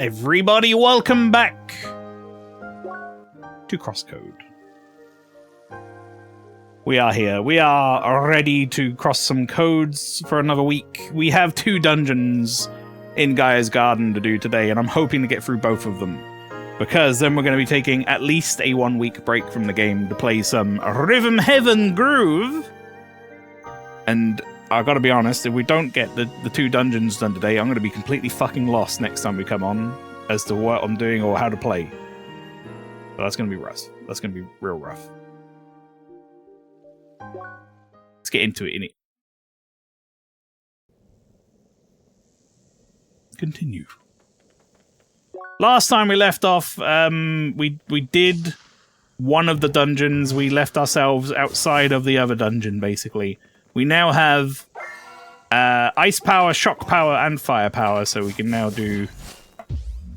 Everybody, welcome back to CrossCode. We are here. We are ready to cross some codes for another week. We have 2 dungeons in Gaia's Garden to do today, and I'm hoping to get through both of them. Because then we're going to be taking at least a 1-week break from the game to play some Rhythm Heaven Groove. And I gotta be honest, if we don't get the 2 dungeons done today, I'm gonna be completely fucking lost next time we come on as to what I'm doing or how to play. But that's gonna be rough. That's gonna be real rough. Let's get into it, innit? Continue. Last time we left off, we did one of the dungeons. We left ourselves outside of the other dungeon, basically. We now have ice power, shock power, and fire power, so we can now do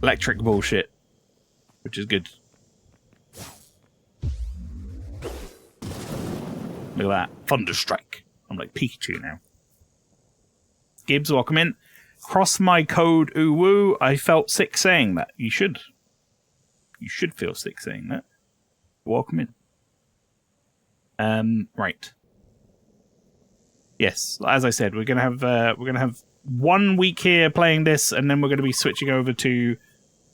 electric bullshit, which is good. Look at that. Thunderstrike. I'm like Pikachu now. Gibbs, welcome in. Cross my code, ooh woo. I felt sick saying that. You should. You should feel sick saying that. Welcome in. Right. Yes, as I said, we're gonna have 1 week here playing this, and then we're gonna be switching over to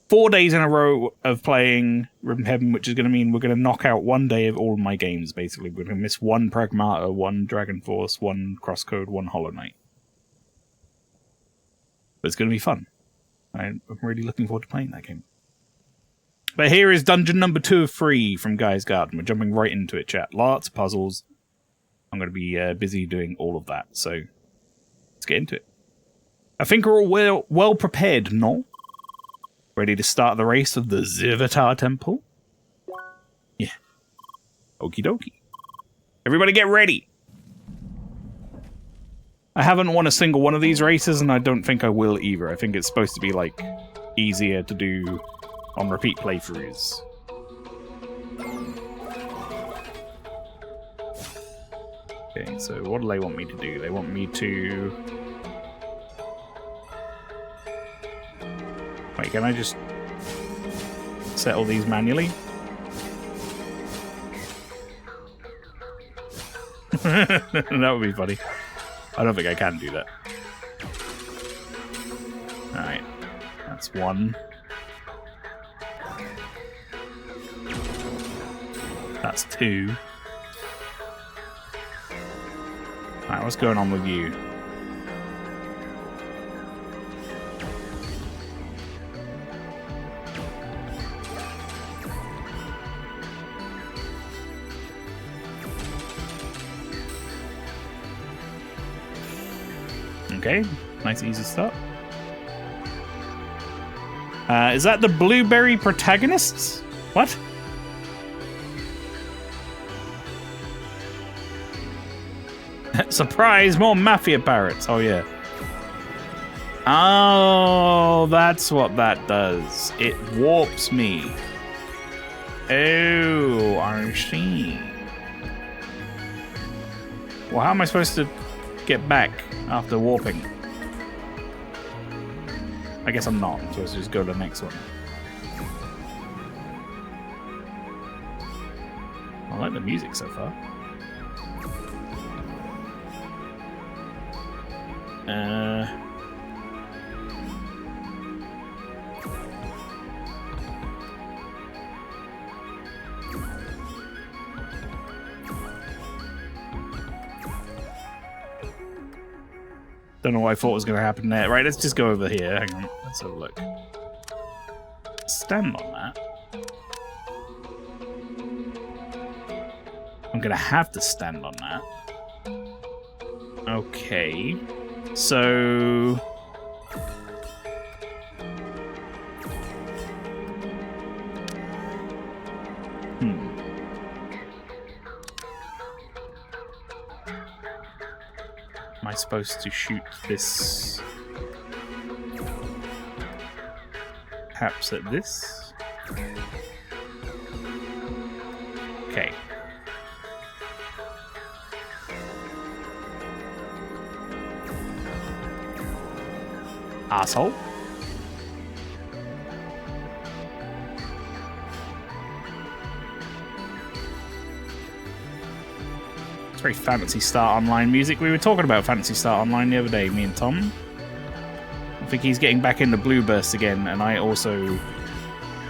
4 days in a row of playing Rhythm Heaven, which is gonna mean we're gonna knock out 1 day of all of my games. Basically, we're gonna miss 1 Pragmata, 1 Dragon Force, 1 CrossCode, 1 Hollow Knight. But it's gonna be fun. I'm really looking forward to playing that game. But here is dungeon number 2 of 3 from Gaia's Garden. We're jumping right into it, chat. Lots of puzzles. I'm going to be busy doing all of that, so let's get into it. I think we're all well prepared, no? Ready to start the race of the Zivatar Temple? Yeah. Okie dokie. Everybody get ready! I haven't won a single one of these races, and I don't think I will either. I think it's supposed to be, like, easier to do on repeat playthroughs. Okay, so what do they want me to do? They want me to... Wait, can I just set all these manually? That would be funny. I don't think I can do that. Alright, that's 1. That's 2. Alright, what's going on with you? Okay, nice easy start. Is that the blueberry protagonists? What? Surprise, more mafia parrots. Oh, yeah. Oh, that's what that does. It warps me. Oh, I see. Well, how am I supposed to get back after warping? I guess I'm not. I'm supposed to just go to the next one. I like the music so far. Don't know what I thought was going to happen there. Right, let's just go over here. Hang on. Let's have a look. Stand on that. I'm going to have to stand on that. Okay. So... Am I supposed to shoot this perhaps at this? Okay. Asshole. It's very Phantasy Star Online music. We were talking about Phantasy Star Online the other day, me and Tom. I think he's getting back into Blue Burst again, and I also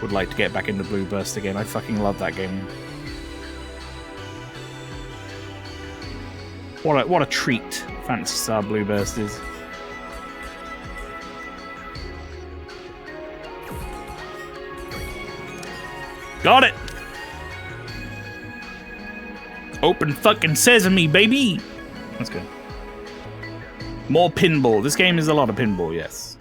would like to get back into Blue Burst again. I fucking love that game. What a treat Phantasy Star Blue Burst is. Got it! Open fucking sesame, baby! That's good. More pinball. This game is a lot of pinball, yes.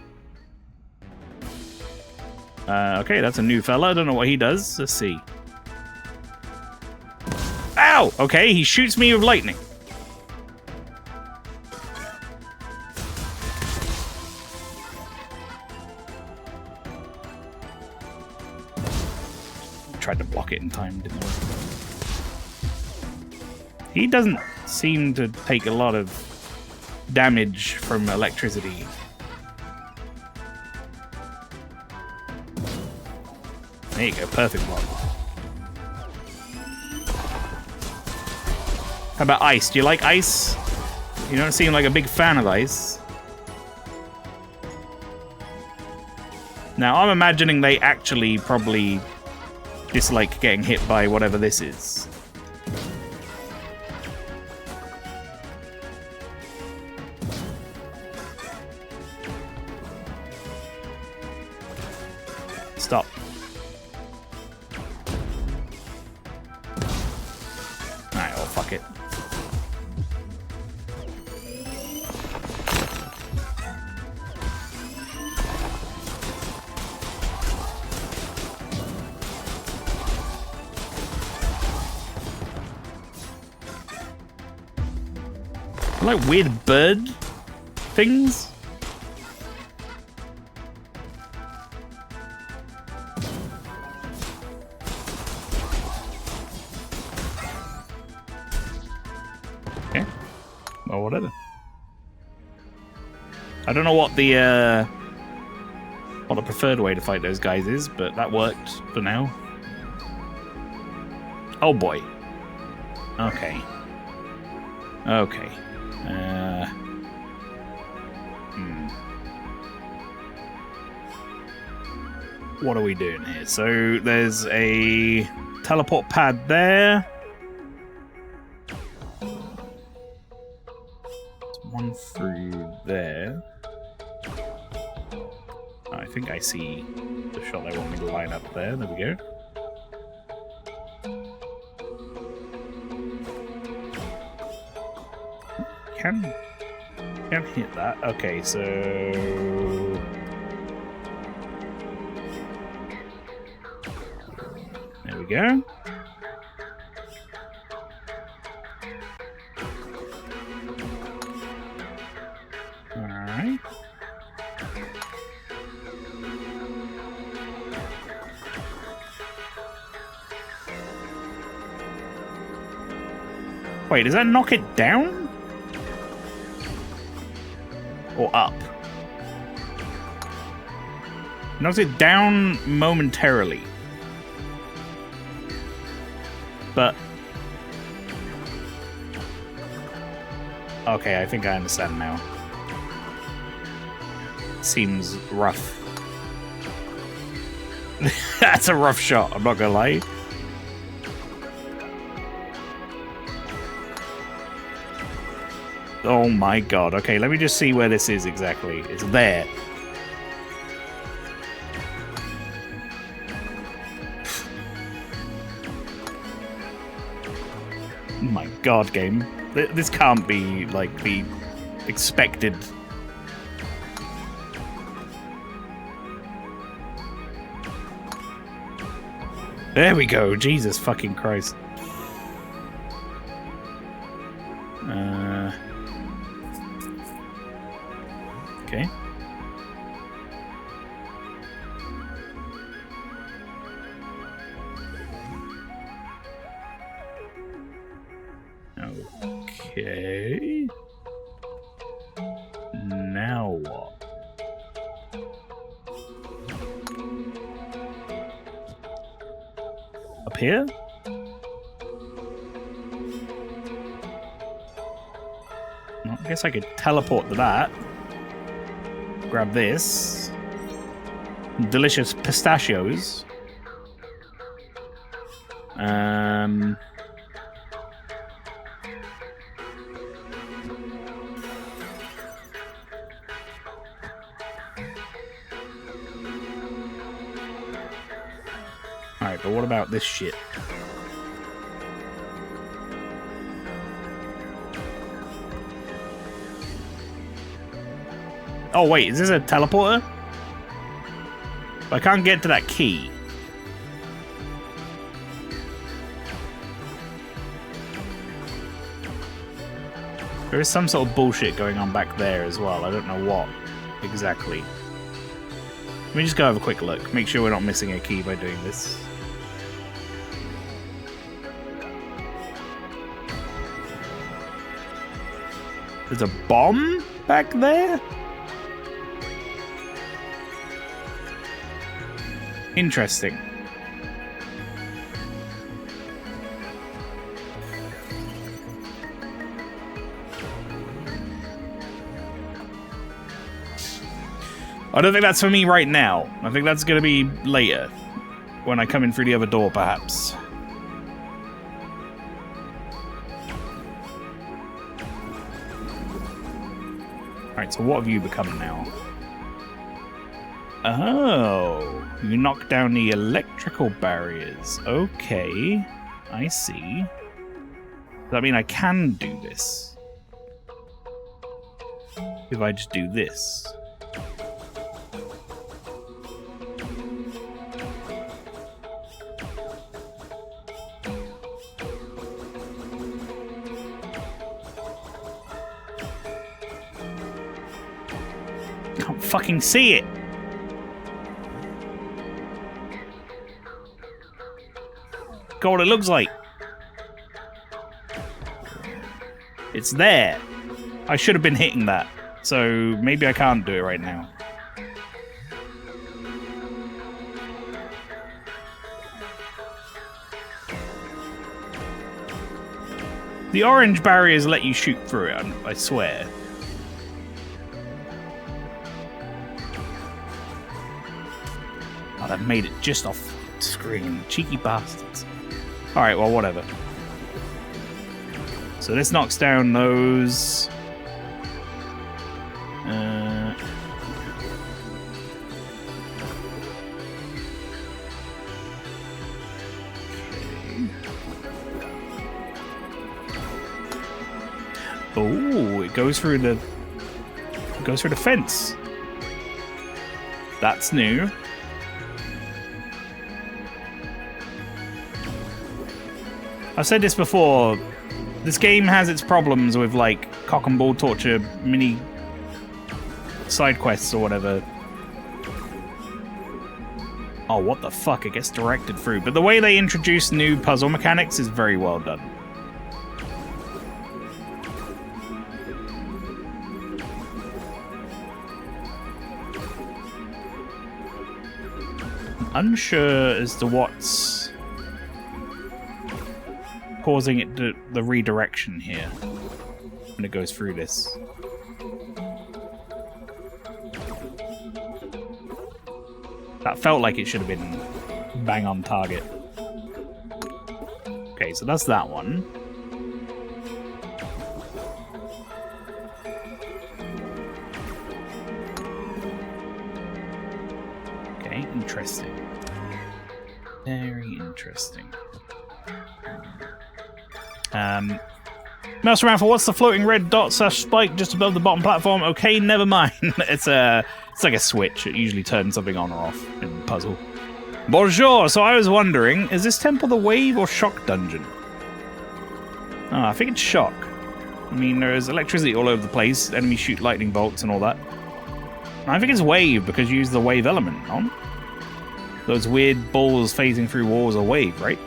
Okay, that's a new fella. I don't know what he does. Let's see. Ow! Okay, he shoots me with lightning. Tried to block it in time, didn't work. He doesn't seem to take a lot of damage from electricity. There you go, perfect block. How about ice? Do you like ice? You don't seem like a big fan of ice. Now, I'm imagining they actually probably dislike getting hit by whatever this is. Stop. Alright, well, fuck it. Like weird bird things. Okay. Well, whatever. I don't know what the preferred way to fight those guys is, but that worked for now. Oh boy. Okay. Okay. What are we doing here? So there's a teleport pad there. There's one through there. I think I see the shot they want me to line up there. There we go. Can hit that. Okay, so there we go. All right. Wait, does that knock it down? Or up? Knocks it down momentarily. But... okay, I think I understand now. Seems rough. That's a rough shot, I'm not gonna lie. Oh my god. Okay, let me just see where this is exactly. It's there. Oh my god, game. This can't be, like, the expected. There we go. Jesus fucking Christ. Okay. Okay. Now what? Up here? I guess I could teleport to that. Grab this. Delicious pistachios. Alright, but what about this shit? Oh wait, is this a teleporter? I can't get to that key. There is some sort of bullshit going on back there as well. I don't know what exactly. Let me just go have a quick look. Make sure we're not missing a key by doing this. There's a bomb back there? Interesting. I don't think that's for me right now. I think that's going to be later. When I come in through the other door, perhaps. Alright, so what have you become now? Oh, you knock down the electrical barriers. Okay, I see. Does that mean I can do this? If I just do this? Can't fucking see it! God, what it looks like. It's there. I should have been hitting that. So maybe I can't do it right now. The orange barriers let you shoot through it, I swear. Oh, they've made it just off screen. Cheeky bastards. Alright, well, whatever. So this knocks down those. Oh, it goes through the fence. That's new. I've said this before. This game has its problems with like cock and ball torture mini side quests or whatever. Oh, what the fuck? It gets directed through. But the way they introduce new puzzle mechanics is very well done. Unsure as to what's causing it to the redirection here when it goes through this. That felt like it should have been bang on target. Okay, so that's that one. Okay, interesting. Very interesting. MaelstromALPHA, what's the floating red dot / spike just above the bottom platform? Okay, never mind. It's like a switch. It usually turns something on or off in the puzzle. Bonjour! So I was wondering, is this temple the wave or shock dungeon? Oh, I think it's shock. I mean, there's electricity all over the place. Enemies shoot lightning bolts and all that. I think it's wave because you use the wave element, no? Those weird balls phasing through walls are wave, right?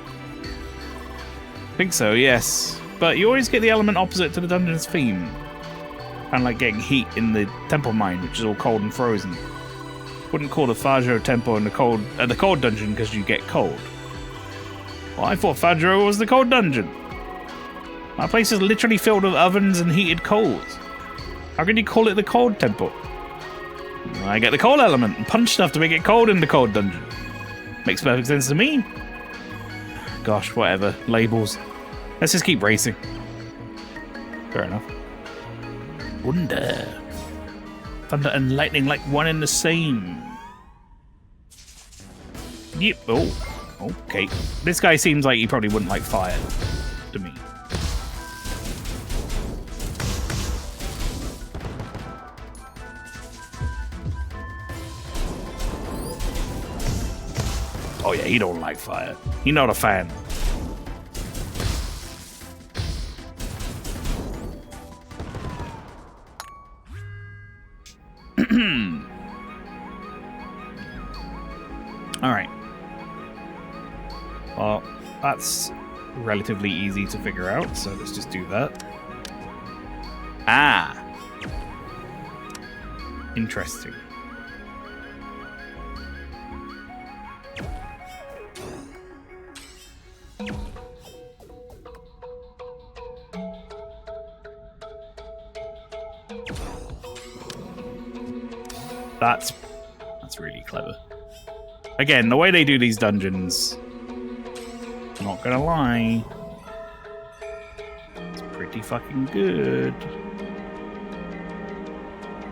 I think so, yes. But you always get the element opposite to the dungeon's theme. Kind of like getting heat in the temple mine, which is all cold and frozen. Wouldn't call the Fajo temple in the cold dungeon because you get cold. Well, I thought Fajo was the cold dungeon. My place is literally filled with ovens and heated coals. How can you call it the cold temple? I get the cold element and punch stuff to make it cold in the cold dungeon. Makes perfect sense to me. Gosh, whatever. Labels. Let's just keep racing. Fair enough. Wonder. Thunder and lightning like one and the same. Yep. Oh, okay. This guy seems like he probably wouldn't like fire to me. Oh yeah, he don't like fire. He not a fan. All right. Well, that's relatively easy to figure out, so let's just do that. Ah. Interesting. That's really clever. Again, the way they do these dungeons, not gonna lie, it's pretty fucking good.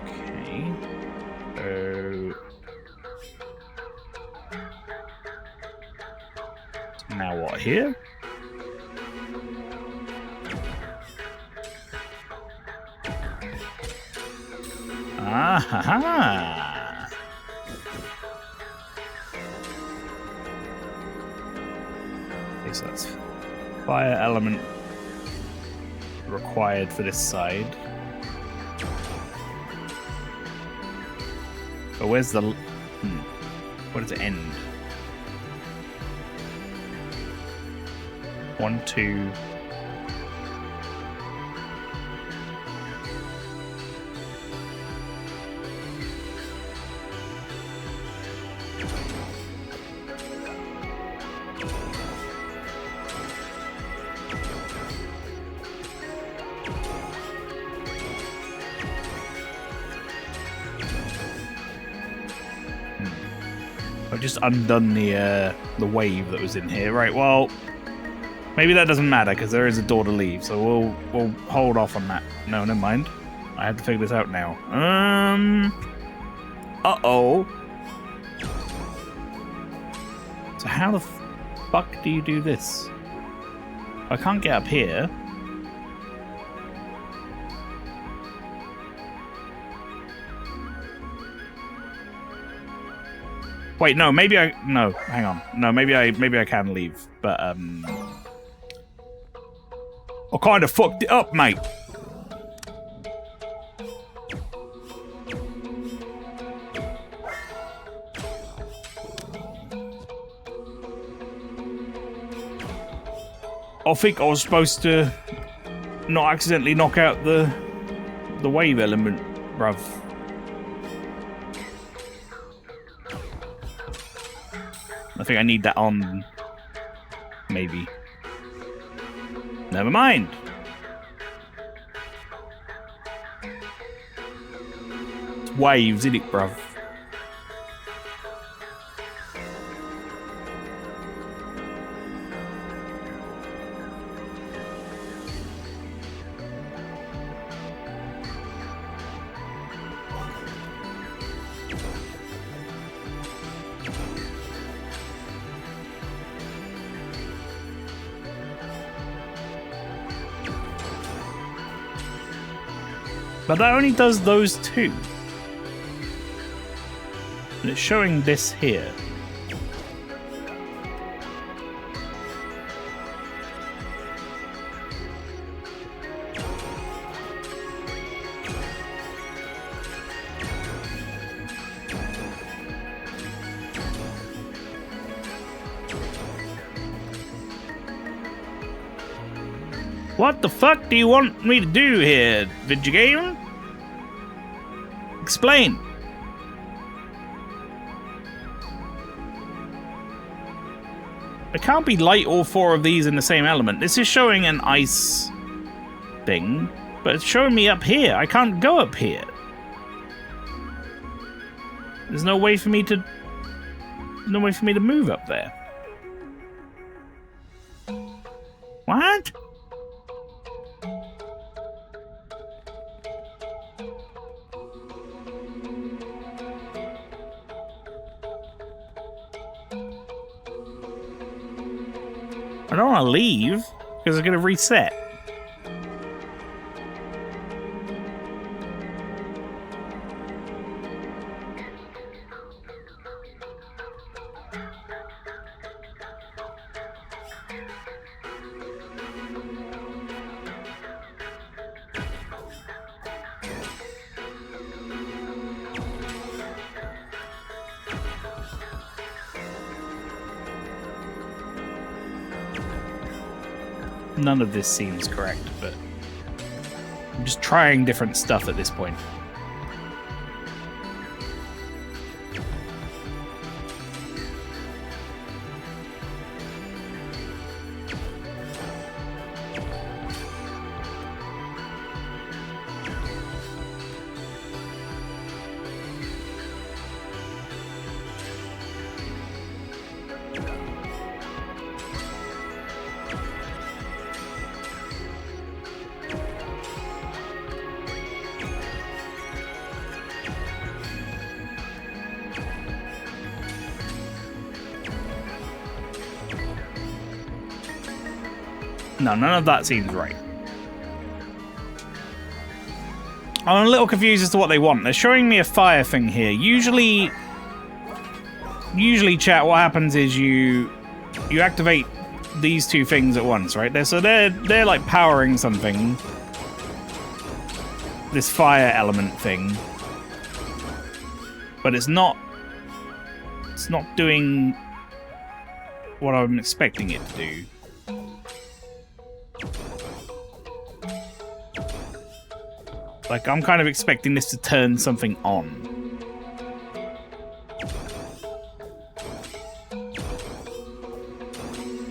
Okay. Now what here? Ah ha ha! Okay, so that's fire element required for this side. But where's the... Where does it end? 1, 2... I've just undone the wave that was in here. Right, well, maybe that doesn't matter because there is a door to leave, so we'll hold off on that. No, never mind. I have to figure this out now. Uh-oh. So how the fuck do you do this? I can't get up here. Wait, no, maybe I... No, hang on. No, maybe I can leave, but, I kind of fucked it up, mate. I think I was supposed to not accidentally knock out the wave element, bruv. I think I need that on. Maybe. Never mind. It's waves, isn't it, bruv? But that only does those two. And it's showing this here. What the fuck do you want me to do here, video game? Explain. It can't be light all four of these in the same element. This is showing an ice thing. But it's showing me up here. I can't go up here. There's no way for me to... No way for me to move up there. What? I don't want to leave because it's going to reset. None of this seems correct, but I'm just trying different stuff at this point. No, none of that seems right. I'm a little confused as to what they want. They're showing me a fire thing here. Usually, chat, what happens is you activate these two things at once, right? They're like powering something. This fire element thing. But it's not doing what I'm expecting it to do. Like, I'm kind of expecting this to turn something on.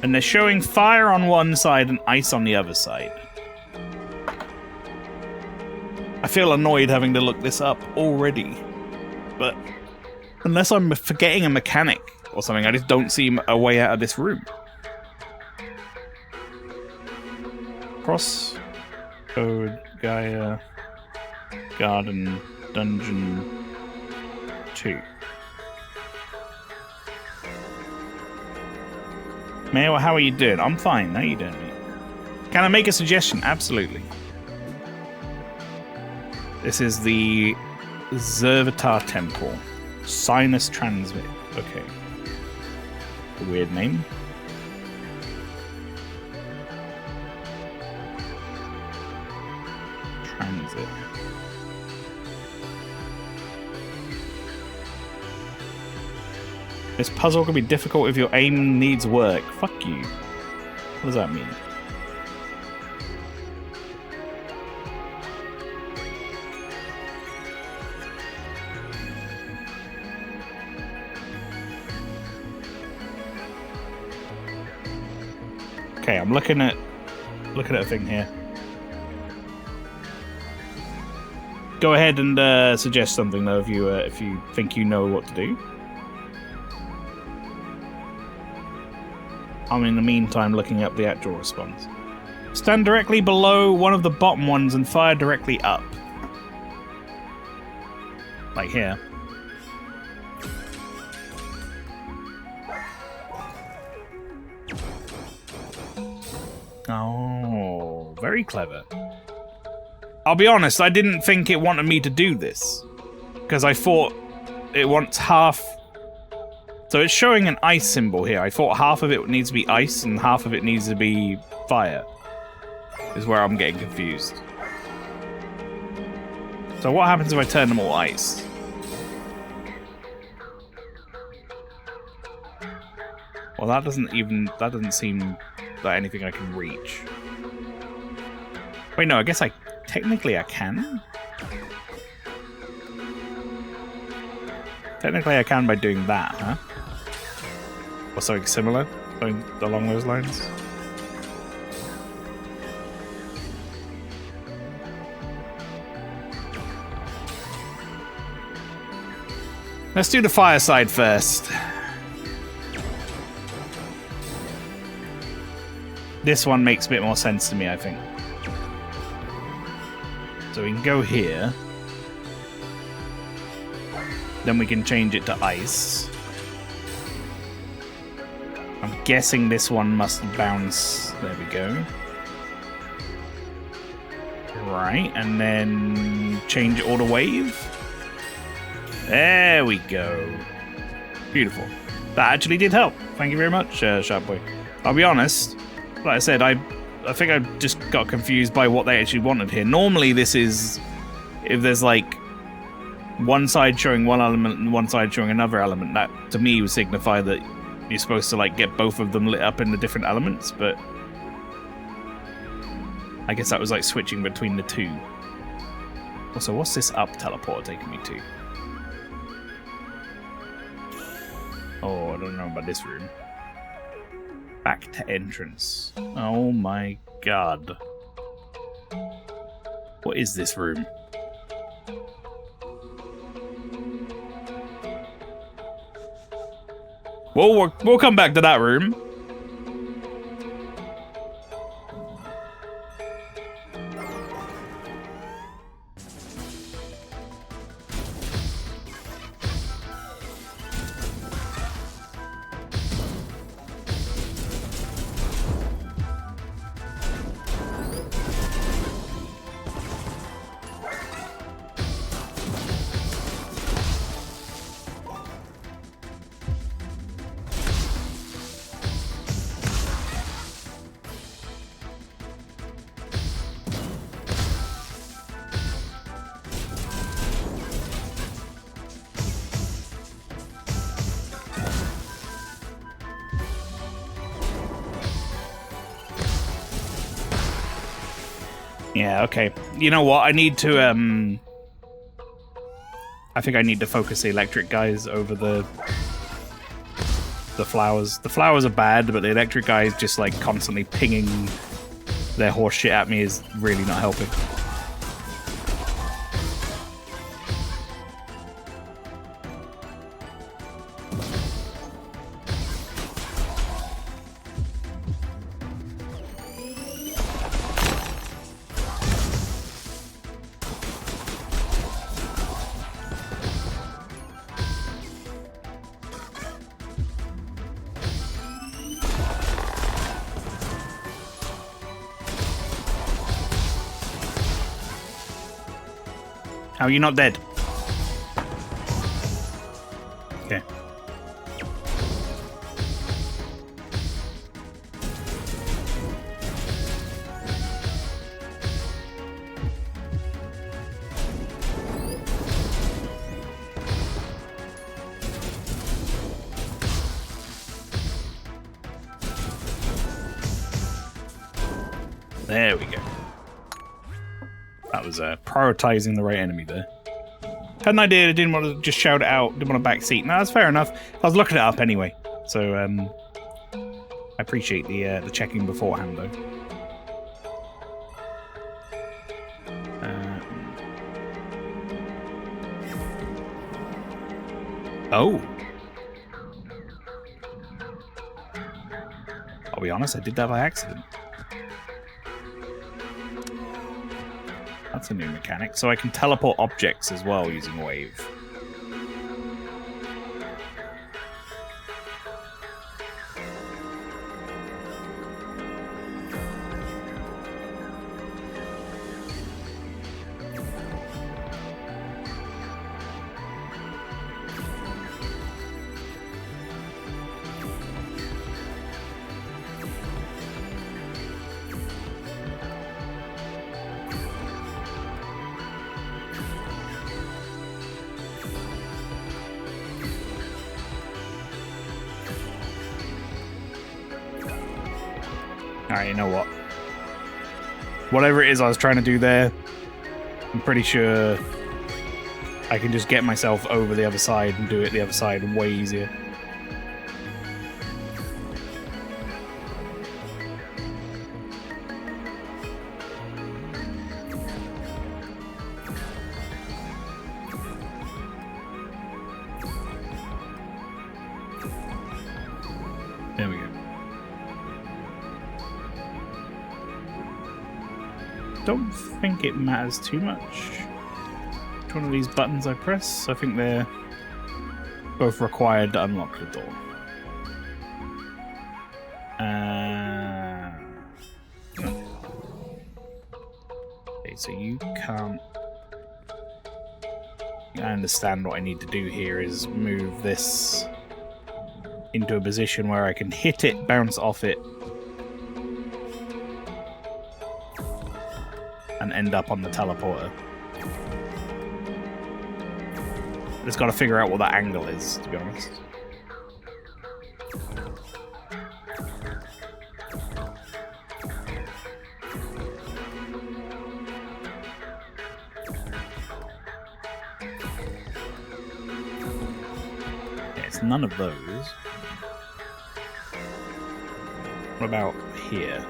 And they're showing fire on one side and ice on the other side. I feel annoyed having to look this up already. But unless I'm forgetting a mechanic or something, I just don't see a way out of this room. CrossCode Gaia Garden Dungeon 2. Mael, how are you doing? I'm fine. How are you doing, mate? Can I make a suggestion? Absolutely. This is the Zervatar Temple. Sinus Transmit. Okay. A weird name. Transit. This puzzle can be difficult if your aim needs work. Fuck you. What does that mean? Okay, I'm looking at a thing here. Go ahead and suggest something though if you think you know what to do. I'm in the meantime looking up the actual response. Stand directly below one of the bottom ones and fire directly up. Like here. Oh, very clever. I'll be honest, I didn't think it wanted me to do this. Because I thought it wants half... So it's showing an ice symbol here. I thought half of it needs to be ice and half of it needs to be fire. Is where I'm getting confused. So what happens if I turn them all ice? Well, that doesn't seem like anything I can reach. Wait, no, I guess technically I can? Technically I can by doing that, huh? Or something similar, something along those lines. Let's do the fireside first. This one makes a bit more sense to me, I think. So we can go here. Then we can change it to ice. I'm guessing this one must bounce. There we go. Right, and then change it all to wave. There we go. Beautiful. That actually did help. Thank you very much, Sharp Boy. I'll be honest. Like I said, I think I just got confused by what they actually wanted here. Normally, this is if there's like one side showing one element and one side showing another element. That to me would signify that you're supposed to like get both of them lit up in the different elements. But I guess that was like switching between the two. Also, what's this up teleporter taking me to? Oh, I don't know about this room. Back to entrance. Oh my god. What is this room? Well, we'll come back to that room. Yeah, okay. You know what? I need to, I think I need to focus the electric guys over the flowers. The flowers are bad, but the electric guys just, like, constantly pinging their horse shit at me is really not helping. How are you not dead? Okay. There we go. That was prioritizing the right enemy there. Had an idea, I didn't want to just shout it out, didn't want a back seat. No, that's fair enough. I was looking it up anyway, so I appreciate the checking beforehand though. Oh. I'll be honest, I did that by accident. That's a new mechanic. So I can teleport objects as well using wave. Alright, you know what? Whatever it is I was trying to do there, I'm pretty sure I can just get myself over the other side and do it the other side way easier. There we go. Don't think it matters too much which one of these buttons I press. I think they're both required to unlock the door. Okay, so you can't... I understand what I need to do here is move this into a position where I can hit it, bounce off it, and end up on the teleporter. Just gotta figure out what that angle is, to be honest. Yeah, it's none of those. What about here?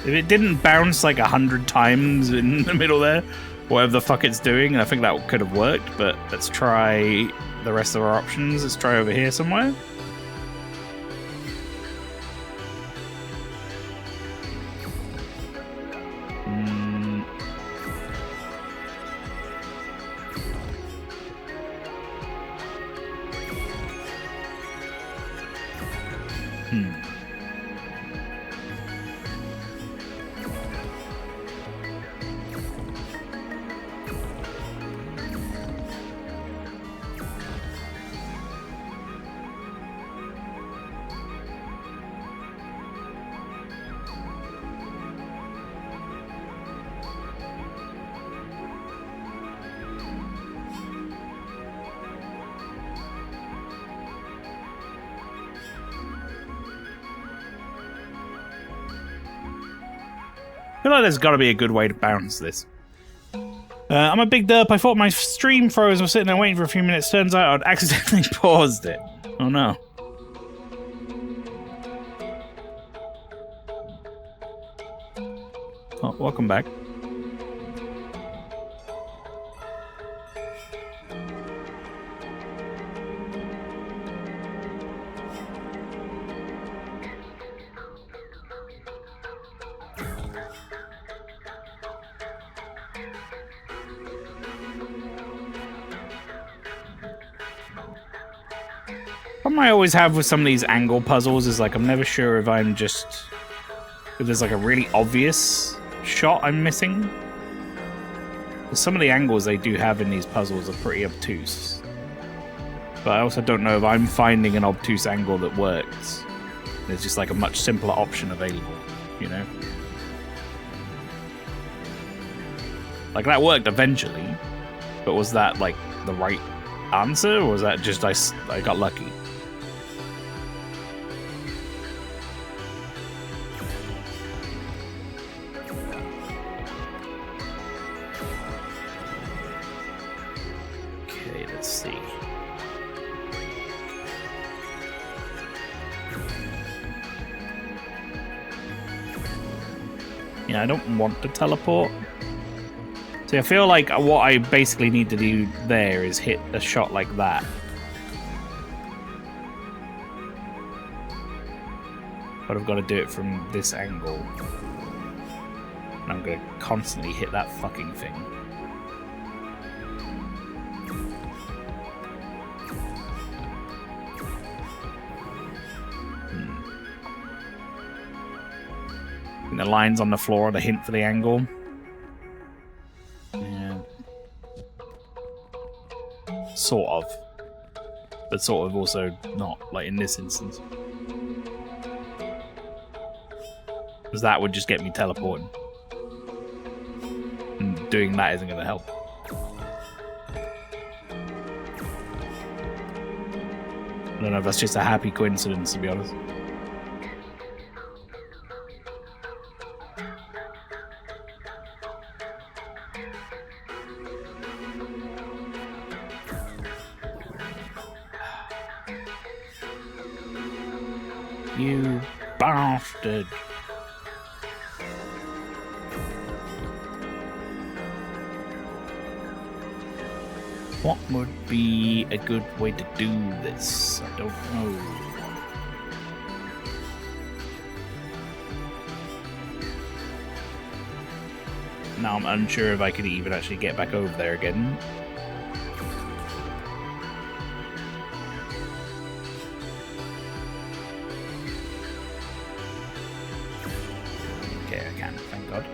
If it didn't bounce like 100 times in the middle there, whatever the fuck it's doing, I think that could have worked, but let's try the rest of our options. Let's try over here somewhere. I feel like there's got to be a good way to bounce this. I'm a big derp. I thought my stream froze. I was sitting there waiting for a few minutes. Turns out I'd accidentally paused it. Oh no. Oh, welcome back. Problem I always have with some of these angle puzzles is like I'm never sure if if there's like a really obvious shot I'm missing. Some of the angles they do have in these puzzles are pretty obtuse. But I also don't know if I'm finding an obtuse angle that works. There's just like a much simpler option available, you know? Like that worked eventually, but was that like the right answer, or was that just I got lucky? Okay, let's see. Yeah, I don't want to teleport. See, I feel like what I basically need to do there is hit a shot like that. But I've got to do it from this angle. And I'm going to constantly hit that fucking thing. And the lines on the floor are the hint for the angle. Yeah. Sort of. But sort of also not, like in this instance. Because that would just get me teleporting. And doing that isn't going to help. I don't know if that's just a happy coincidence, to be honest. You bastard. What would be a good way to do this? I don't know. Now I'm unsure if I could even actually get back over there again. Okay, I can, thank God.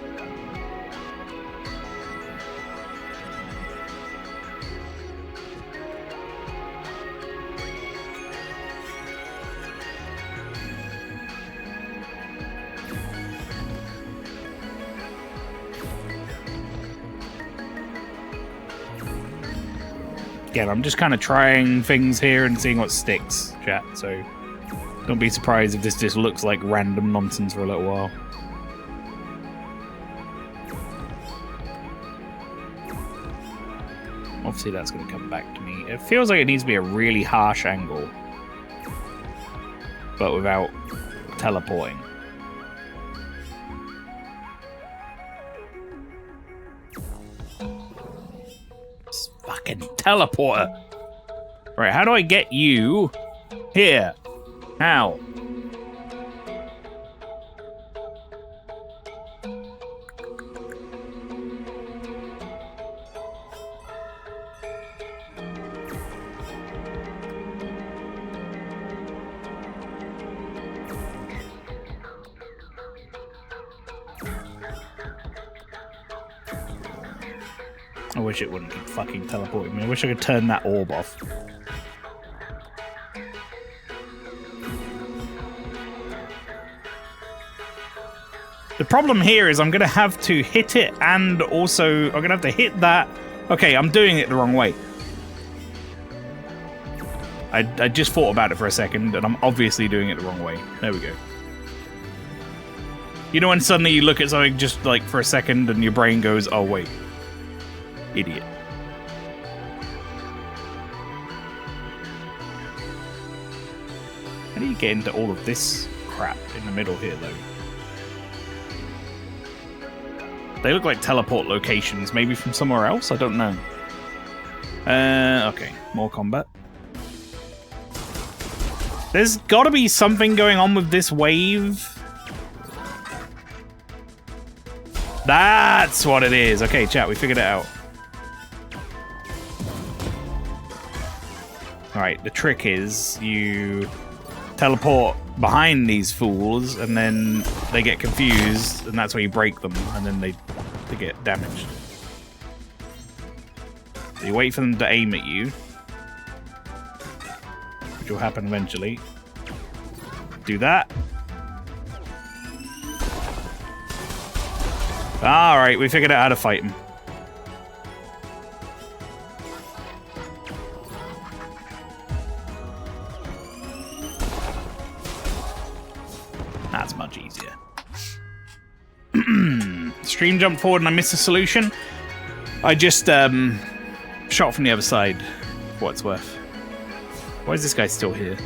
Again, I'm just kind of trying things here and seeing what sticks, chat, so don't be surprised if this just looks like random nonsense for a little while. Obviously that's going to come back to me. It feels like it needs to be a really harsh angle, but without teleporting. Fucking teleporter. Right, how do I get you here? How? I wish it wouldn't keep fucking teleporting me. I wish I could turn that orb off. The problem here is I'm going to have to hit it and also I'm going to have to hit that. Okay, I'm doing it the wrong way. I just thought about it for a second and I'm obviously doing it the wrong way. There we go. You know when suddenly you look at something just like for a second and your brain goes, oh wait. Idiot. How do you get into all of this crap in the middle here, though? They look like teleport locations, maybe from somewhere else? I don't know. Okay, more combat. There's got to be something going on with this wave. That's what it is. Okay, chat, we figured it out. Alright, the trick is you teleport behind these fools and then they get confused and that's where you break them and then they get damaged. So you wait for them to aim at you, which will happen eventually. Do that. Alright, we figured out how to fight him. That's much easier. Stream jumped forward and I missed the solution. I just shot from the other side, for what it's worth. Why is this guy still here?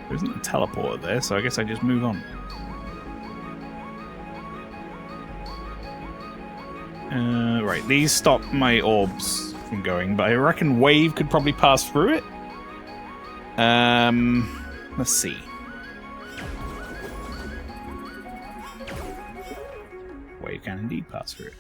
There isn't a teleporter there, so I guess I just move on. Right, these stop my orbs from going, but I reckon wave could probably pass through it. Let's see. Wave can indeed pass through it.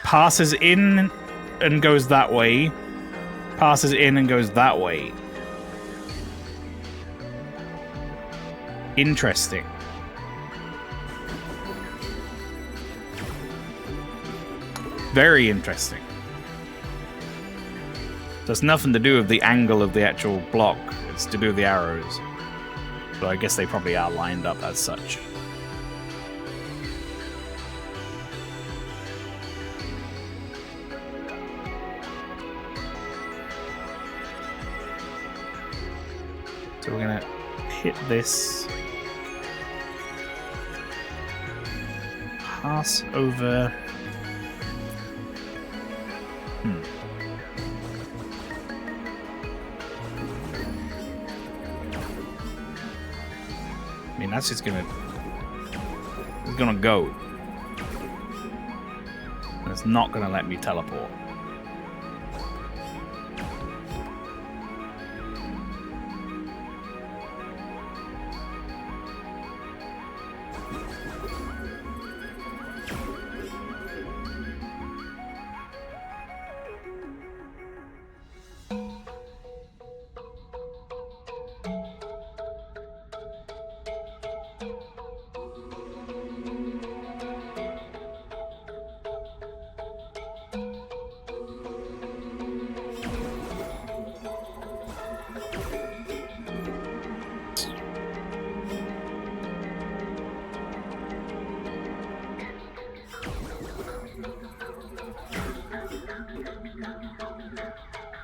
Passes in and goes that way. Passes in and goes that way. Interesting. Very interesting. So it's nothing to do with the angle of the actual block. It's to do with the arrows. So I guess they probably are lined up as such. So we're gonna hit this. Pass over. I mean, that's just gonna... It's gonna go. And it's not gonna let me teleport.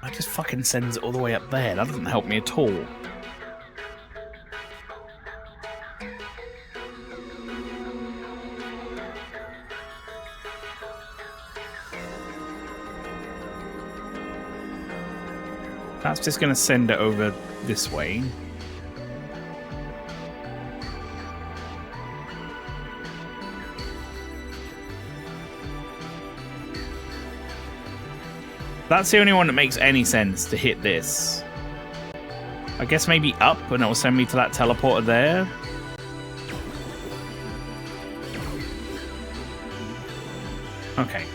It just fucking sends it all the way up there. That doesn't help me at all. That's just going to send it over this way. That's the only one that makes any sense to hit this. I guess maybe up and it will send me to that teleporter there. Okay.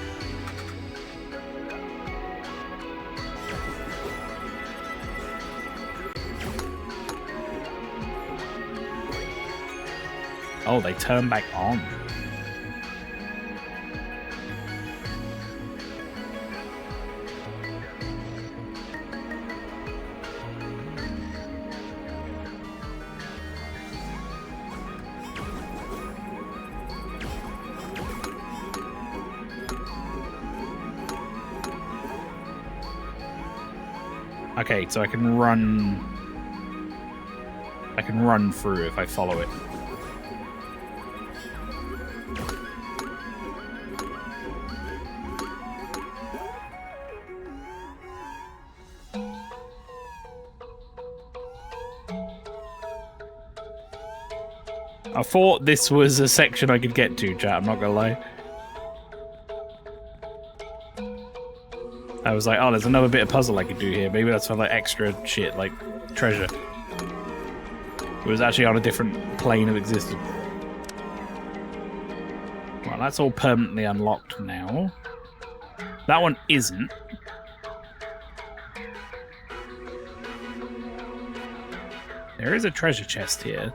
Oh, they turn back on. Okay, so I can run through if I follow it. I thought this was a section I could get to, chat, I'm not gonna lie. I was like, oh, there's another bit of puzzle I could do here. Maybe that's for like extra shit, like treasure. It was actually on a different plane of existence. Well, that's all permanently unlocked now. That one isn't. There is a treasure chest here.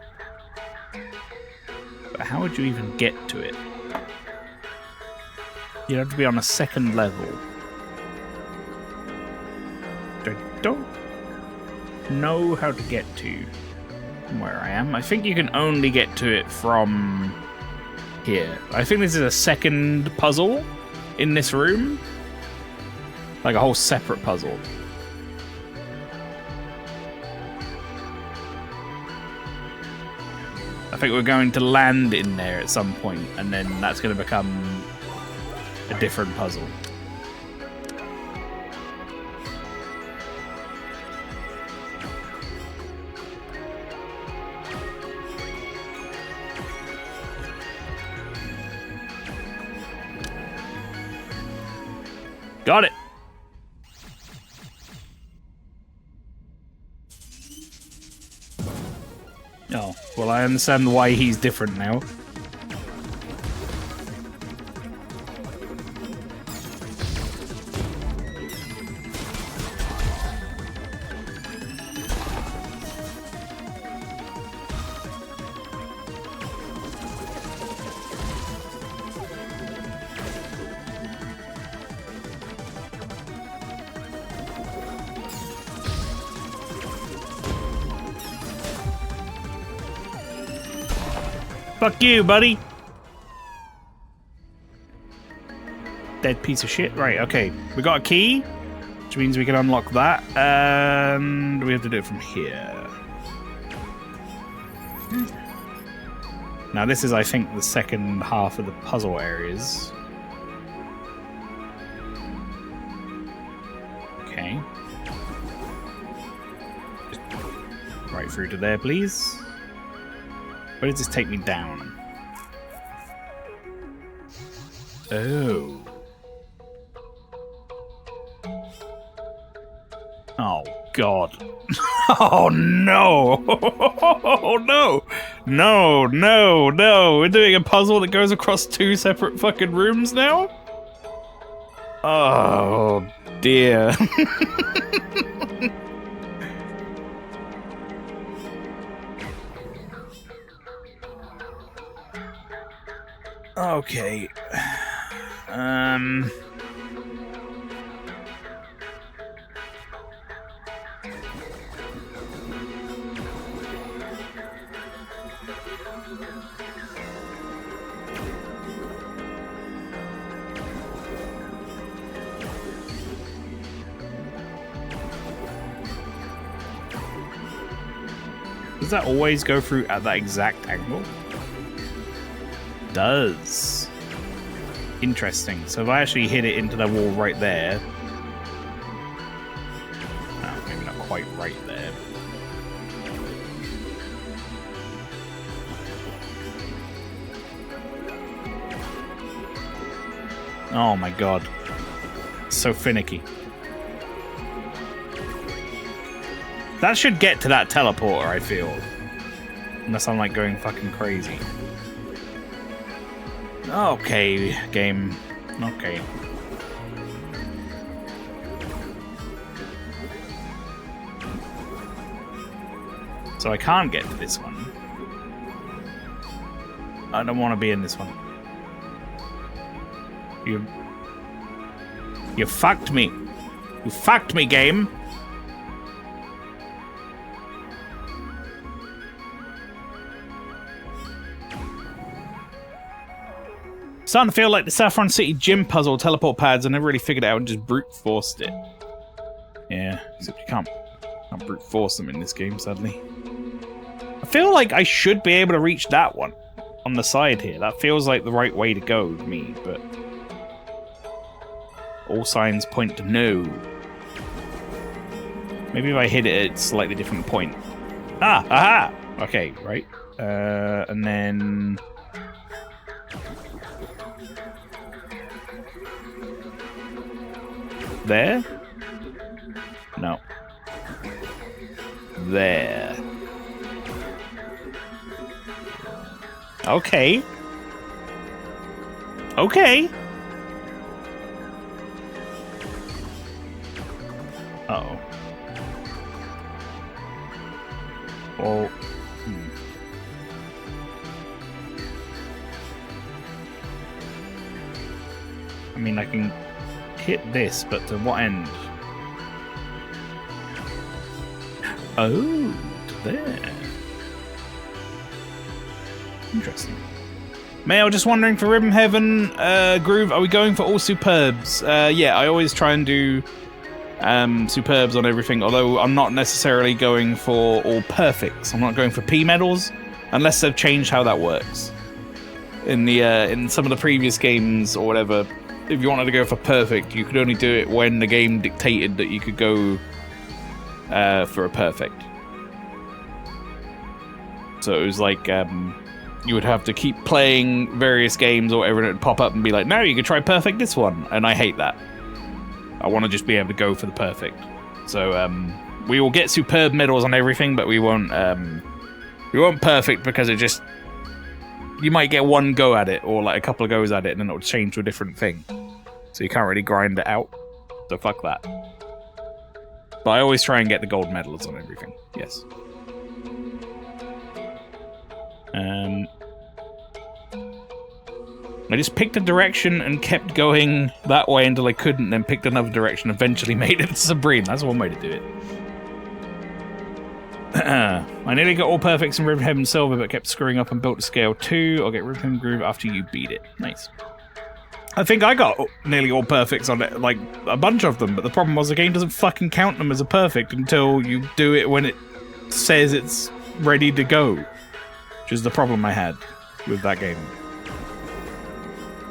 But how would you even get to it? You'd have to be on a second level. I don't know how to get to from where I am. I think you can only get to it from here. I think this is a second puzzle in this room. Like a whole separate puzzle. I think we're going to land in there at some point, and then that's going to become a different puzzle. Got it. Oh, well, I understand why he's different now. Fuck you, buddy. Dead piece of shit. Right, okay. We got a key, which means we can unlock that. And we have to do it from here. Now this is, I think, the second half of the puzzle areas. Okay. Just right through to there, please. Where does this take me down? Oh. Oh, God. Oh, no. Oh, no. No, no, no. We're doing a puzzle that goes across 2 separate fucking rooms now? Oh, dear. Okay. Does that always go through at that exact angle? Does. Interesting. So if I actually hit it into the wall right there... Oh, maybe not quite right there. Oh my god. So finicky. That should get to that teleporter, I feel. Unless I'm like going fucking crazy. Okay, game. Okay. So I can't get to this one. I don't want to be in this one. You fucked me. You fucked me, game. Starting to feel like the Saffron City gym puzzle teleport pads. I never really figured it out and just brute forced it. Yeah, except you can't brute force them in this game, sadly. I feel like I should be able to reach that one on the side here. That feels like the right way to go to me, but all signs point to no. Maybe if I hit it at a slightly different point. Ah, aha! Okay, right. And then... There? No. There. Okay. Okay. Uh-oh. Well... I mean, I can hit this, but to what end? Oh, to there. Interesting. Mail, just wondering for Ribbon Heaven, Groove, are we going for all superbs? Yeah, I always try and do superbs on everything, although I'm not necessarily going for all perfects. I'm not going for P medals, unless they've changed how that works. In some of the previous games or whatever, if you wanted to go for perfect, you could only do it when the game dictated that you could go for a perfect. So it was like you would have to keep playing various games or whatever, and it would pop up and be like, no, you could try perfect this one. And I hate that. I want to just be able to go for the perfect. So we will get superb medals on everything, but we won't perfect, because it just... You might get one go at it, or like a couple of goes at it, and then it'll change to a different thing. So you can't really grind it out. So fuck that. But I always try and get the gold medals on everything. Yes. I just picked a direction and kept going that way until I couldn't, then picked another direction, eventually made it to Sabrina. That's one way to do it. I nearly got all perfects in Ribbon Heaven Silver, but kept screwing up and built to scale 2. I'll get Ribbon Heaven Groove after you beat it. Nice. I think I got nearly all perfects on it, like a bunch of them, but the problem was the game doesn't fucking count them as a perfect until you do it when it says it's ready to go, which is the problem I had with that game.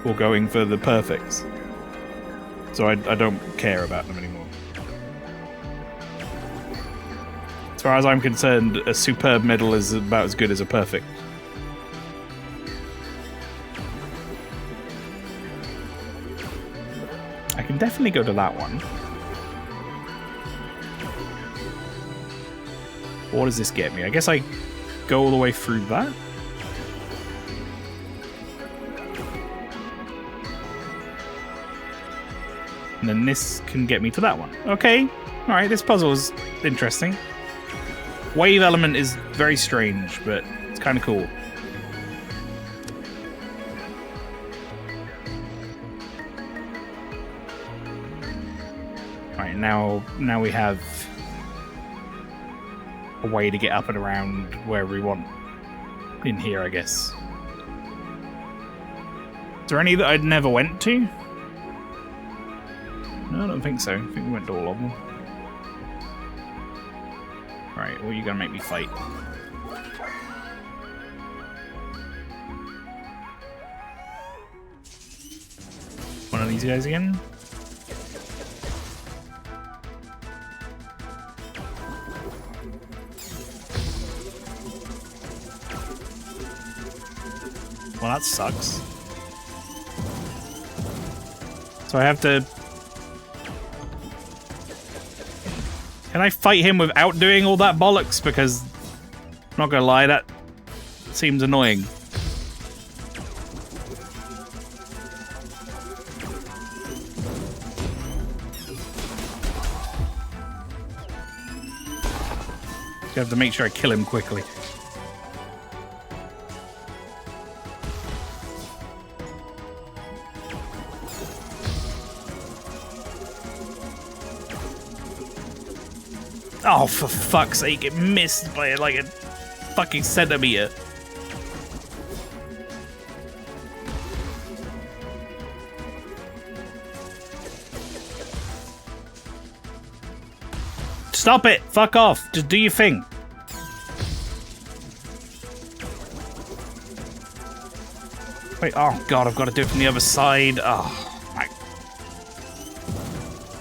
Or going for the perfects. So I don't care about them anymore. As far as I'm concerned, a superb medal is about as good as a perfect. I can definitely go to that one. What does this get me? I guess I go all the way through that? And then this can get me to that one. Okay. Alright, this puzzle is interesting. Wave element is very strange, but it's kind of cool. Alright, now we have a way to get up and around wherever we want in here, I guess. Is there any that I'd never went to? No, I don't think so. I think we went to all of them. Right, what are you gonna make me fight? One of these guys again? Well, that sucks. So I have to... Can I fight him without doing all that bollocks? Because, I'm not gonna lie, that seems annoying. I have to make sure I kill him quickly. Oh, for fuck's sake, it missed by like a fucking centimeter. Stop it! Fuck off! Just do your thing. Wait, oh god, I've got to do it from the other side. Oh, my.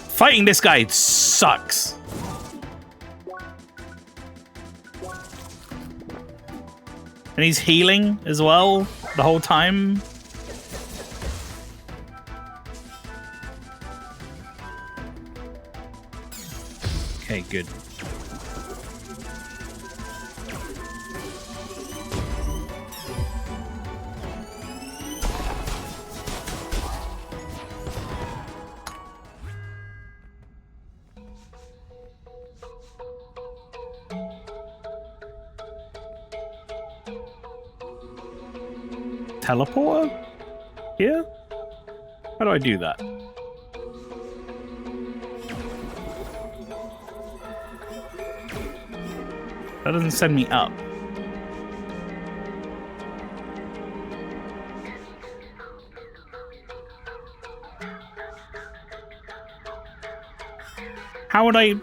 Fighting this guy sucks. And he's healing as well the whole time. Okay, good. Teleporter? Here? How do I do that? That doesn't send me up. How would I...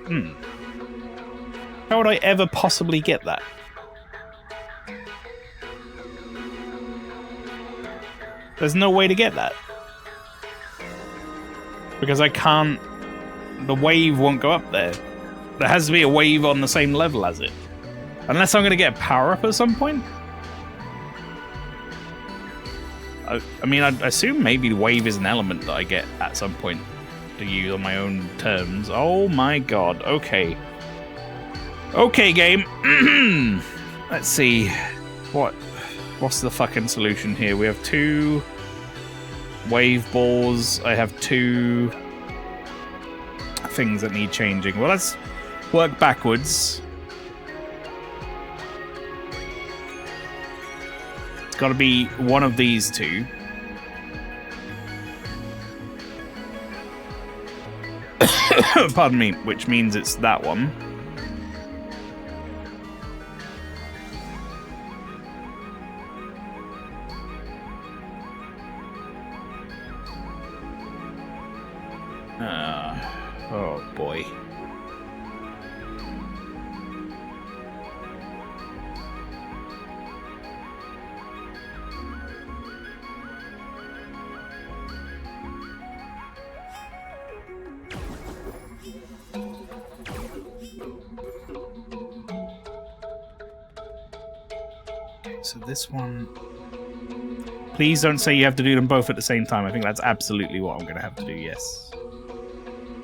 How would I ever possibly get that? There's no way to get that. Because I can't... The wave won't go up there. There has to be a wave on the same level as it. Unless I'm going to get a power-up at some point? I mean, I assume maybe the wave is an element that I get at some point to use on my own terms. Oh my god, okay. Okay, game. Let's see. What's the fucking solution here? We have 2 wave balls. I have 2 things that need changing. Well, let's work backwards. It's got to be one of these 2. Pardon me, which means it's that one. Oh boy. So this one... Please don't say you have to do them both at the same time. I think that's absolutely what I'm going to have to do, yes.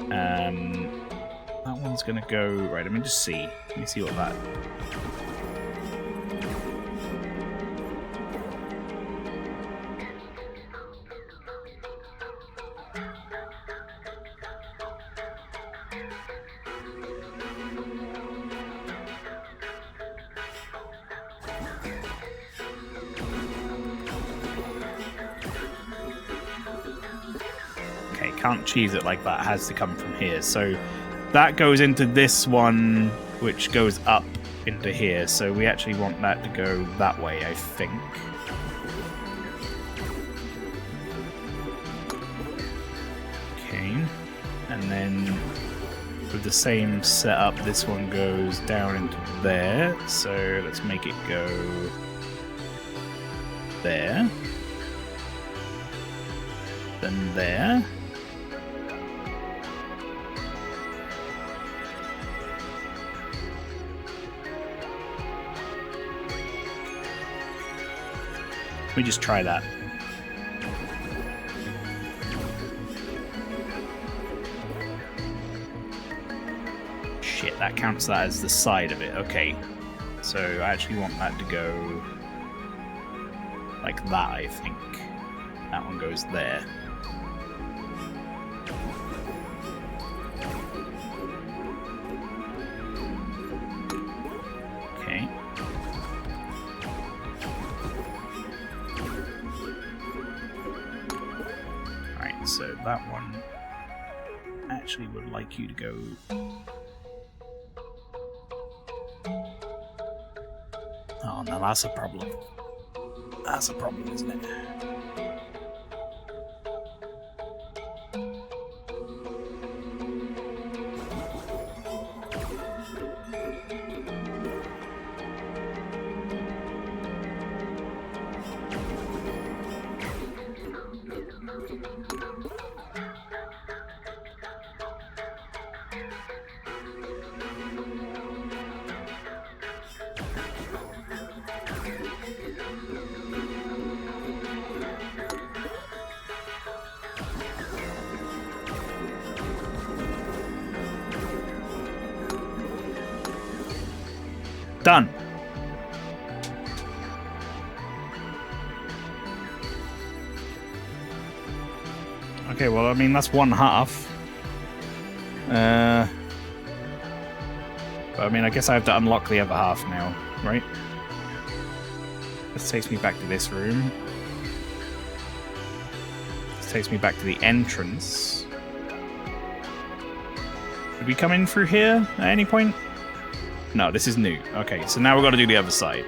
That one's going to go... Right, let me just see. Let me see what that... Can't cheese it like that. It has to come from here. So that goes into this one, which goes up into here. So we actually want that to go that way, I think. Okay. And then with the same setup, this one goes down into there. So let's make it go there. Then there. Let me just try that. Shit, that counts that as the side of it. Okay. So I actually want that to go like that, I think. That one goes there. Okay. So that one actually would like you to go... Oh no, that's a problem. That's a problem, isn't it? Done. Okay, well, I mean, that's one half. But I mean, I guess I have to unlock the other half now, right? This takes me back to this room. This takes me back to the entrance. Did we come in through here at any point? No, this is new. Okay, so now we've got to do the other side.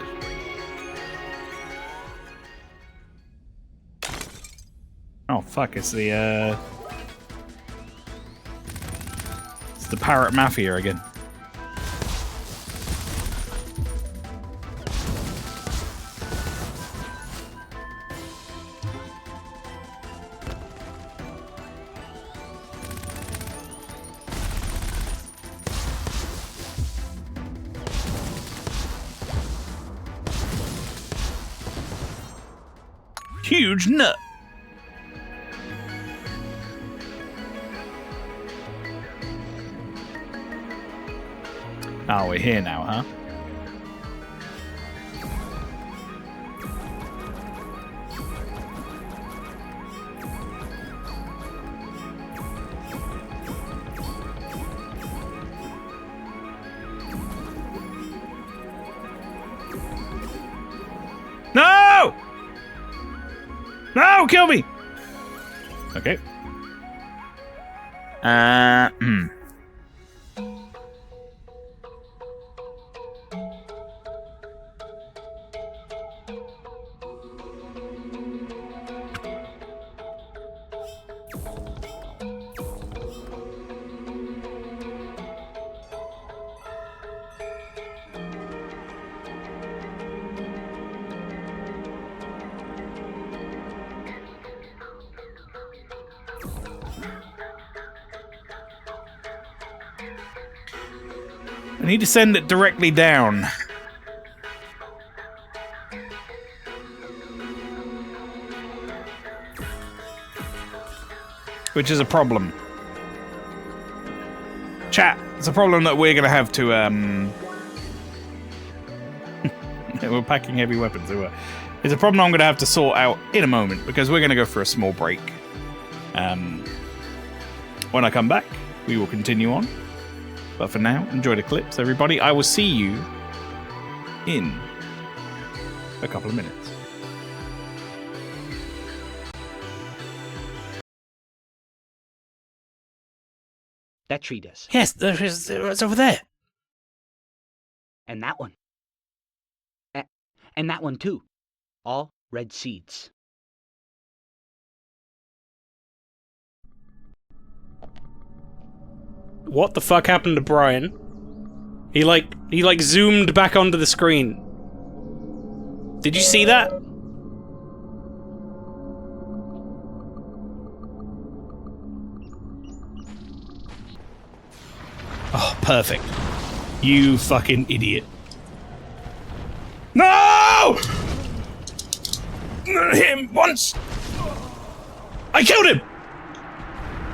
Oh, fuck, it's the Pirate Mafia again. Huge nut. Oh, we're here now, huh? No! No, kill me! Okay. I need to send it directly down. Which is a problem. Chat, it's a problem that we're gonna have to, we're packing heavy weapons. It's a problem I'm gonna have to sort out in a moment, because we're gonna go for a small break. When I come back, we will continue on. But for now, enjoy the clips, everybody. I will see you in a couple of minutes. That tree does. Yes, it's over there. And that one. And that one too. All red seeds. What the fuck happened to Brian? He like zoomed back onto the screen. Did you see that? Oh, perfect. You fucking idiot. No! Hit him once. I killed him.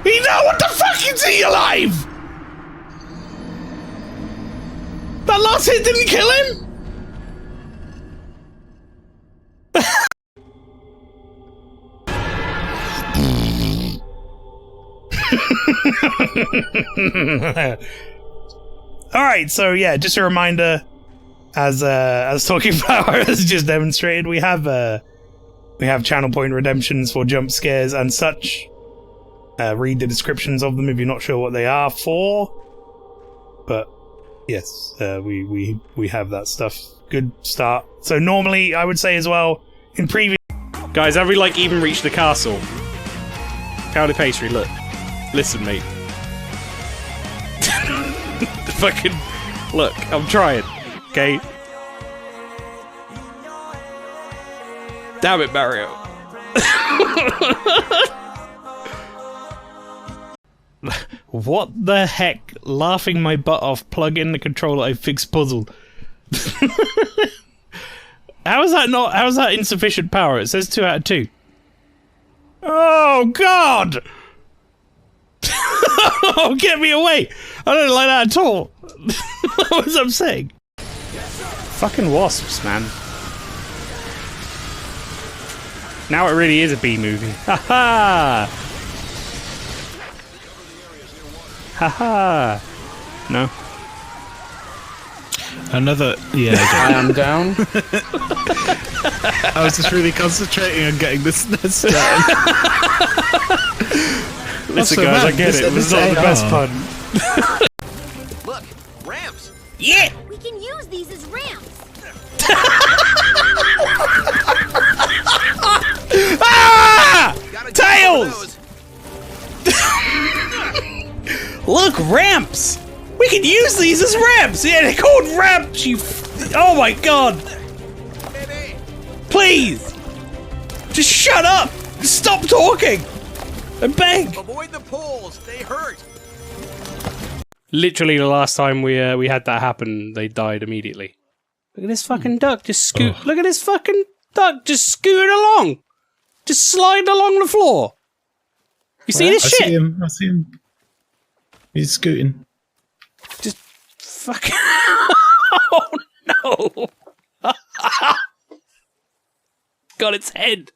No, what the fuck is he alive? That last hit didn't kill him? Alright, so yeah, just a reminder, as Talking Power has just demonstrated, we have channel point redemptions for jump scares and such. Read the descriptions of them if you're not sure what they are for. But yes, we have that stuff. Good start. So normally, I would say as well, in previous... Guys, have we like even reached the castle? Powder pastry, look. Listen, mate. Fucking... Look, I'm trying. Okay? Damn it, Mario. What the heck? Laughing my butt off. Plug in the controller. I fixed puzzle. How is that insufficient power? It says 2 out of 2. Oh God! Oh, get me away! I don't like that at all. What was I saying? Fucking wasps, man. Now it really is a B movie. Ha-ha! Haha! No. Another. Yeah. I am down. I was just really concentrating on getting this started. Listen, guys, I get it. It was not the best pun. Look, ramps. Yeah! We can use these as ramps. Ah! Gotta get Tails! those. Look, ramps! We can use these as ramps! Yeah, they're called ramps, you oh my God! Baby. Please! Just shut up! Stop talking! I beg! Avoid the poles. They hurt. Literally, the last time we had that happen, they died immediately. Look at this fucking duck just scoot. Oh. Look at this fucking duck just scooting along, just sliding along the floor. You see this I shit? I see him. He's scooting. Just fucking. Oh no! Got its head.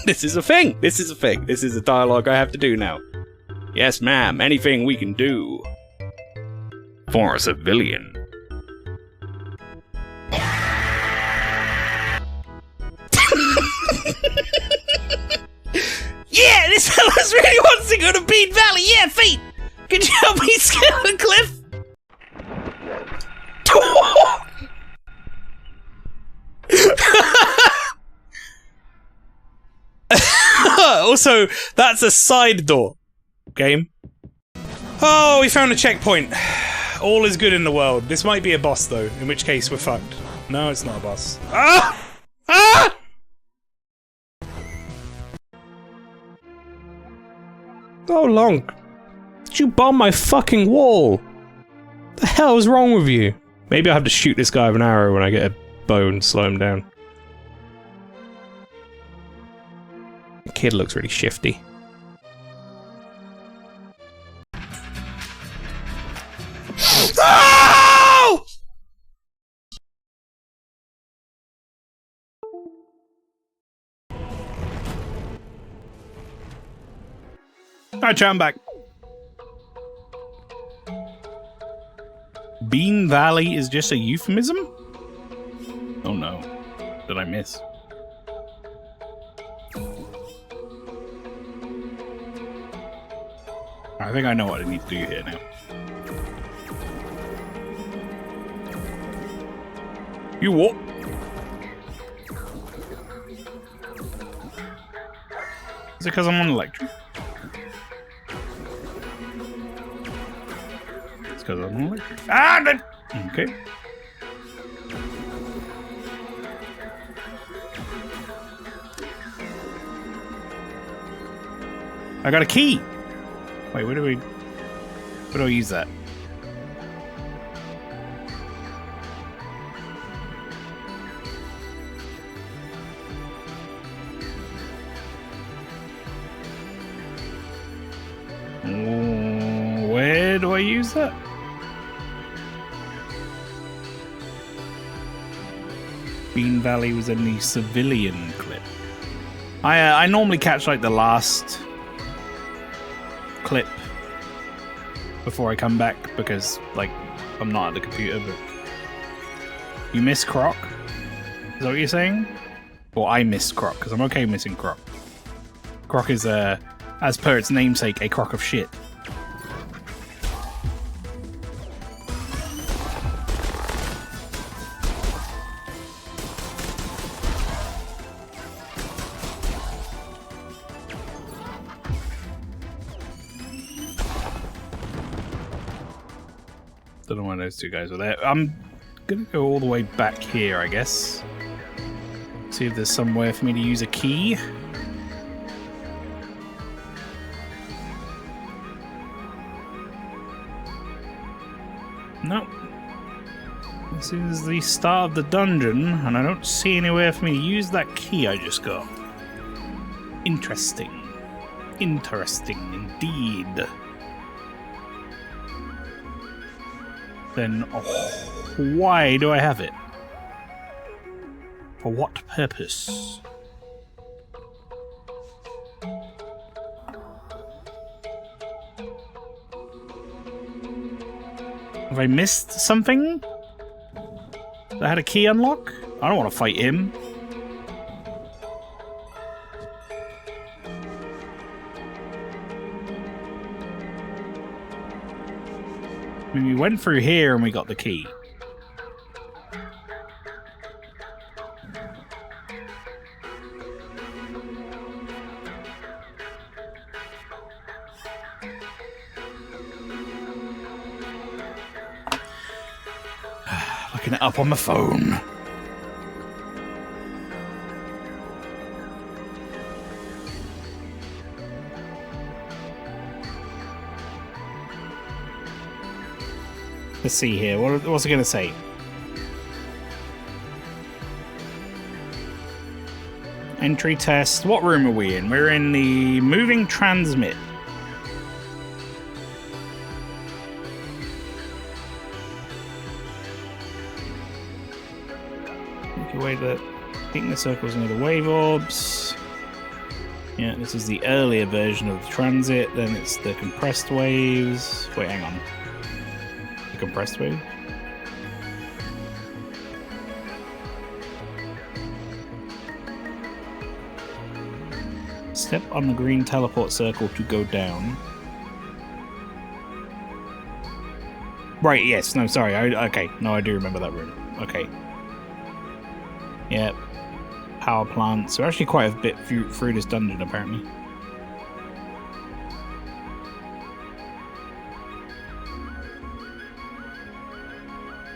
This is a thing. This is a thing. This is a dialogue I have to do now. Yes, ma'am. Anything we can do for a civilian. Yeah, this fella's really wants to go to Bean Valley. Yeah, feet. Could you help me scale the cliff? Also, that's a side door. Game. Oh, we found a checkpoint. All is good in the world. This might be a boss, though, in which case we're fucked. No, it's not a boss. Ah! Ah! Oh, long. Did you bomb my fucking wall? The hell is wrong with you? Maybe I'll have to shoot this guy with an arrow when I get a bow and slow him down. The kid looks really shifty. Oh! Alright, chat, I'm back. Bean Valley is just a euphemism? Oh no. Did I miss? I think I know what I need to do here now. You what? Is it because I'm on electric? It's because I'm on electric. Ah! Okay. I got a key! Wait, where do I use that? Where do I use that? Bean Valley was in the civilian clip. I normally catch like the last clip before I come back because like I'm not at the computer. But you miss Croc? Is that what you're saying? Or I miss Croc because I'm okay missing Croc. Croc is as per its namesake, a crock of shit. Don't know why those two guys were there. I'm gonna go all the way back here, I guess. See if there's somewhere for me to use a key. Nope. This is the start of the dungeon, and I don't see anywhere for me to use that key I just got. Interesting. Interesting indeed. Then why do I have it? For what purpose? Have I missed something? That had a key unlock? I don't want to fight him. I mean, we went through here and we got the key. Looking it up on my phone. Let's see here. What's it going to say? Entry test. What room are we in? We're in the moving transmit. Make your way to the circles near the wave orbs. Yeah, this is the earlier version of the transit. Then it's the compressed waves. Wait, hang on. Compressed wave. Step on the green teleport circle to go down. Right, yes, no, sorry. Okay, no, I do remember that room. Okay. Yep. Power plants. We're actually quite a bit through this dungeon, apparently.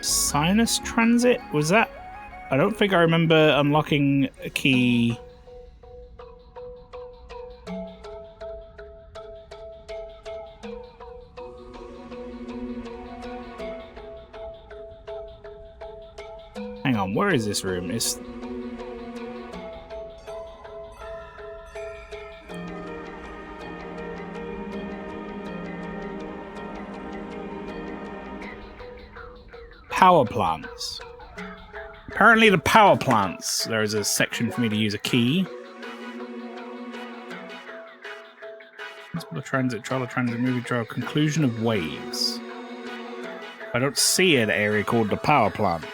Sinus transit? Was that? I don't think I remember unlocking a key. Hang on, where is this room? It's... Power plants. Apparently the power plants, there is a section for me to use a key. The transit, trial transit, movie trial, conclusion of waves. I don't see an area called the power plant.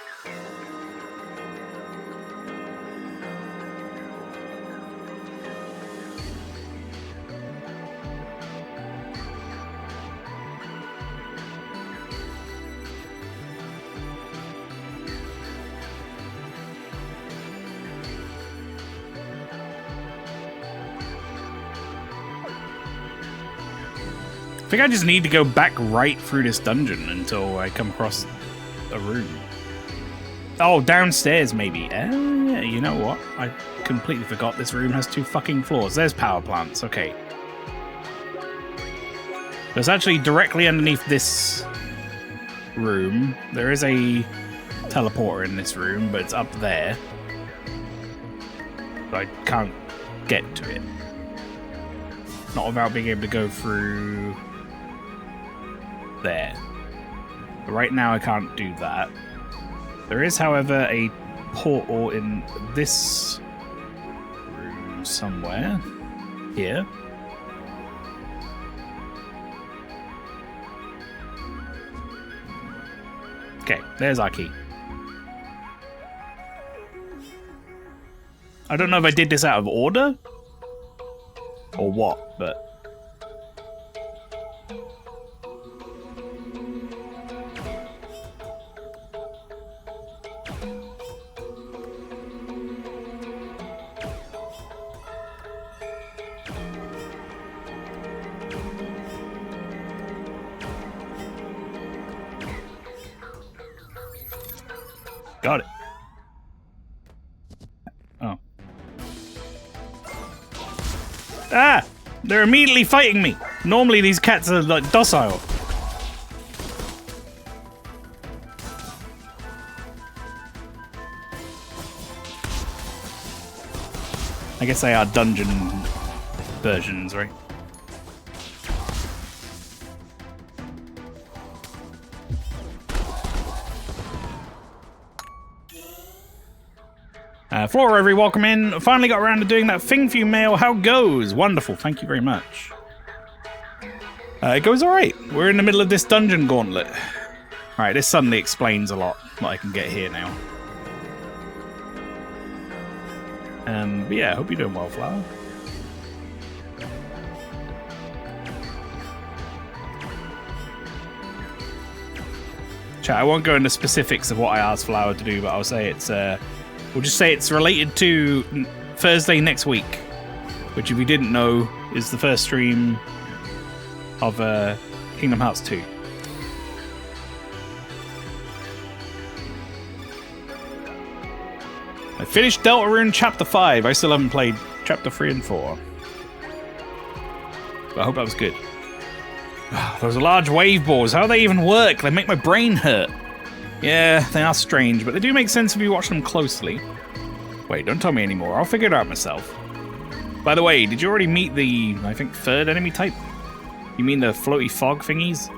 I think I just need to go back right through this dungeon until I come across a room. Oh, downstairs maybe. Yeah, you know what? I completely forgot this room has 2 fucking floors. There's power plants. Okay. There's actually directly underneath this room. There is a teleporter in this room, but it's up there. So I can't get to it. Not without being able to go through... there. But right now I can't do that. There is, however, a portal in this room somewhere. Here. Okay, there's our key. I don't know if I did this out of order or what, but... Got it. Oh. Ah! They're immediately fighting me. Normally these cats are like docile. I guess they are dungeon versions, right? Flora, every welcome in. Finally got around to doing that thing for you, Mail. How goes? Wonderful. Thank you very much. It goes alright. We're in the middle of this dungeon gauntlet. Alright, this suddenly explains a lot that I can get here now. But yeah, I hope you're doing well, Flower. Chat, I won't go into specifics of what I asked Flower to do, but I'll say it's... we'll just say it's related to Thursday next week, which, if you didn't know, is the first stream of Kingdom Hearts 2. I finished Deltarune Chapter 5. I still haven't played Chapter 3 and 4. But I hope that was good. Those large wave balls, how do they even work? They make my brain hurt. Yeah, they are strange, but they do make sense if you watch them closely. Wait, don't tell me anymore. I'll figure it out myself. By the way, did you already meet the, I think, 3rd enemy type? You mean the floaty fog thingies?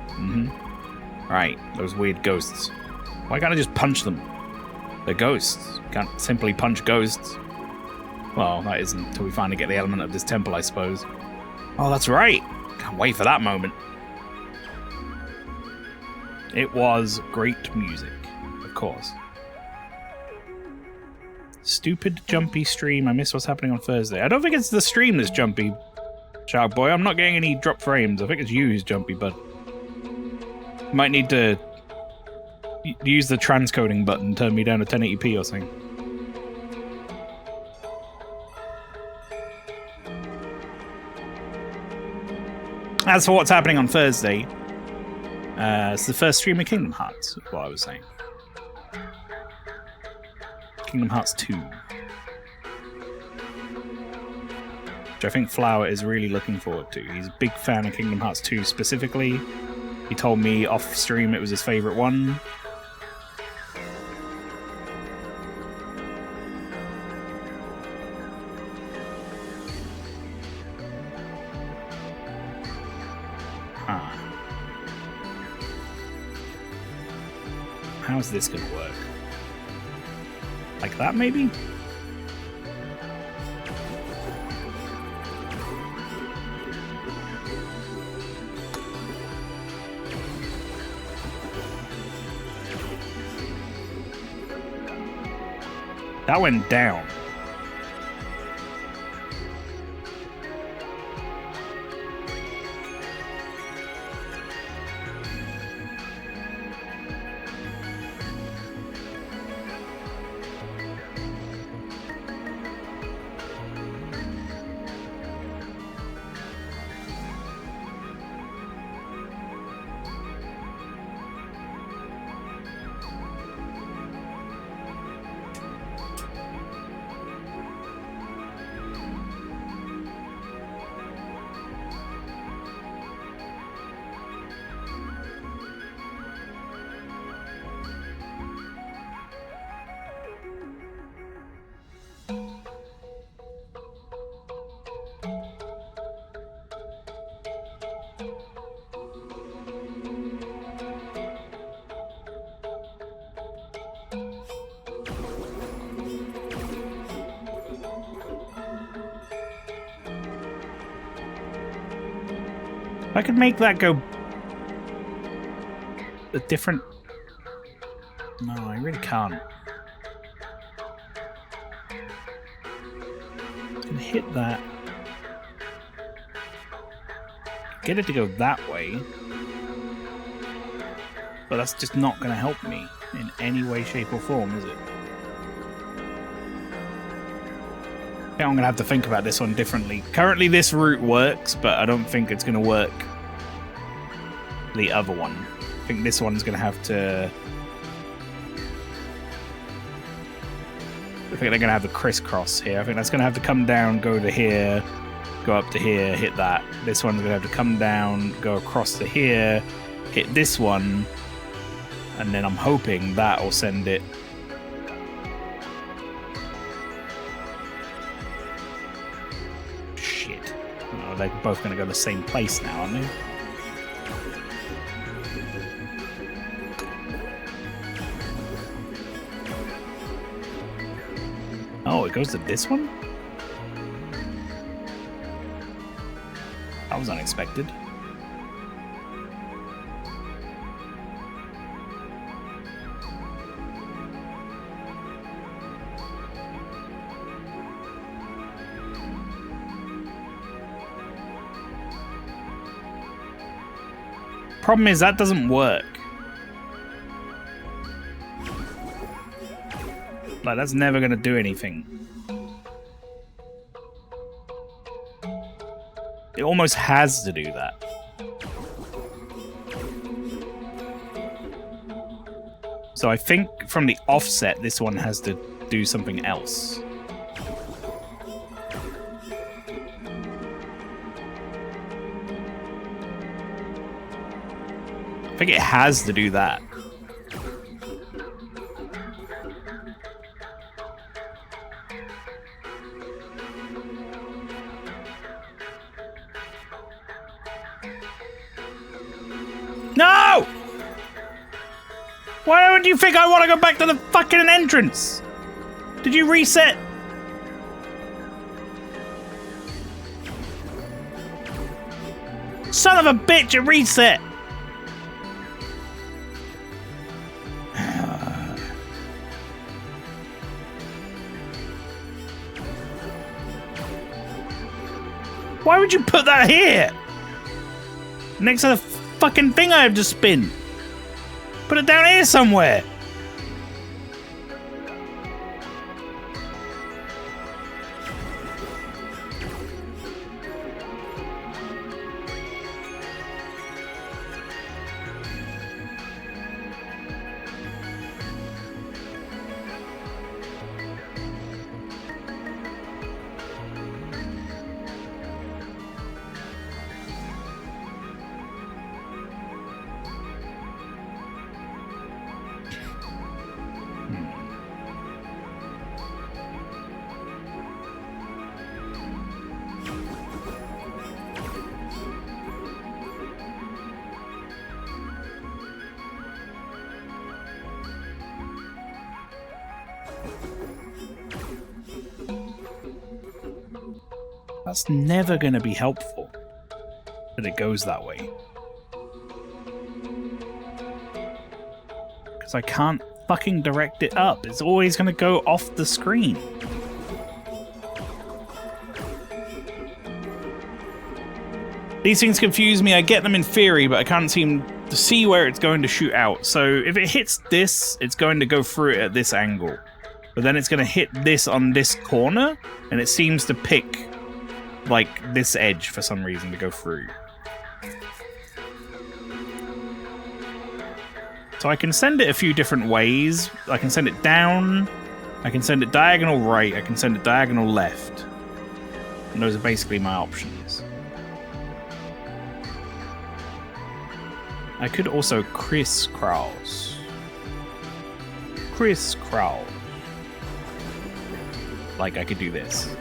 Mm-hmm. Right, those weird ghosts. Why can't I just punch them? They're ghosts. Can't simply punch ghosts. Well, that isn't until we finally get the element of this temple, I suppose. Oh, that's right. Can't wait for that moment. It was great music, of course. Stupid jumpy stream. I miss what's happening on Thursday. I don't think it's the stream that's jumpy, Shark Boy. I'm not getting any drop frames. I think it's you who's jumpy, bud. You might need to use the transcoding button, turn me down to 1080p or something. As for what's happening on Thursday, it's the first stream of Kingdom Hearts, is what I was saying. Kingdom Hearts 2. Which I think Flower is really looking forward to. He's a big fan of Kingdom Hearts 2 specifically. He told me off stream it was his favourite one. how's this gonna work? Like that, maybe? That went down. I could make that go a different... No, I really can't. It's gonna hit that. Get it to go that way. But that's just not gonna help me in any way, shape, or form, is it? I think I'm gonna have to think about this one differently. Currently this route works, but I don't think it's gonna work the other one. I think this one's gonna have to... I think they're gonna have the crisscross here. I think that's gonna have to come down, go to here, go up to here, hit that. This one's gonna have to come down, go across to here, hit this one, and then I'm hoping that will send it... Shit. Oh, they're both gonna go the same place now, aren't they? Oh, it goes to this one? That was unexpected. Problem is, that doesn't work. Like, that's never going to do anything. It almost has to do that. So I think from the offset, this one has to do something else. I think it has to do that. No! Why would you think I want to go back to the fucking entrance? Did you reset? Son of a bitch, it reset! Why would you put that here? Next to the fucking thing I have to spin. Put it down here somewhere. That's never going to be helpful that it goes that way. Because I can't fucking direct it up. It's always going to go off the screen. These things confuse me. I get them in theory, but I can't seem to see where it's going to shoot out. So if it hits this, it's going to go through it at this angle. But then it's going to hit this on this corner, and it seems to pick, like, this edge for some reason to go through. So I can send it a few different ways. I can send it down, I can send it diagonal right, I can send it diagonal left. And those are basically my options. I could also crisscross. Crisscross. Like I could do this.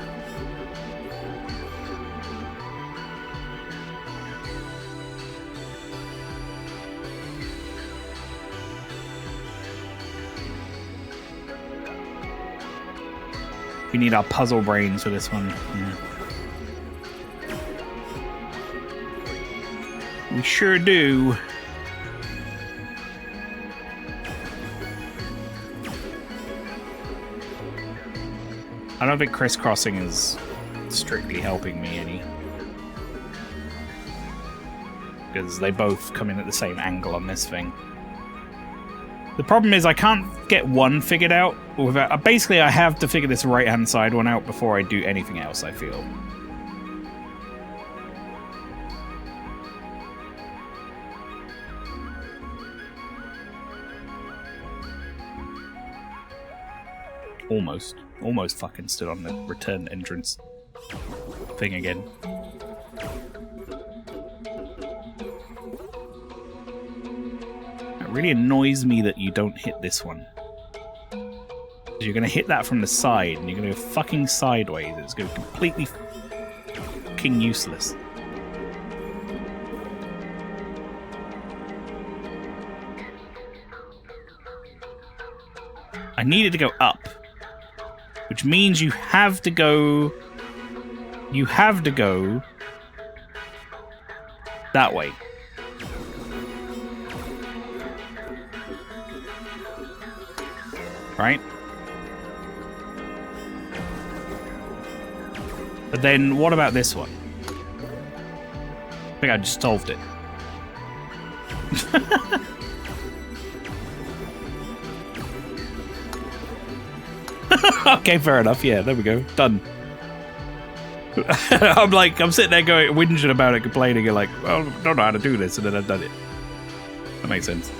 We need our puzzle brains for this one. Yeah. We sure do. I don't think crisscrossing is strictly helping me any. Because they both come in at the same angle on this thing. The problem is I can't get one figured out without... Basically, I have to figure this right-hand side one out before I do anything else, I feel. Almost fucking stood on the return entrance thing again. It really annoys me that you don't hit this one. You're gonna hit that from the side, and you're gonna go fucking sideways. It's gonna be completely fucking useless. I needed to go up. Which means you have to go that way. Right? But then what about this one? I think I just solved it. Okay, fair enough. Yeah, there we go. Done. I'm sitting there going, whinging about it, complaining, and like, well, I don't know how to do this, and then I've done it. That makes sense.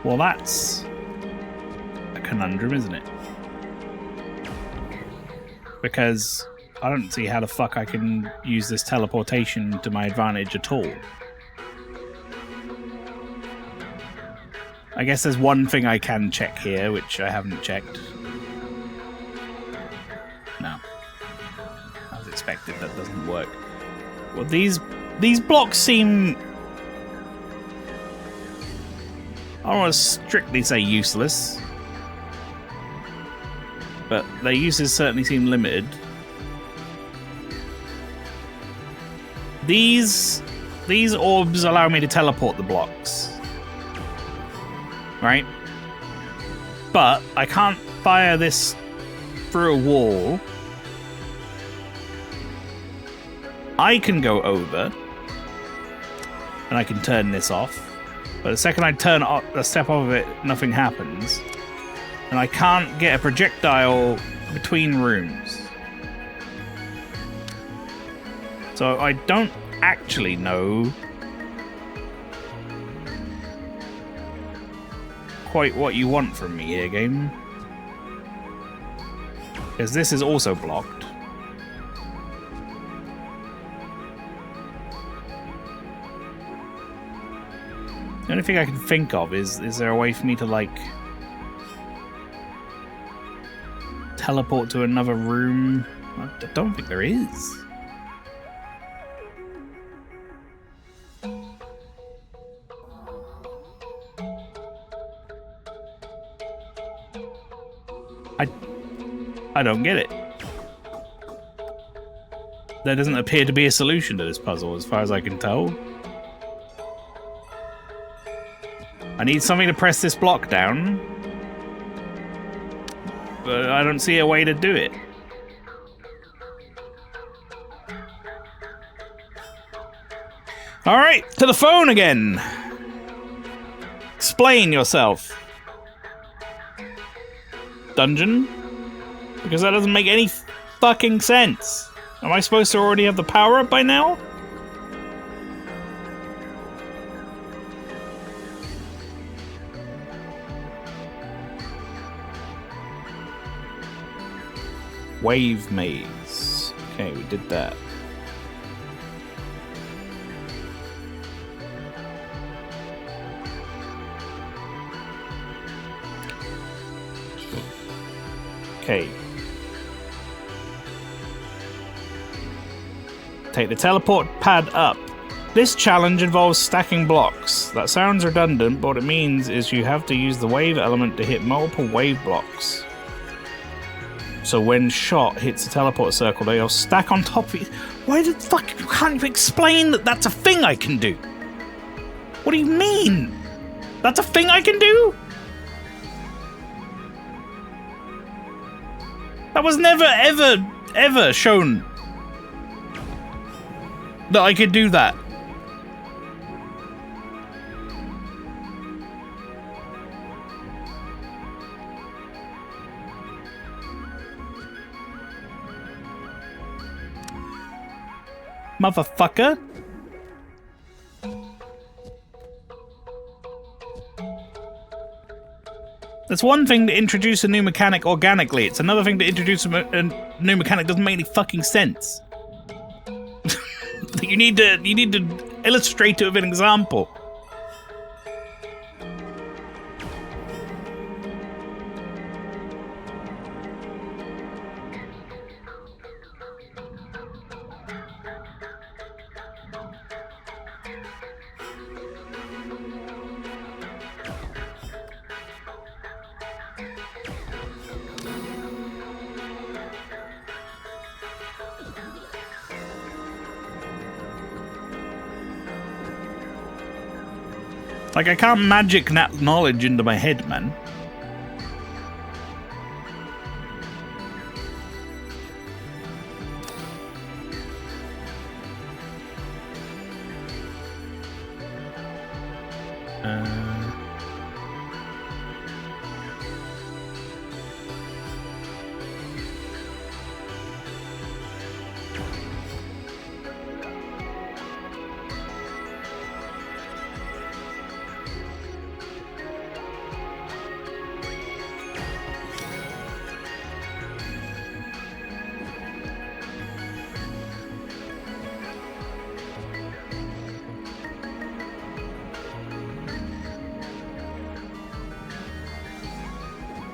Well, that's a conundrum, isn't it? Because I don't see how the fuck I can use this teleportation to my advantage at all. I guess there's one thing I can check here, which I haven't checked. No. As expected, that doesn't work. Well, these blocks seem... I don't want to strictly say useless, but their uses certainly seem limited. These orbs allow me to teleport the blocks. right? But I can't fire this through a wall. I can go over, and I can turn this off. But the second I turn a step off of it, nothing happens. And I can't get a projectile between rooms. So I don't actually know quite what you want from me here, game. Because this is also blocked. The only thing I can think of is there a way for me to, like, teleport to another room? I don't think there is. I don't get it. There doesn't appear to be a solution to this puzzle, as far as I can tell. I need something to press this block down, but I don't see a way to do it. Alright, to the phone again! Explain yourself. Dungeon? Because that doesn't make any fucking sense. Am I supposed to already have the power up by now? Wave maze. Okay, we did that. Okay. Take the teleport pad up. This challenge involves stacking blocks. That sounds redundant, but what it means is you have to use the wave element to hit multiple wave blocks. So when shot hits the teleport circle, they'll stack on top of it. Why the fuck can't you explain that that's a thing I can do? What do you mean? That's a thing I can do? That was never, ever, ever shown that I could do that. Motherfucker. It's one thing to introduce a new mechanic organically. It's another thing to introduce a new mechanic doesn't make any fucking sense. You need to illustrate it with an example. Like, I can't magic that knowledge into my head, man.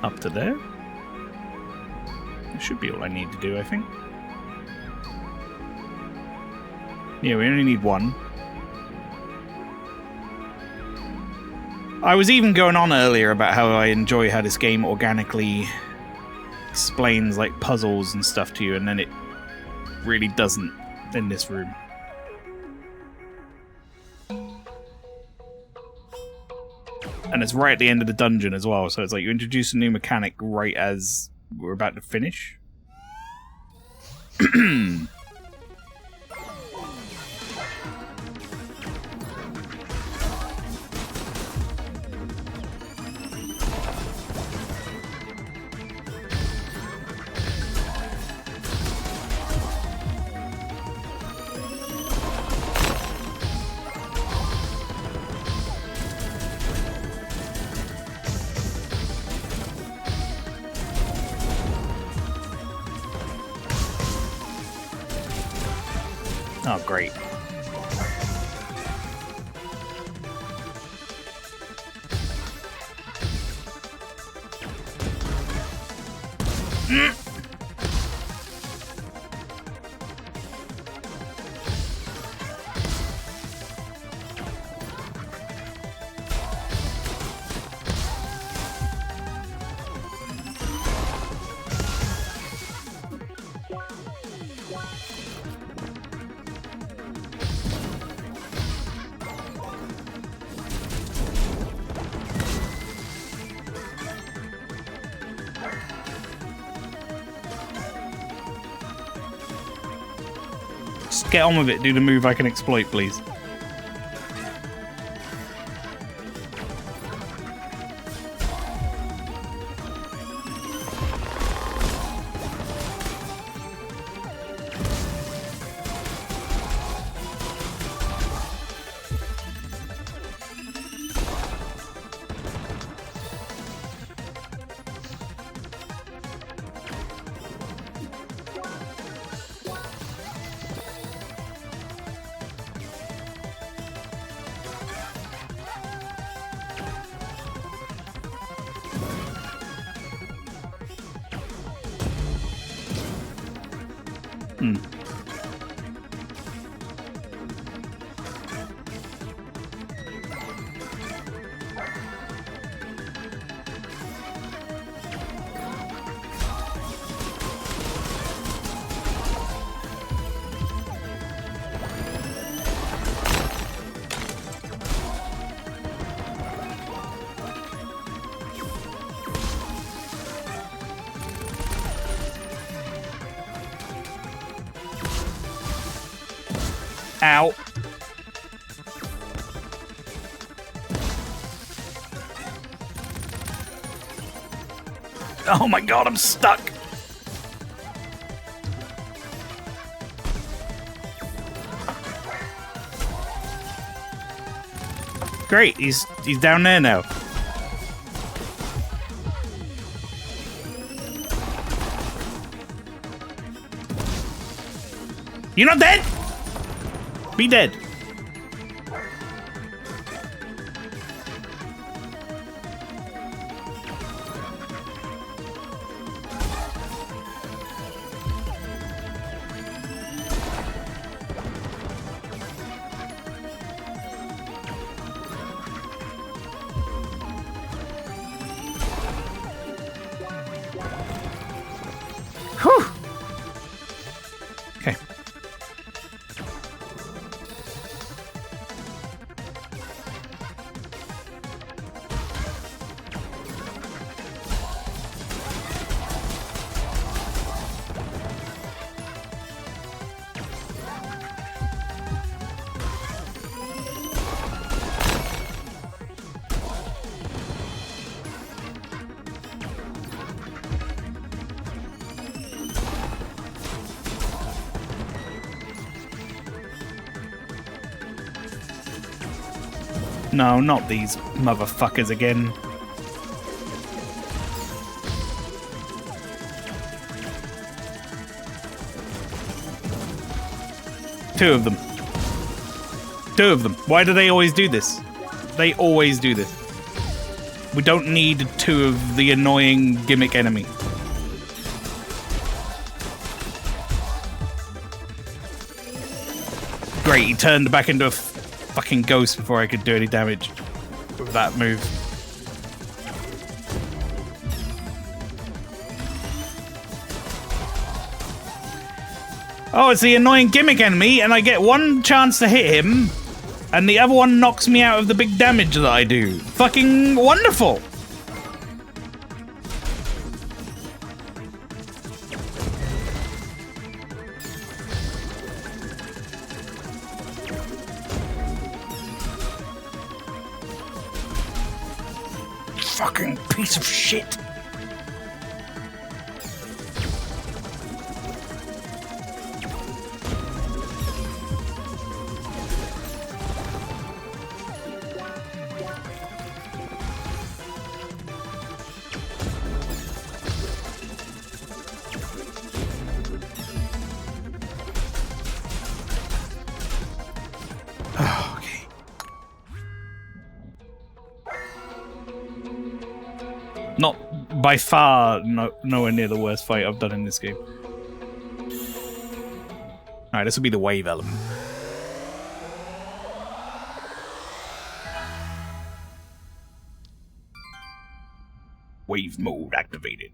Up to there. That should be all I need to do, I think. Yeah, we only need one. I was even going on earlier about how I enjoy how this game organically explains, like, puzzles and stuff to you, and then it really doesn't in this room. And it's right at the end of the dungeon as well, so it's like you introduce a new mechanic right as we're about to finish. Oh, great. Just get on with it. Do the move I can exploit, please. Ow. Oh my god, I'm stuck. Great, he's down there now. You're not dead? Be dead. Whew. Okay. No, not these motherfuckers again. Two of them. Two of them. Why do they always do this? They always do this. We don't need two of the annoying gimmick enemy. Great, he turned back into a fucking ghost before I could do any damage with that move. Oh, it's the annoying gimmick enemy, and I get one chance to hit him, and the other one knocks me out of the big damage that I do. Fucking wonderful! Fucking piece of shit. Not by far nowhere near the worst fight I've done in this game. Alright, this will be the wave element. Wave mode activated.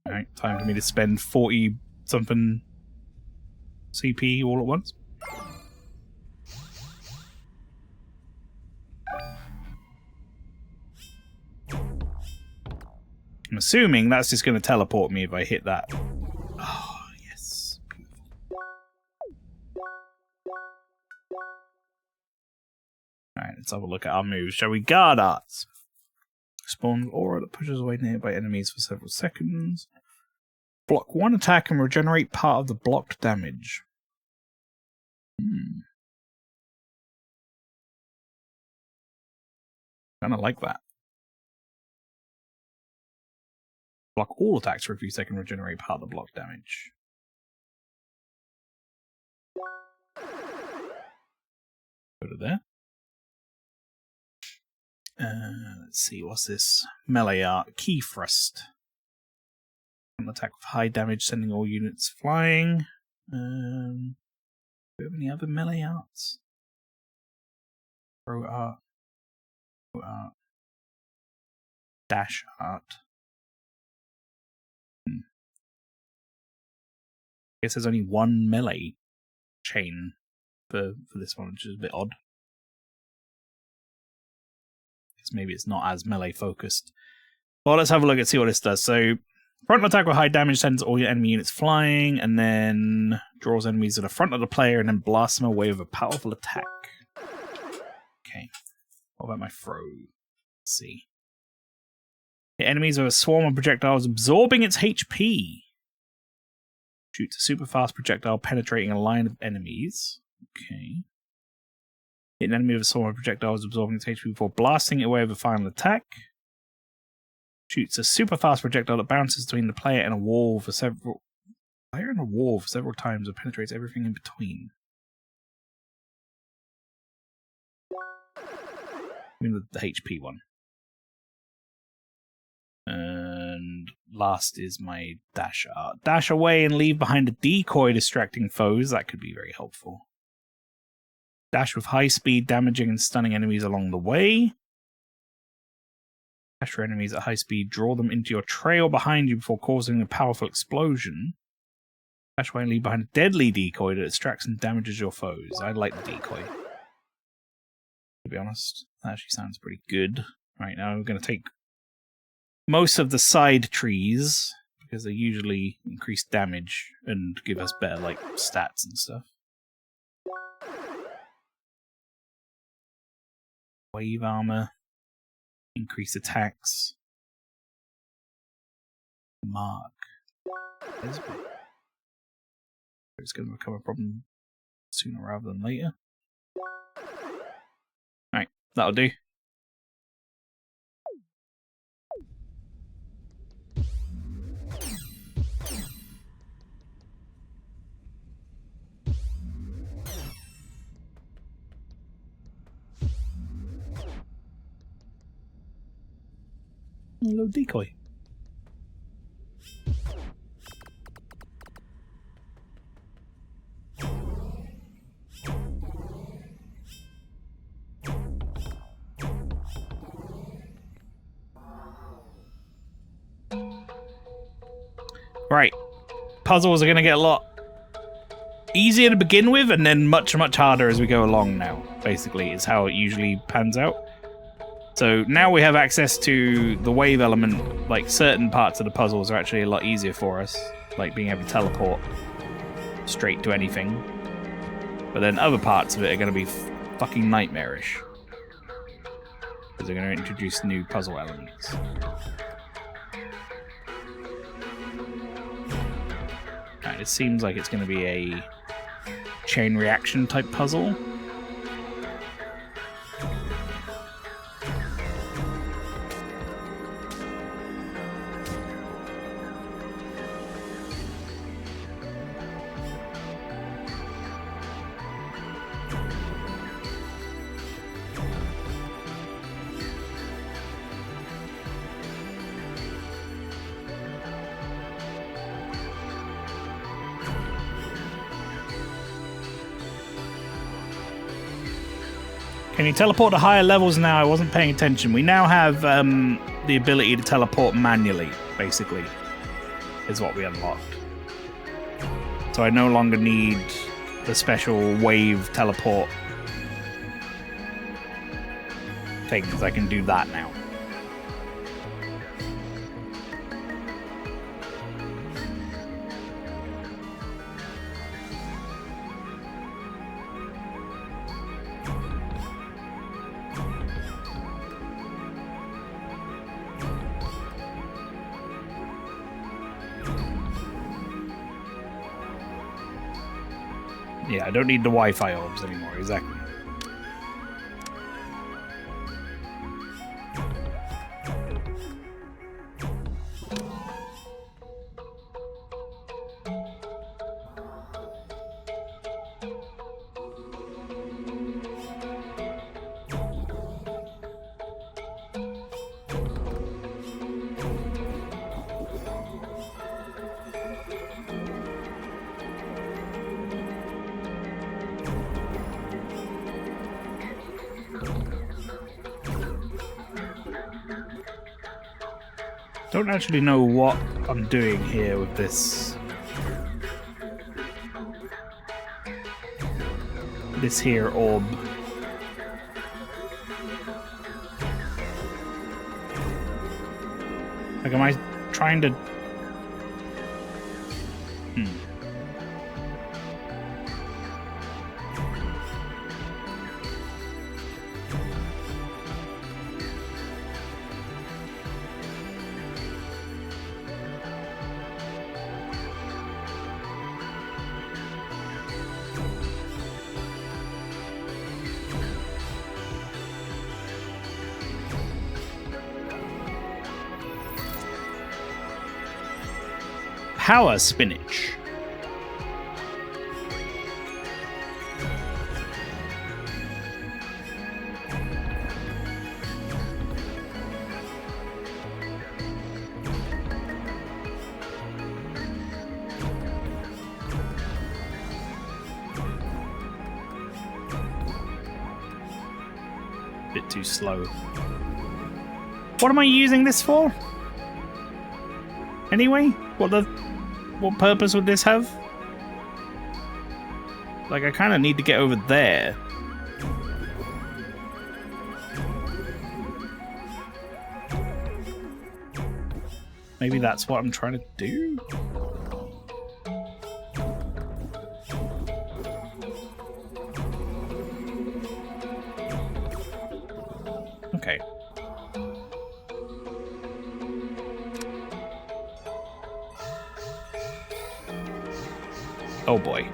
Alright, time for me to spend 40 something CP all at once. I'm assuming that's just going to teleport me if I hit that. Oh, yes. Alright, let's have a look at our moves. Shall we? Guard Arts. Spawn aura that pushes away nearby enemies for several seconds. Block one attack and regenerate part of the blocked damage. Kinda like that. Block all attacks for a few seconds, regenerate part of the block damage. Go to there. Let's see, what's this? Melee art. Key thrust. An attack with high damage, sending all units flying. Do we have any other melee arts? Throw art. Throw art. Dash art. I guess there's only one melee chain for this one, which is a bit odd. Guess maybe it's not as melee focused. Well, let's have a look and see what this does. So, frontal attack with high damage sends all your enemy units flying, and then draws enemies to the front of the player, and then blasts them away with a powerful attack. Okay. What about my throw? Let's see. The enemies with a swarm of projectiles absorbing its HP. Shoots a super fast projectile penetrating a line of enemies. Okay. Hit an enemy with a swarm of projectiles absorbing its HP before blasting it away with a final attack. Shoots a super fast projectile that bounces between the player and a wall for several times and penetrates everything in between. I mean the HP one. And last is my dash art. Dash away and leave behind a decoy distracting foes. That could be very helpful. Dash with high speed, damaging and stunning enemies along the way. Dash for enemies at high speed, draw them into your trail behind you before causing a powerful explosion. Dash away and leave behind a deadly decoy that distracts and damages your foes. I like the decoy. To be honest, that actually sounds pretty good. Right, now we're going to take most of the side trees, because they usually increase damage and give us better, like, stats and stuff. Wave armor. Increase attacks. Mark. It's going to become a problem sooner rather than later. Alright, that'll do. A little decoy. Right. Puzzles are going to get a lot easier to begin with, and then much, much harder as we go along now, basically, is how it usually pans out. So now we have access to the wave element, like certain parts of the puzzles are actually a lot easier for us, like being able to teleport straight to anything. But then other parts of it are going to be fucking nightmarish. Because they're going to introduce new puzzle elements. Right, it seems like it's going to be a chain reaction type puzzle. Can you teleport to higher levels now? I wasn't paying attention. We now have the ability to teleport manually, basically, is what we unlocked. So I no longer need the special wave teleport things. I can do that now. Yeah, I don't need the Wi-Fi orbs anymore, exactly. Don't actually know what I'm doing here with this here orb. Like, am I trying to... Power spinach. Bit too slow. What am I using this for? Anyway, what purpose would this have? Like, I kind of need to get over there. Maybe that's what I'm trying to do? Okay. Oh boy.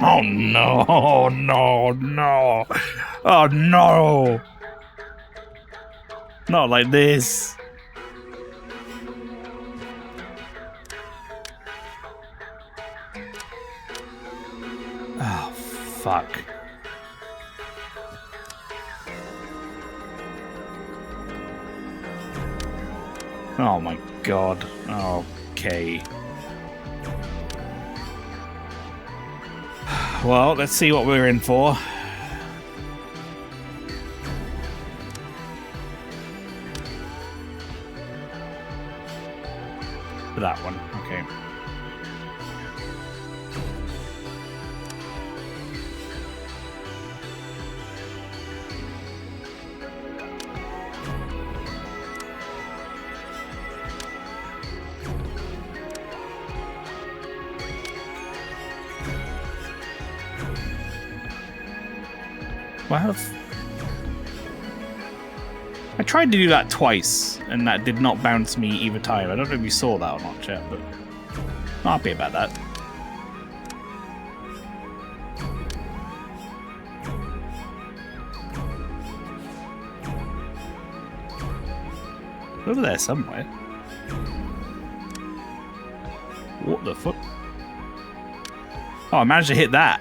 Oh no, no, no. Oh no. Not like this. Oh, fuck. Oh my god. Okay. Well, let's see what we're in for. For that one, okay. Well, I tried to do that twice, and that did not bounce me either time. I don't know if you saw that or not, chat, but not happy about that. Over there somewhere. What the fuck? Oh, I managed to hit that.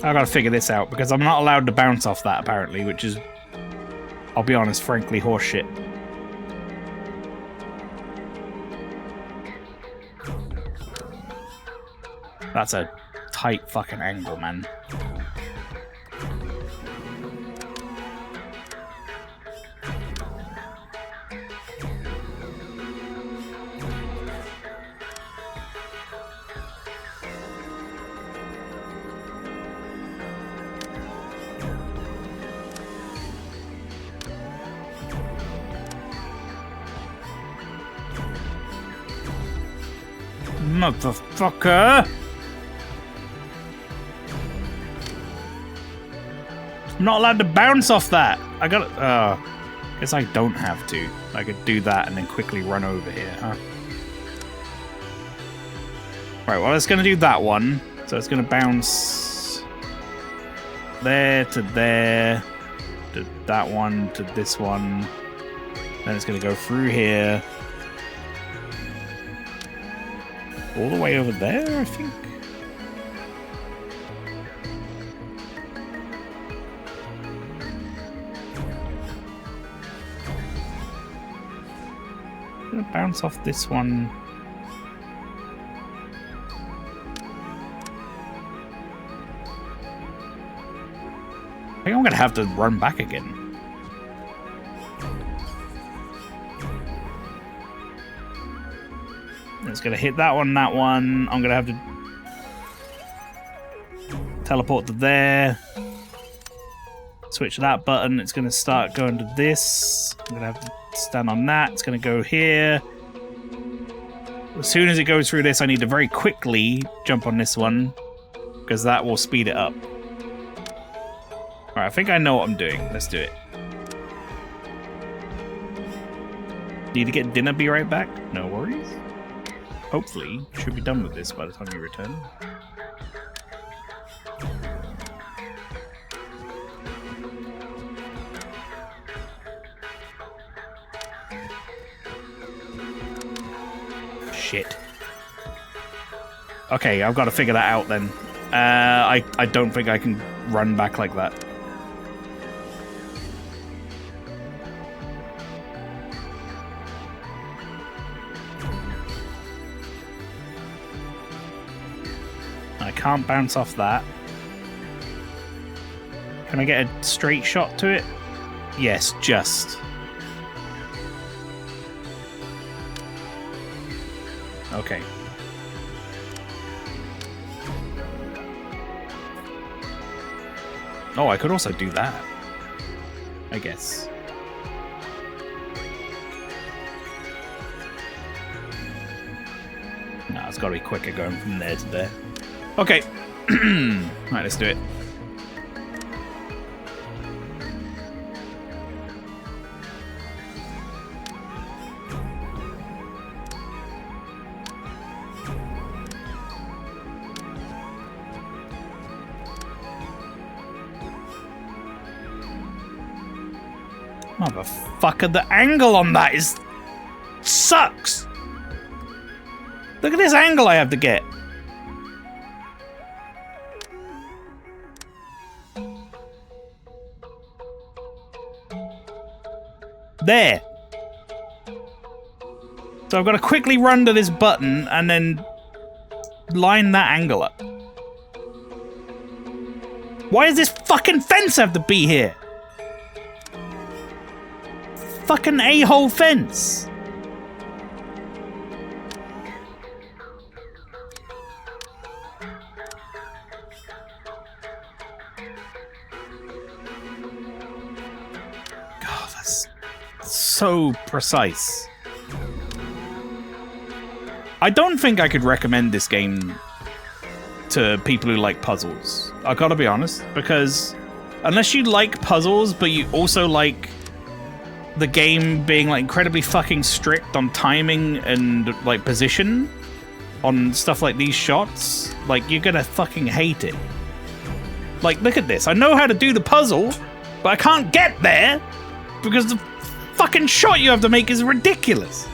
I gotta figure this out because I'm not allowed to bounce off that apparently, which is, I'll be honest, frankly horseshit. That's a tight fucking angle, man. Motherfucker! I'm not allowed to bounce off that! I gotta... guess I don't have to. I could do that and then quickly run over here, huh? Right, well, it's gonna do that one. So it's gonna bounce... there to there. To that one, to this one. Then it's gonna go through here. All the way over there, I think. I'm gonna bounce off this one. I think I'm gonna have to run back again. It's gonna hit that one, that one. I'm gonna have to teleport to there. Switch that button. It's gonna start going to this. I'm gonna have to stand on that. It's gonna go here. As soon as it goes through this, I need to very quickly jump on this one because that will speed it up. Alright, I think I know what I'm doing. Let's do it. Need to get dinner, be right back? No worries. Hopefully, should be done with this by the time you return. Shit. Okay, I've got to figure that out then. I don't think I can run back like that. Can't bounce off that. Can I get a straight shot to it? Yes, just. Okay. Oh, I could also do that. I guess. No, it's got to be quicker going from there to there. Okay. Right, let's do it. Motherfucker, the angle on that is... sucks! Look at this angle I have to get. There. So I've got to quickly run to this button and then line that angle up. Why does this fucking fence have to be here? Fucking a-hole fence. so precise. I don't think I could recommend this game to people who like puzzles. I gotta be honest, because unless you like puzzles, but you also like the game being like incredibly fucking strict on timing and like position on stuff like these shots, like you're gonna fucking hate it. Like, look at this. I know how to do the puzzle, but I can't get there because the fucking shot you have to make is ridiculous.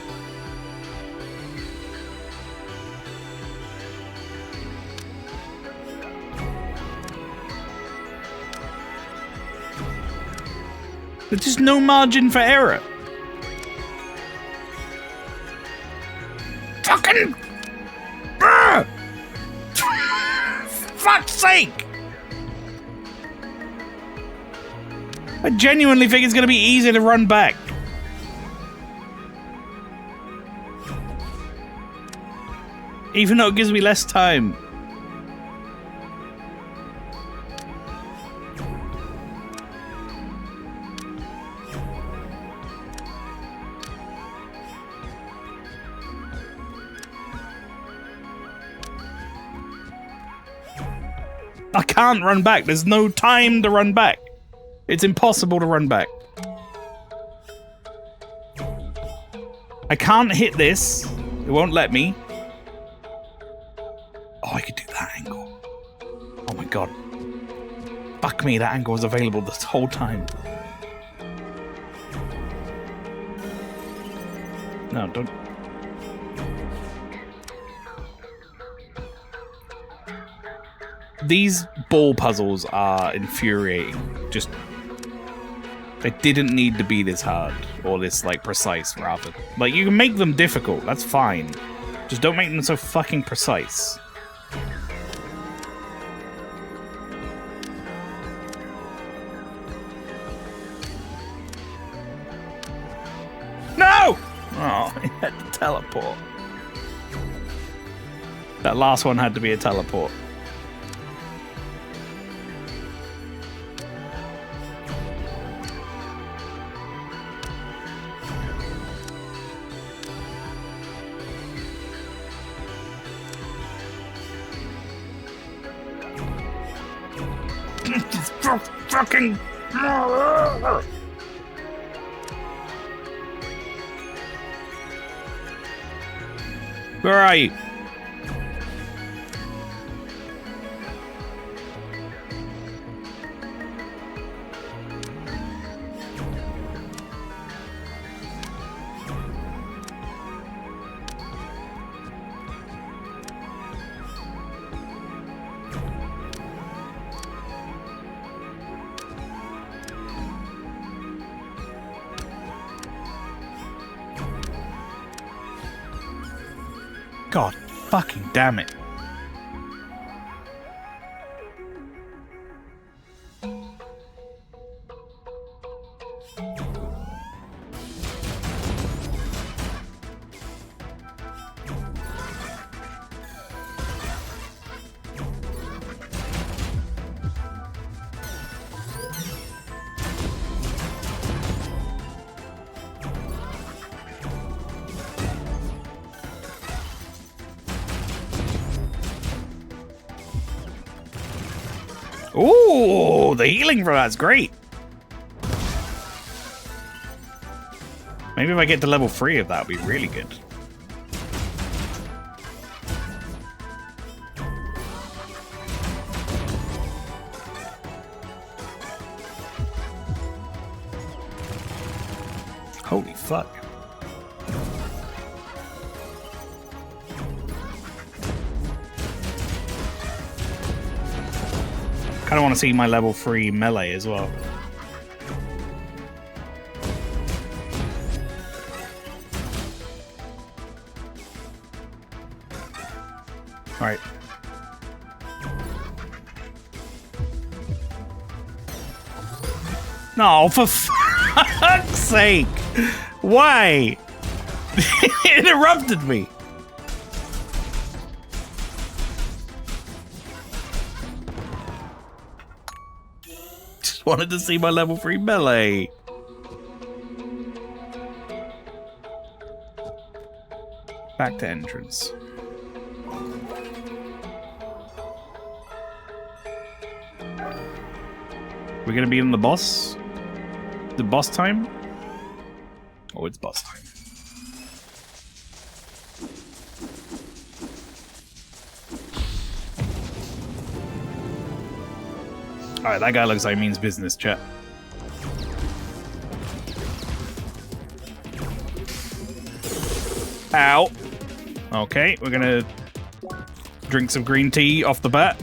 There's just no margin for error. Fucking... Fuck's sake! I genuinely think it's going to be easy to run back. Even though it gives me less time. I can't run back. There's no time to run back. It's impossible to run back. I can't hit this. It won't let me. Oh, I could do that angle. Oh my god. Fuck me, that angle was available this whole time. No, don't. These ball puzzles are infuriating. Just... They didn't need to be this hard. Or this, like, precise, rather. Like, you can make them difficult. That's fine. Just don't make them so fucking precise. No! Oh, I had to teleport. That last one had to be a teleport. Fucking... Where are you? God fucking damn it. Ooh, the healing for that's great. Maybe if I get to level 3 of that, would be really good. Holy fuck. I don't want to see my level 3 melee as well. Alright. No, for fuck's sake! Why? It interrupted me. Wanted to see my level 3 melee. Back to entrance. We're gonna be in the boss? The boss time? Oh, it's boss time. Alright, that guy looks like he means business, chat. Ow. Okay, we're gonna drink some green tea off the bat.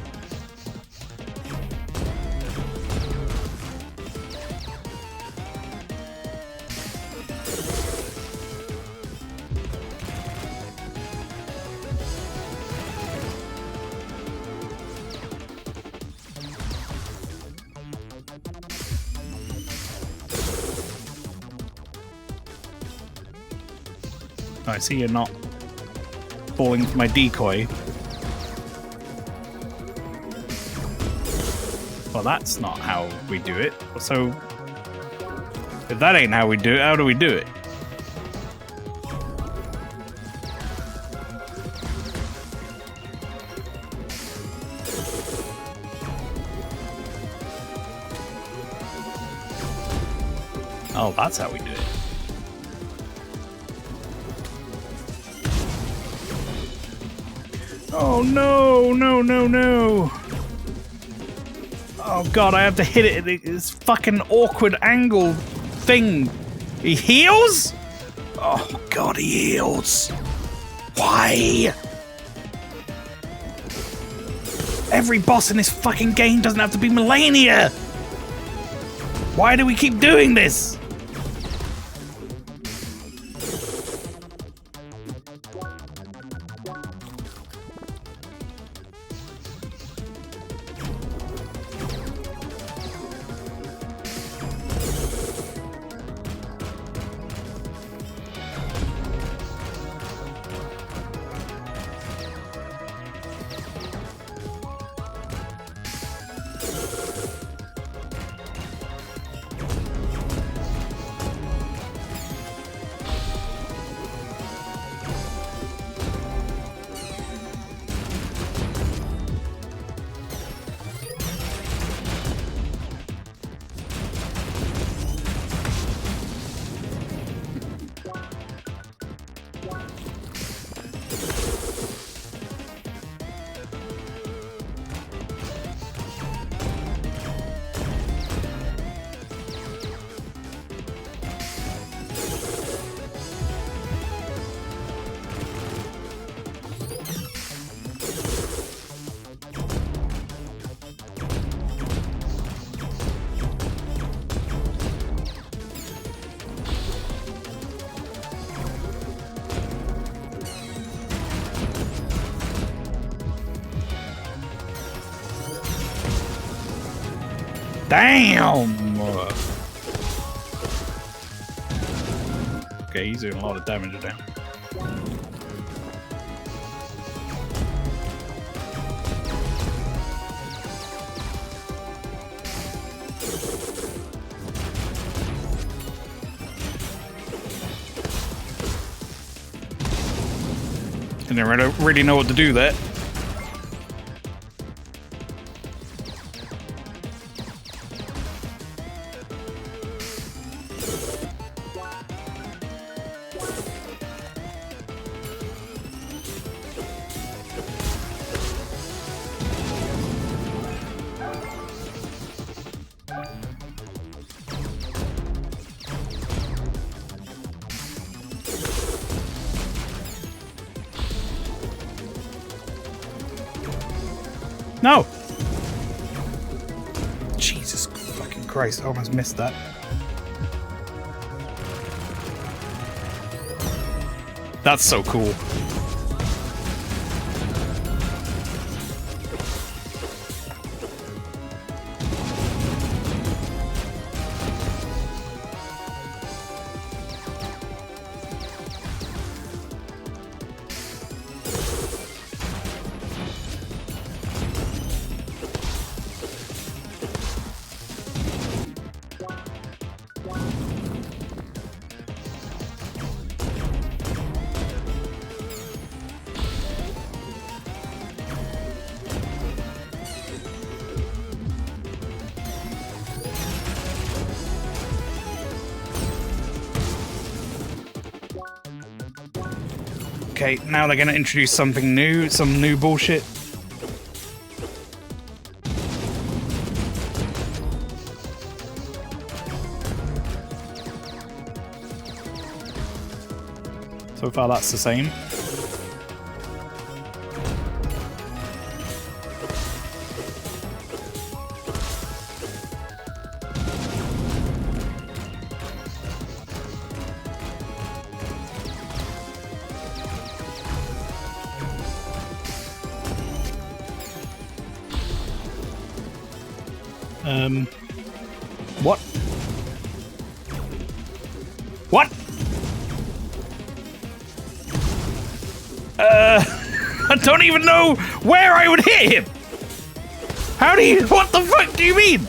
I see you're not falling for my decoy. Well, that's not how we do it. So, if that ain't how we do it, how do we do it? Oh, that's how we do it. Oh no, no, no, no. Oh god, I have to hit it at this fucking awkward angle thing. He heals? Oh god, he heals. Why? Every boss in this fucking game doesn't have to be Melania. Why do we keep doing this? Damn! Okay, he's doing a lot of damage now. Didn't really know what to do there. No! Jesus fucking Christ, I almost missed that. That's so cool. Okay, now they're gonna introduce something new, some new bullshit. So far, that's the same. What? What? I don't even know where I would hit him! How do you... What the fuck do you mean?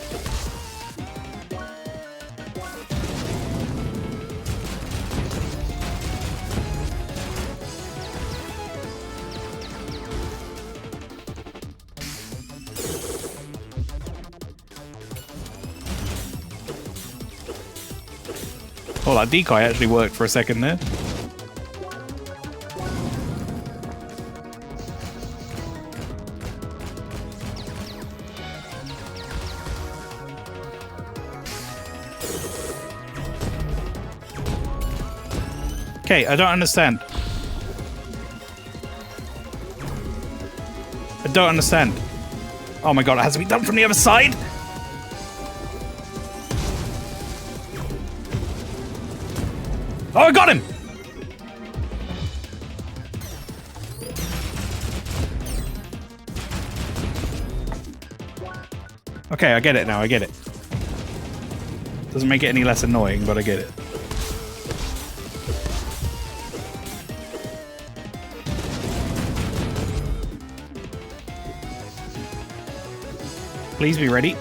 Oh, that decoy actually worked for a second there. Okay, I don't understand. I don't understand. Oh my god, it has to be done from the other side? Oh, I got him! Okay, I get it now, I get it. Doesn't make it any less annoying, but I get it. Please be ready.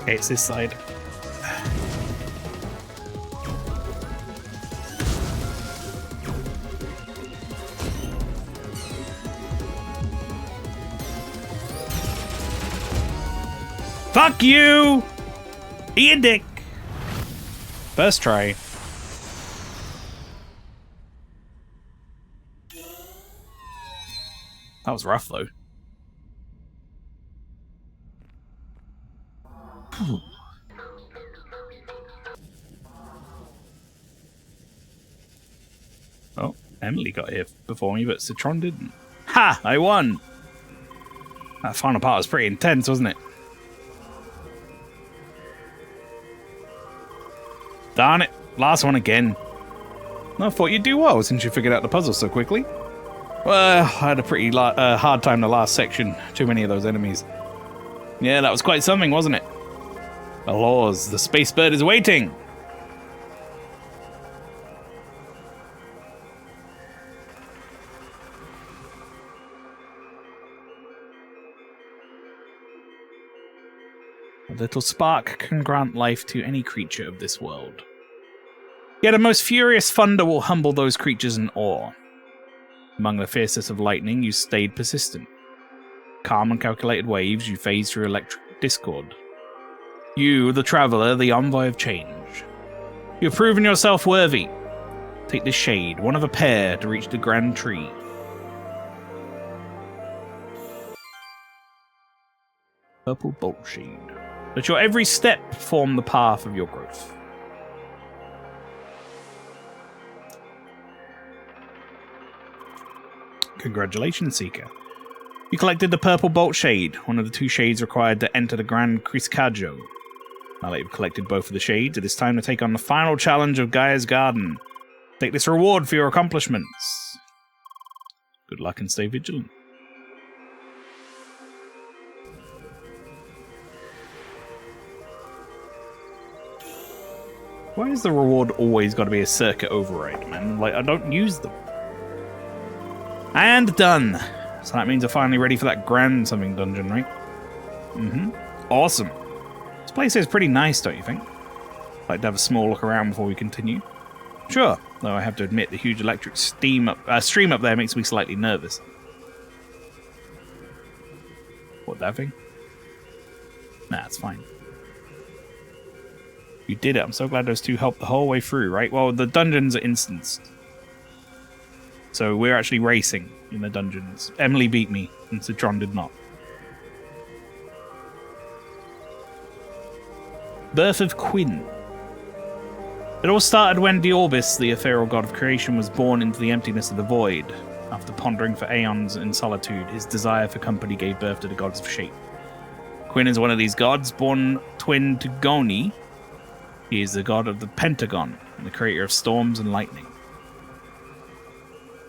Okay, it's this side. Fuck you! Eat a dick! First try. That was rough, though. Oh, Emily got here before me, but Citron didn't. Ha! I won! That final part was pretty intense, wasn't it? Darn it. Last one again. I thought you'd do well since you figured out the puzzle so quickly. Well, I had a pretty hard time the last section. Too many of those enemies. Yeah, that was quite something, wasn't it? Alas, the space bird is waiting! A little spark can grant life to any creature of this world. Yet a most furious thunder will humble those creatures in awe. Among the fiercest of lightning, you stayed persistent. Calm and calculated waves, you phased through electric discord. You, the traveller, the envoy of change. You have proven yourself worthy. Take this shade, one of a pair, to reach the grand tree. Purple bolt shade. Let your every step form the path of your growth. Congratulations, Seeker. You collected the purple bolt shade, one of the two shades required to enter the Grand Criscaggio. Now that you've collected both of the shades, it is time to take on the final challenge of Gaia's Garden. Take this reward for your accomplishments. Good luck and stay vigilant. Why is the reward always got to be a circuit override, man? Like, I don't use them. And done. So that means I'm finally ready for that grand something dungeon, right? Mm-hmm. Awesome. This place is pretty nice, don't you think? Like to have a small look around before we continue. Sure, though I have to admit the huge electric stream up there makes me slightly nervous. What, that thing? Nah, it's fine. You did it. I'm so glad those two helped the whole way through, right? Well, the dungeons are instanced. So we're actually racing in the dungeons. Emily beat me, and Citron did not. Birth of Quinn. It all started when Diorbis, the ethereal god of creation, was born into the emptiness of the void. After pondering for aeons in solitude, his desire for company gave birth to the gods of shape. Quinn is one of these gods, born twin to Goni. He is the god of the Pentagon, and the creator of storms and lightning.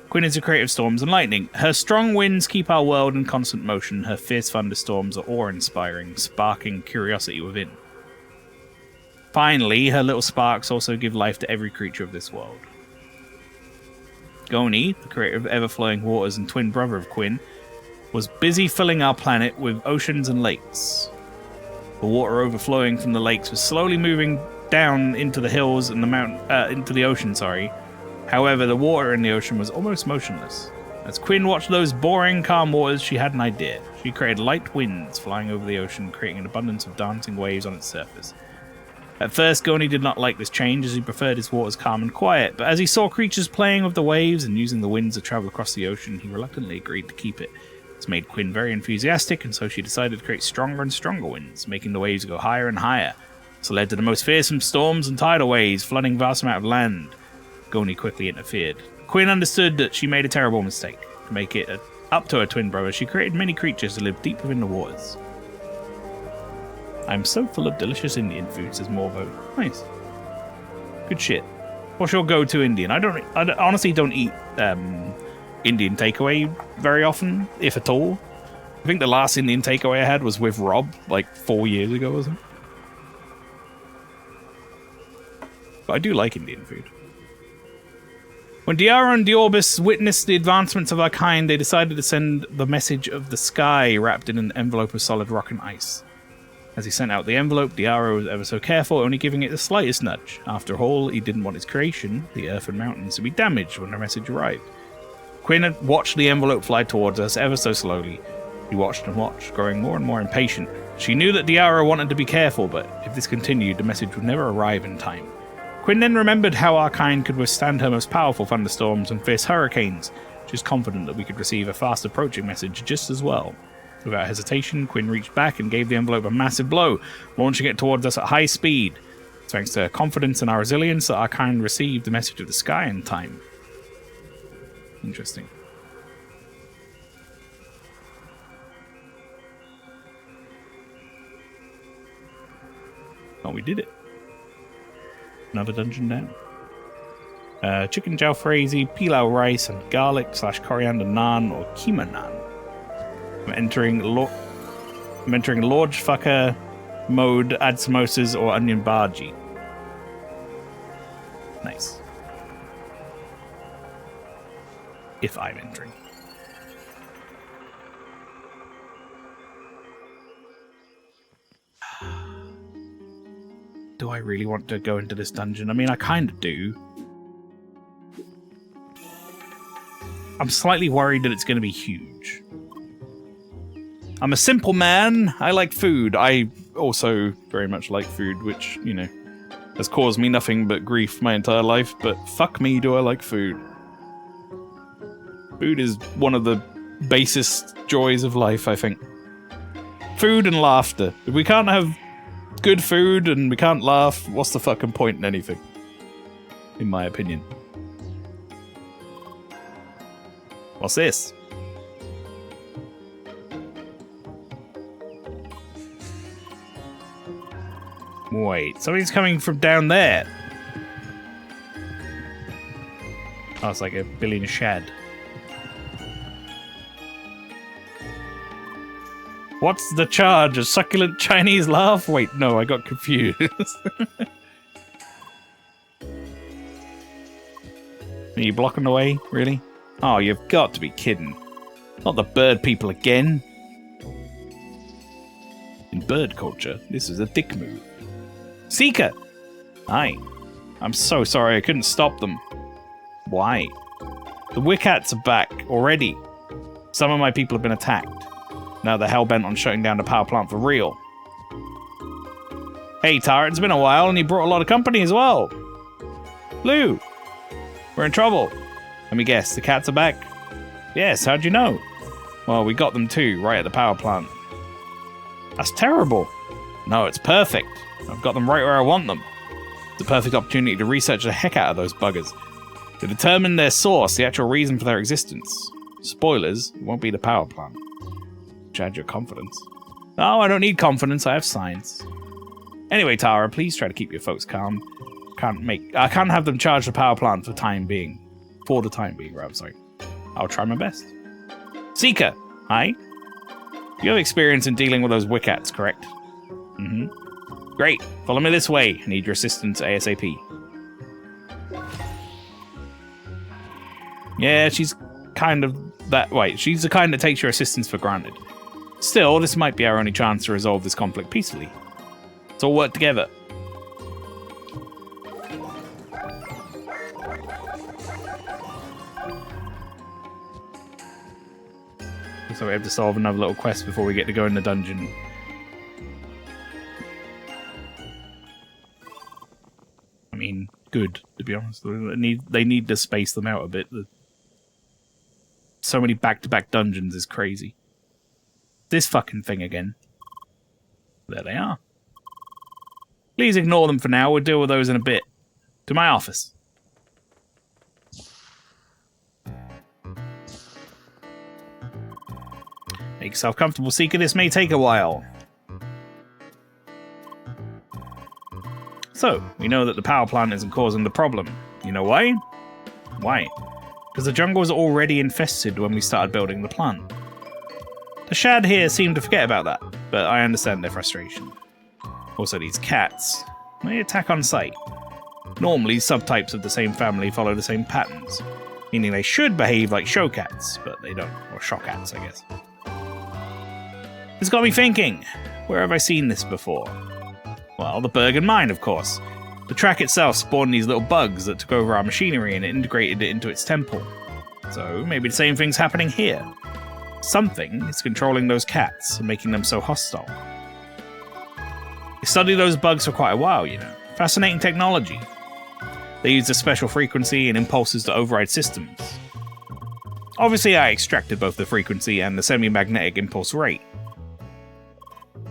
Quinn is the creator of storms and lightning. Her strong winds keep our world in constant motion. Her fierce thunderstorms are awe-inspiring, sparking curiosity within. Finally, her little sparks also give life to every creature of this world. Goni, the creator of ever-flowing waters and twin brother of Quinn, was busy filling our planet with oceans and lakes. The water overflowing from the lakes was slowly moving down into the hills and into the ocean, However, the water in the ocean was almost motionless. As Quinn watched those boring, calm waters, she had an idea. She created light winds flying over the ocean, creating an abundance of dancing waves on its surface. At first, Goni did not like this change, as he preferred his waters calm and quiet, but as he saw creatures playing with the waves and using the winds to travel across the ocean, he reluctantly agreed to keep it. This made Quinn very enthusiastic, and so she decided to create stronger and stronger winds, making the waves go higher and higher. This led to the most fearsome storms and tidal waves, flooding vast amount of land. Goni quickly interfered. Quinn understood that she made a terrible mistake. To make it up to her twin brother, she created many creatures to live deep within the waters. I'm so full of delicious Indian food, says Morvo. Nice. Good shit. What's your go-to Indian? I honestly don't eat Indian takeaway very often, if at all. I think the last Indian takeaway I had was with Rob, like 4 years ago or something. But I do like Indian food. When Diara and Diorbis witnessed the advancements of our kind, they decided to send the message of the sky wrapped in an envelope of solid rock and ice. As he sent out the envelope, Diara was ever so careful, only giving it the slightest nudge. After all, he didn't want his creation, the earth and mountains, to be damaged when the message arrived. Quinn had watched the envelope fly towards us ever so slowly. He watched and watched, growing more and more impatient. She knew that Diara wanted to be careful, but if this continued, the message would never arrive in time. Quinn then remembered how our kind could withstand her most powerful thunderstorms and fierce hurricanes. She was confident that we could receive a fast-approaching message just as well. Without hesitation, Quinn reached back and gave the envelope a massive blow, launching it towards us at high speed. Thanks to her confidence and our resilience, our kind received the message of the sky in time. Interesting. Oh, we did it. Another dungeon down. Chicken jalfrezi, pilau rice, and garlic/coriander naan or keema naan. I'm entering Lord Fucker mode, add samosas or onion bhaji. Nice. If I'm entering. Do I really want to go into this dungeon? I mean, I kind of do. I'm slightly worried that it's going to be huge. I'm a simple man. I like food. I also very much like food, which, you know, has caused me nothing but grief my entire life, but fuck me, do I like food. Food is one of the basest joys of life, I think. Food and laughter. If we can't have good food and we can't laugh, what's the fucking point in anything? In my opinion. What's this? Wait, somebody's coming from down there. Oh, it's like a billion shad. What's the charge? A succulent Chinese laugh? Wait, no, I got confused. Are you blocking the way? Really? Oh, you've got to be kidding. Not the bird people again. bird culture. This is a dick move. Seeker! Hi. I'm so sorry I couldn't stop them. Why? The Wiccats are back already. Some of my people have been attacked. Now they're hell-bent on shutting down the power plant for real. Hey, Tara, it's been a while and you brought a lot of company as well. Lou, we're in trouble. Let me guess, the cats are back? Yes, how'd you know? Well, we got them too, right at the power plant. That's terrible. No, it's perfect. I've got them right where I want them. It's a perfect opportunity to research the heck out of those buggers. To determine their source, the actual reason for their existence. Spoilers, it won't be the power plant. Judge your confidence. No, I don't need confidence, I have science. Anyway, Tara, please try to keep your folks calm. I can't have them charge the power plant for the time being. Sorry. I'll try my best. Seeker, hi. You have experience in dealing with those Wiccats, correct? Mm-hmm. Great. Follow me this way. I need your assistance ASAP. Yeah, she's kind of that way. She's the kind that takes your assistance for granted. Still, this might be our only chance to resolve this conflict peacefully. Let's all work together. So we have to solve another little quest before we get to go in the dungeon. I mean, good, to be honest. They need to space them out a bit. So many back-to-back dungeons is crazy. This fucking thing again. There they are. Please ignore them for now. We'll deal with those in a bit. To my office. Make yourself comfortable, Seeker. This may take a while. So, we know that the power plant isn't causing the problem. You know why? Why? Because the jungle was already infested when we started building the plant. The Shad here seem to forget about that, but I understand their frustration. Also, these cats, they attack on sight. Normally, subtypes of the same family follow the same patterns, meaning they should behave like show cats, but they don't. Or shock cats, I guess. It's got me thinking, where have I seen this before? Well, the Bergen mine, of course. The track itself spawned these little bugs that took over our machinery and it integrated it into its temple. So maybe the same thing's happening here. Something is controlling those cats and making them so hostile. I studied those bugs for quite a while, you know. Fascinating technology. They use a special frequency and impulses to override systems. Obviously, I extracted both the frequency and the semi-magnetic impulse rate.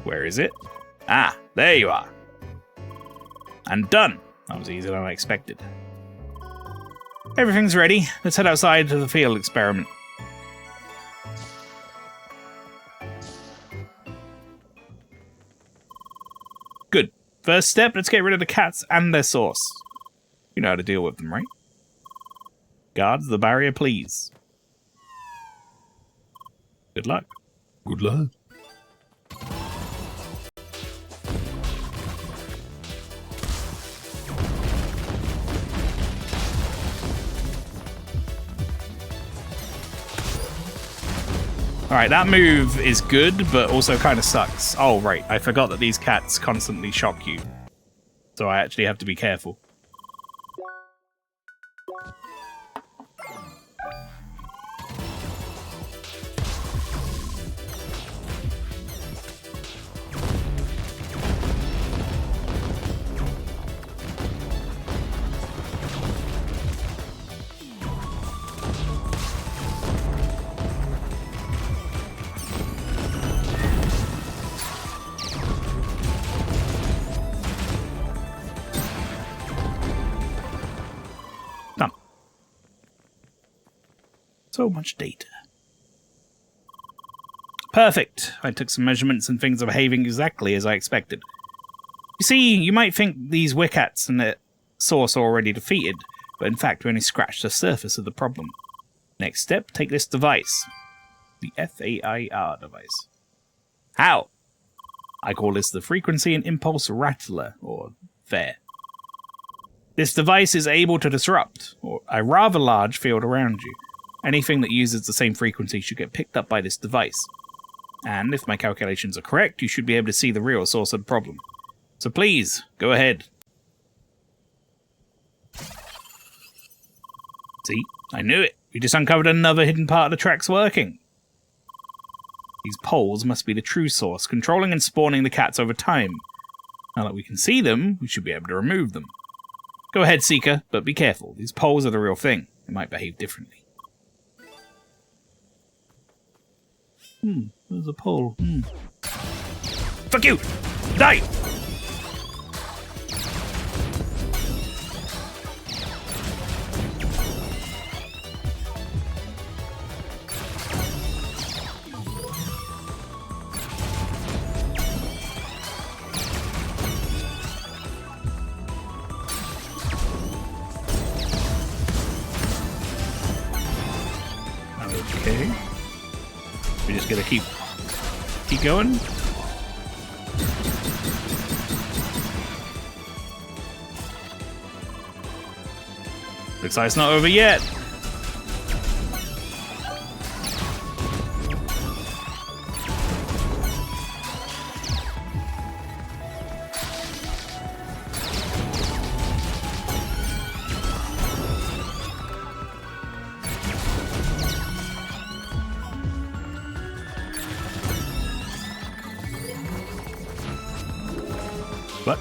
Where is it? Ah, there you are. And done. That was easier than I expected. Everything's ready. Let's head outside to the field experiment. Good. First step, let's get rid of the cats and their source. You know how to deal with them, right? Guards the barrier, please. Good luck. Good luck. Alright, that move is good, but also kind of sucks. Oh, right. I forgot that these cats constantly shock you. So I actually have to be careful. So much data. Perfect. I took some measurements and things are behaving exactly as I expected. You see, you might think these Wiccats and their source are already defeated, but in fact we only scratched the surface of the problem. Next step, take this device. The FAIR device. How? I call this the Frequency and Impulse Rattler, or FAIR. This device is able to disrupt a rather large field around you. Anything that uses the same frequency should get picked up by this device. And if my calculations are correct, you should be able to see the real source of the problem. So please, go ahead. See? I knew it. We just uncovered another hidden part of the tracks working. These poles must be the true source, controlling and spawning the cats over time. Now that we can see them, we should be able to remove them. Go ahead, Seeker, but be careful. These poles are the real thing. They might behave differently. There's a pole. Fuck you! Die! Okay. We just gotta keep going. Looks like it's not over yet. What?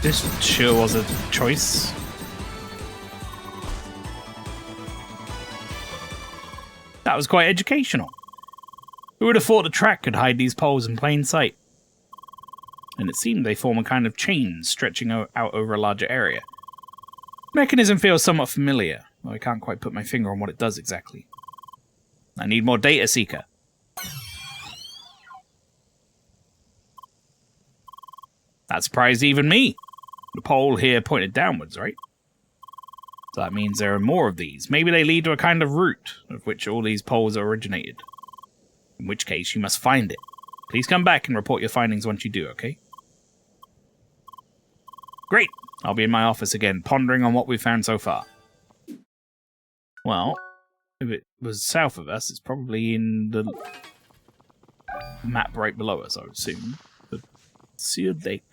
This sure was a choice. That was quite educational. Who would have thought the track could hide these poles in plain sight? And it seemed they form a kind of chain stretching out over a larger area. The mechanism feels somewhat familiar, though I can't quite put my finger on what it does exactly. I need more data, Seeker. That surprised even me. The pole here pointed downwards, right? So that means there are more of these. Maybe they lead to a kind of route of which all these poles originated. In which case, you must find it. Please come back and report your findings once you do, okay? Great! I'll be in my office again, pondering on what we've found so far. Well, if it was south of us, it's probably in the map right below us, I would assume. The sealed lake.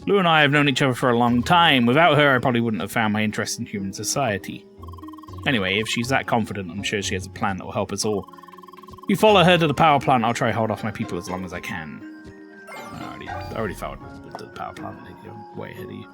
Lou and I have known each other for a long time. Without her, I probably wouldn't have found my interest in human society. Anyway, if she's that confident, I'm sure she has a plan that will help us all. You follow her to the power plant, I'll try to hold off my people as long as I can. I already found the power plant. I'm way ahead of you.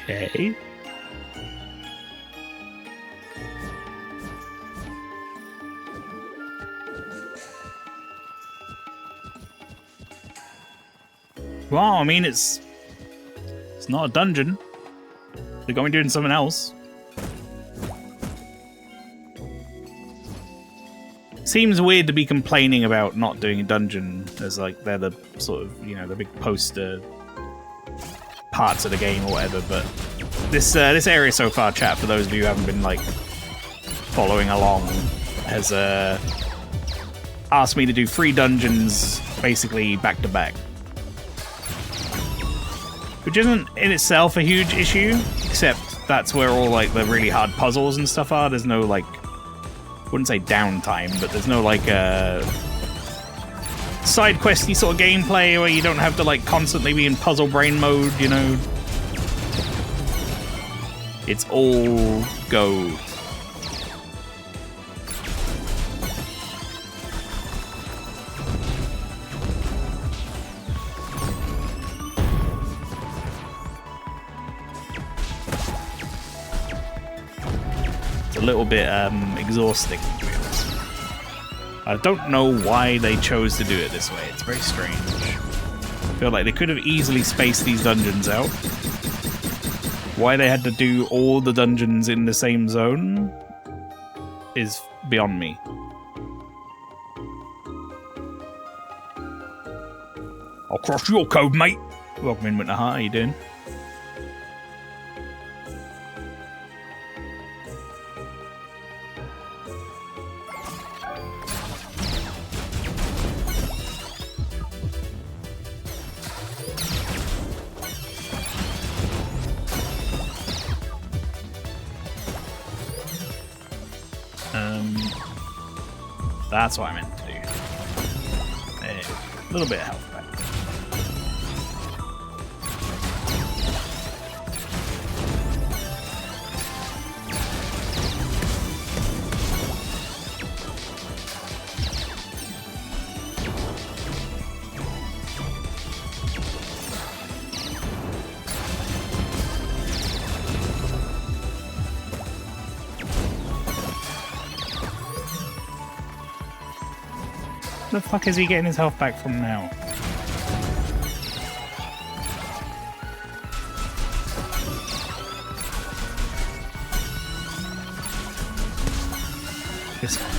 Okay. Well, I mean, it's not a dungeon. They're going doing something else. Seems weird to be complaining about not doing a dungeon as like they're the sort of, you know, the big poster parts of the game or whatever, but this area so far, chat, for those of you who haven't been like following along, has asked me to do 3 dungeons basically back to back. Which isn't in itself a huge issue, except that's where all like the really hard puzzles and stuff are. There's no like, I wouldn't say downtime, but there's no like side questy sort of gameplay where you don't have to like constantly be in puzzle brain mode, you know. It's all go. A little bit exhausting, to be honest. I don't know why they chose to do it this way. It's very strange. I feel like they could have easily spaced these dungeons out. Why they had to do all the dungeons in the same zone is beyond me. I'll cross your code, mate. Welcome in, Winter Heart. How you doing? That's what I meant to do. There, a little bit of health back. Where the fuck is he getting his health back from now? This one.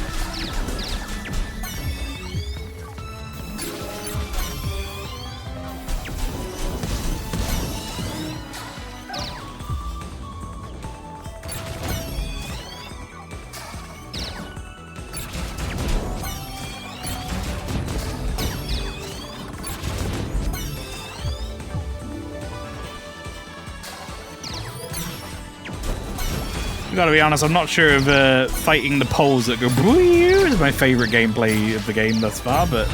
Gotta be honest, I'm not sure if fighting the poles that go is my favourite gameplay of the game thus far, but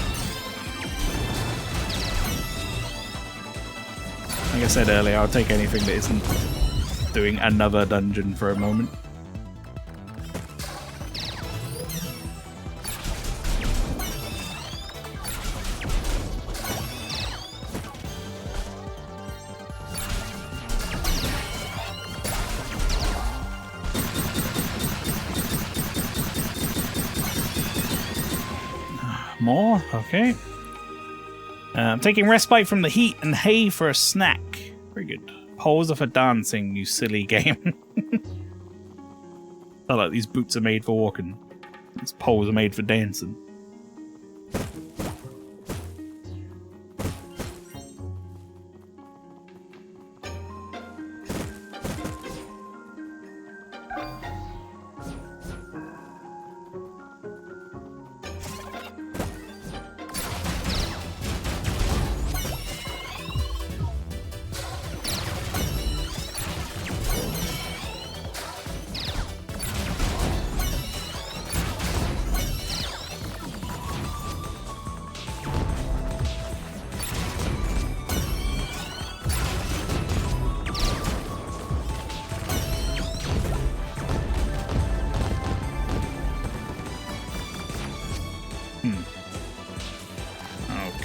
like I said earlier, I'll take anything that isn't doing another dungeon for a moment. More? Okay. I'm taking respite from the heat and hay for a snack. Very good. Poles are for dancing, you silly game. I like these boots are made for walking. These poles are made for dancing.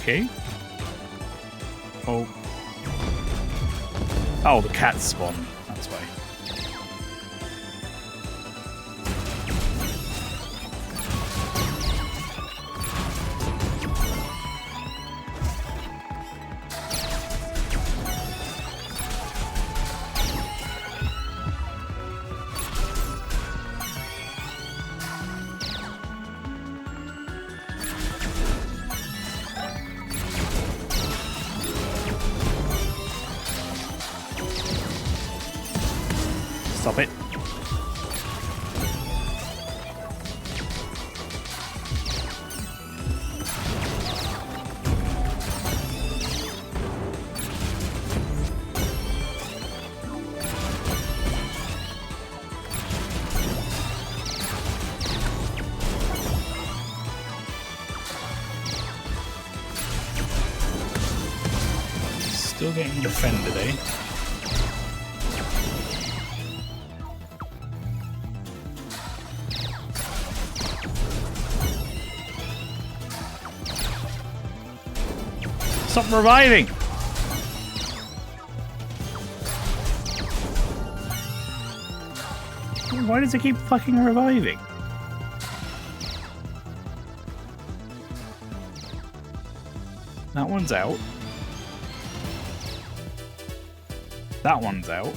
Okay. Oh. Oh, the cat spawned. Stop it. Still getting defended, eh? Stop reviving! Why does it keep fucking reviving? That one's out. That one's out.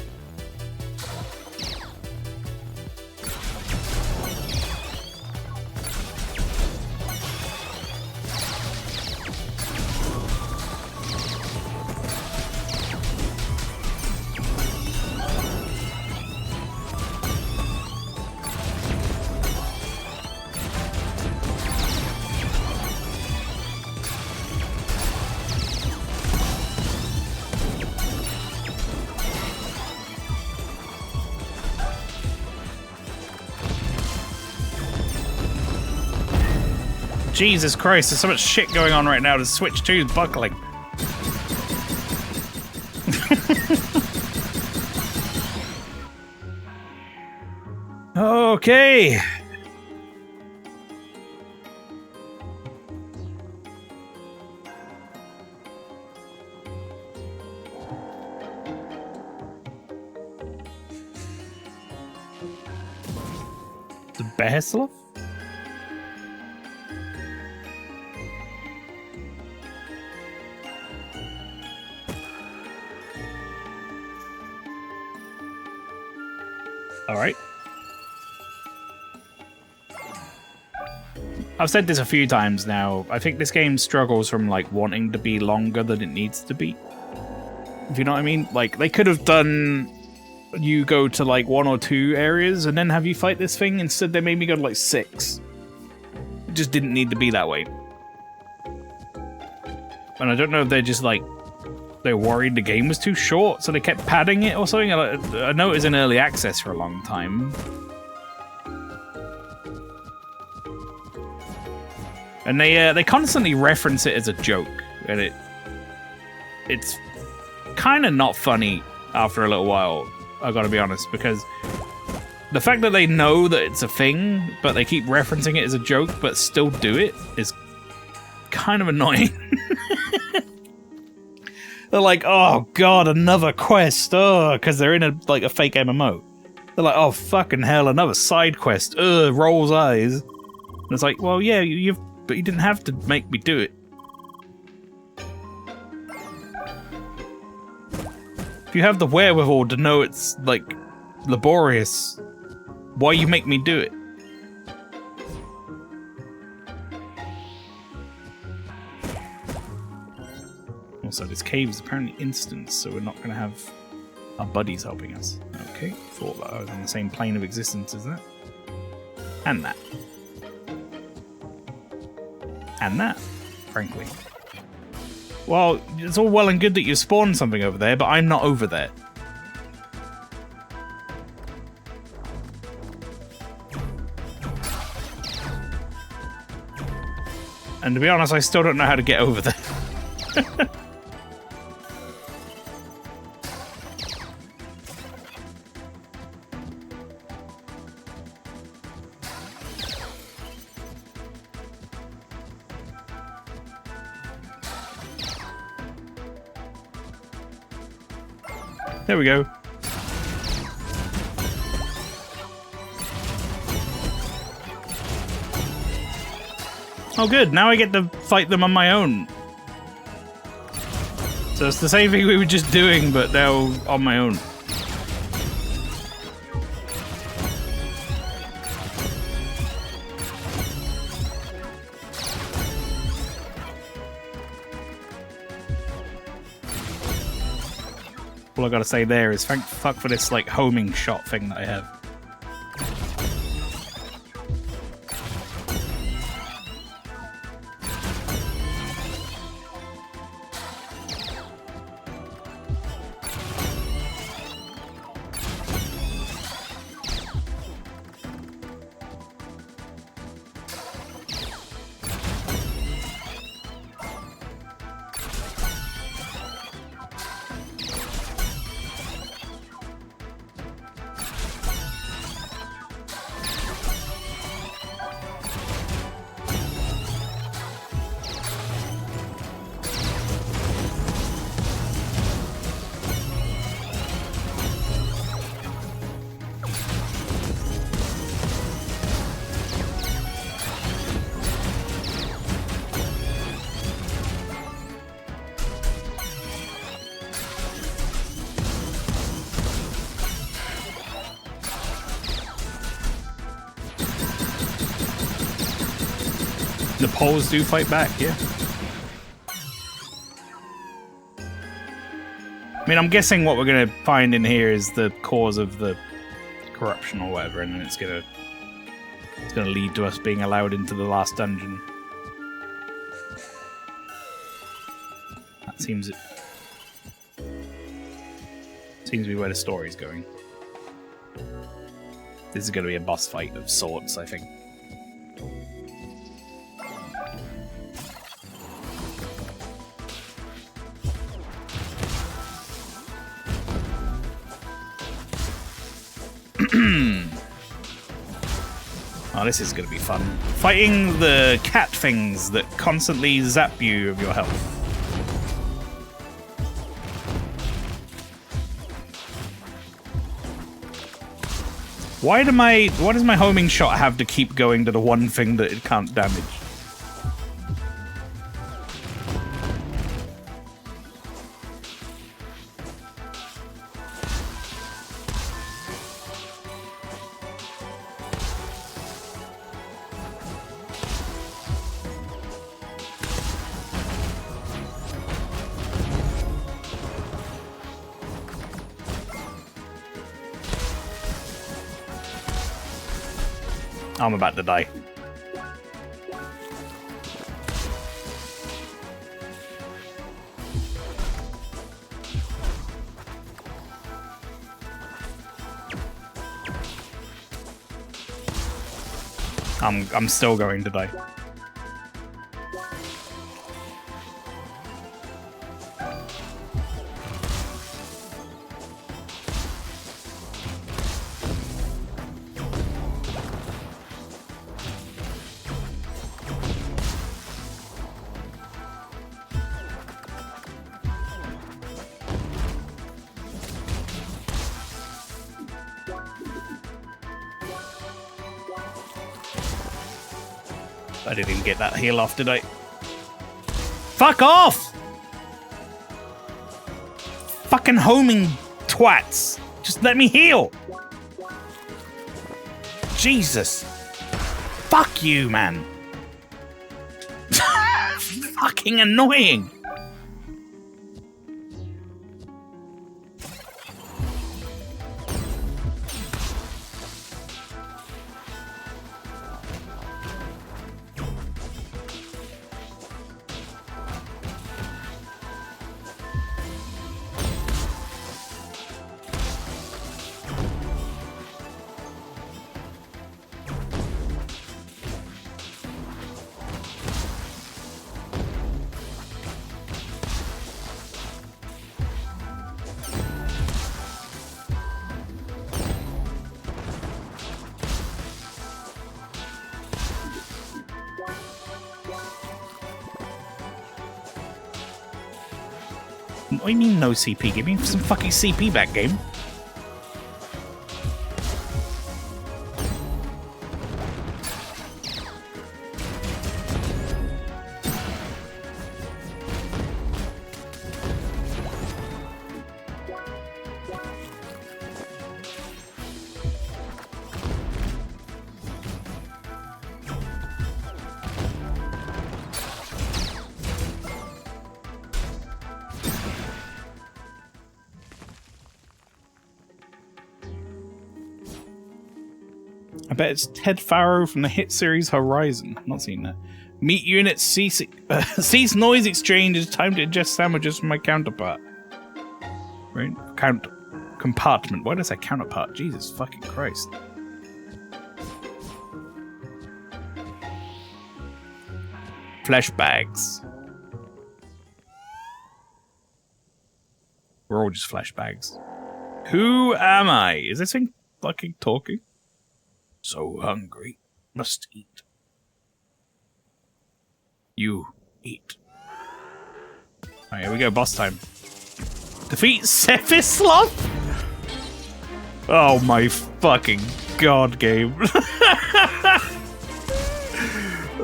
Jesus Christ, there's so much shit going on right now. The Switch 2 is buckling. Okay. The Beheslov? Alright. I've said this a few times now. I think this game struggles from, like, wanting to be longer than it needs to be. If you know what I mean? Like, they could have done... You go to, like, 1 or 2 areas and then have you fight this thing. Instead, they made me go to, like, 6. It just didn't need to be that way. And I don't know if they're just, like... They're worried the game was too short, so they kept padding it or something. I know it was in early access for a long time. And they constantly reference it as a joke, and it's kind of not funny after a little while, I gotta be honest, because the fact that they know that it's a thing, but they keep referencing it as a joke, but still do it, is kind of annoying. They're like, oh god, another quest, oh, because they're in a fake MMO. They're like, oh fucking hell, another side quest, rolls eyes. And it's like, well, yeah, but you didn't have to make me do it. If you have the wherewithal to know it's, like, laborious, why you make me do it? Also, this cave is apparently instant, so we're not going to have our buddies helping us. Okay, thought that I was on the same plane of existence as that. And that. And that, frankly. Well, it's all well and good that you spawned something over there, but I'm not over there. And to be honest, I still don't know how to get over there. There we go. Oh good, now I get to fight them on my own. So it's the same thing we were just doing, but now on my own. All I gotta say there is thank fuck for this like homing shot thing that I have. The poles do fight back, yeah. I mean, I'm guessing what we're gonna find in here is the cause of the corruption or whatever, and then it's gonna lead to us being allowed into the last dungeon. That seems to be where the story's going. This is gonna be a boss fight of sorts, I think. Oh, this is going to be fun. Fighting the cat things that constantly zap you of your health. Why does my homing shot have to keep going to the one thing that it can't damage? I'm about to die. I'm still going to die. I didn't even get that heal off, did I? Fuck off! Fucking homing twats. Just let me heal. Jesus. Fuck you, man. Fucking annoying. What do you mean no CP? Give me some fucking CP back, game. I bet it's Ted Farrow from the hit series Horizon. Not seen that. Meat unit cease noise exchange. It's time to ingest sandwiches from my counterpart. Right? Compartment. Why did I say counterpart? Jesus fucking Christ. Flesh bags. We're all just flesh bags. Who am I? Is this thing fucking talking? So hungry. Must eat. You eat. Alright, here we go. Boss time. Defeat Sephislov? Oh my fucking god, game.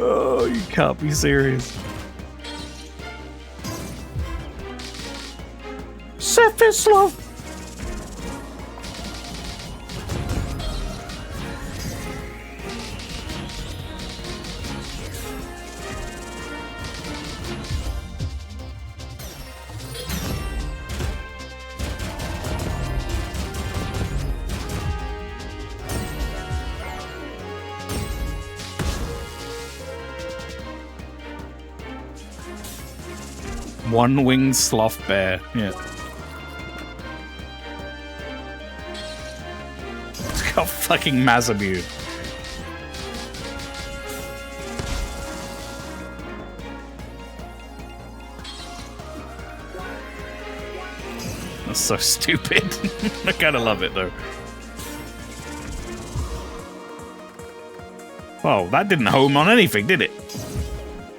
Oh, you can't be serious. Sephislov! One-winged sloth bear. Yeah. It's got fucking Masamune. That's so stupid. I kind of love it though. Well, that didn't home on anything, did it?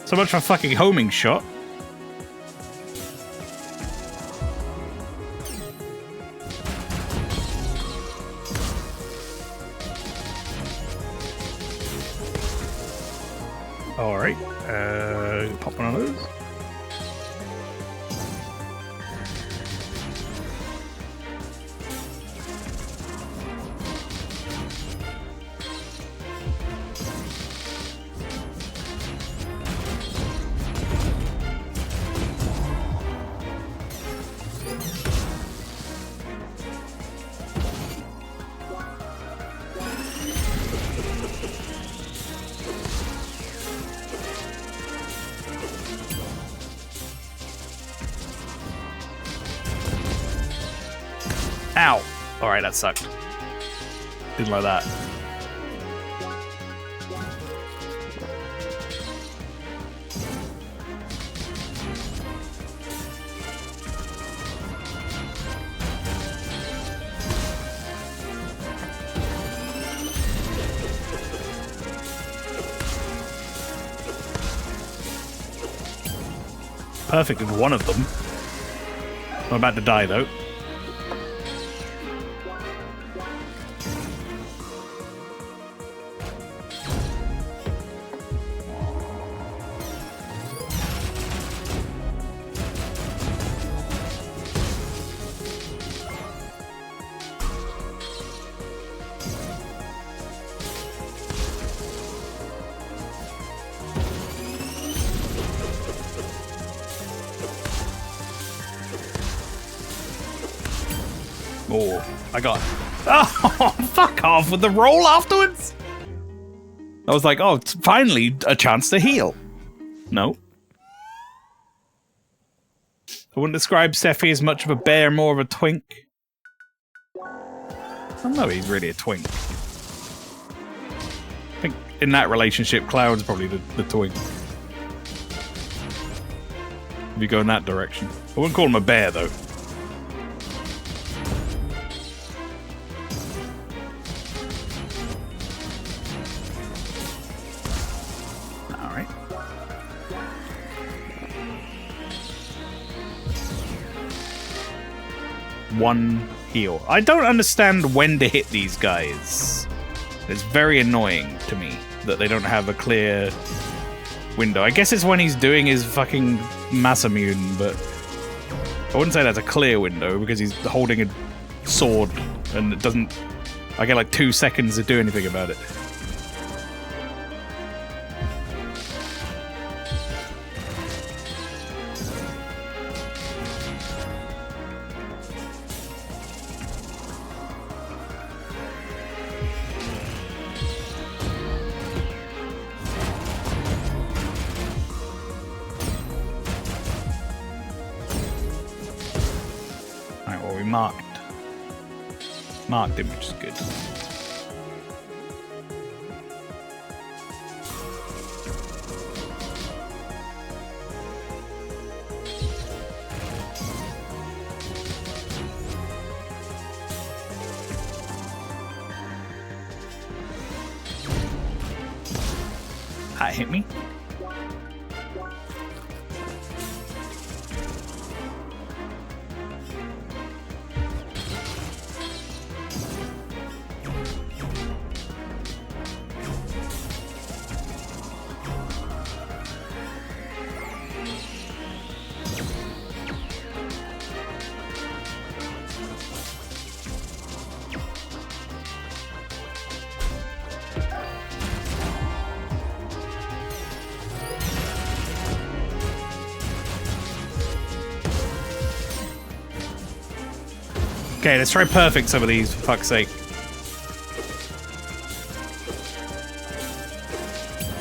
So much for a fucking homing shot. Alright, pop one of those. Ow! Alright, that sucked. Didn't like that. Perfect with one of them. I'm about to die though. Oh, I got... Oh, fuck off with the roll afterwards! I was like, oh, it's finally a chance to heal. No. I wouldn't describe Sephi as much of a bear, more of a twink. I don't know, he's really a twink. I think in that relationship, Cloud's probably the twink. If you go in that direction. I wouldn't call him a bear, though. One heal. I don't understand when to hit these guys. It's very annoying to me that they don't have a clear window. I guess it's when he's doing his fucking Masamune, but I wouldn't say that's a clear window because he's holding a sword and it doesn't... I get like 2 seconds to do anything about it. marked. Marked him, which is good. That hit me. Okay, let's try perfect some of these, for fuck's sake.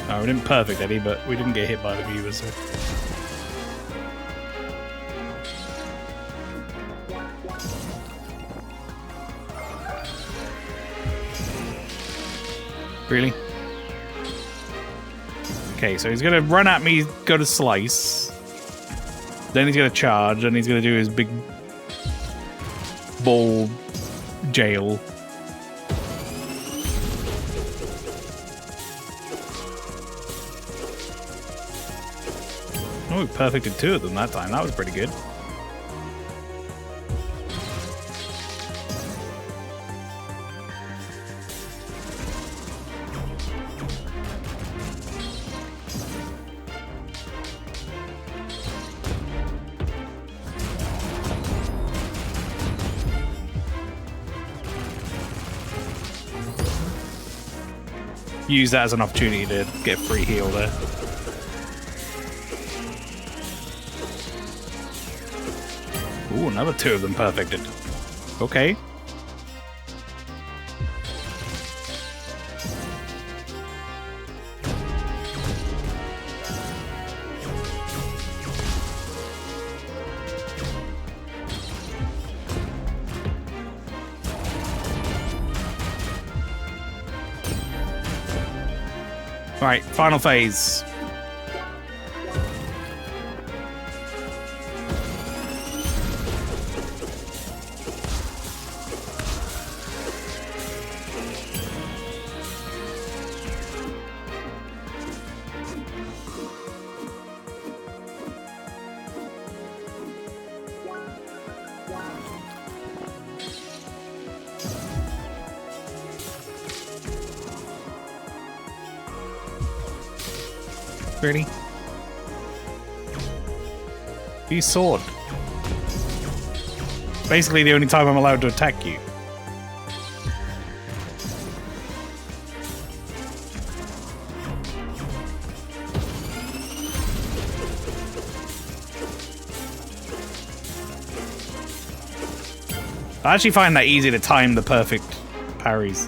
No, we didn't perfect any, but we didn't get hit by the viewers. So. Really? Okay, so he's gonna run at me, go to slice. Then he's gonna charge, and he's gonna do his big ball jail. Oh, we perfected 2 of them that time. That was pretty good. Use that as an opportunity to get a free heal there. Ooh, another 2 of them perfected. Okay. Alright, final phase. Really? Use sword. Basically the only time I'm allowed to attack you. I actually find that easy to time the perfect parries.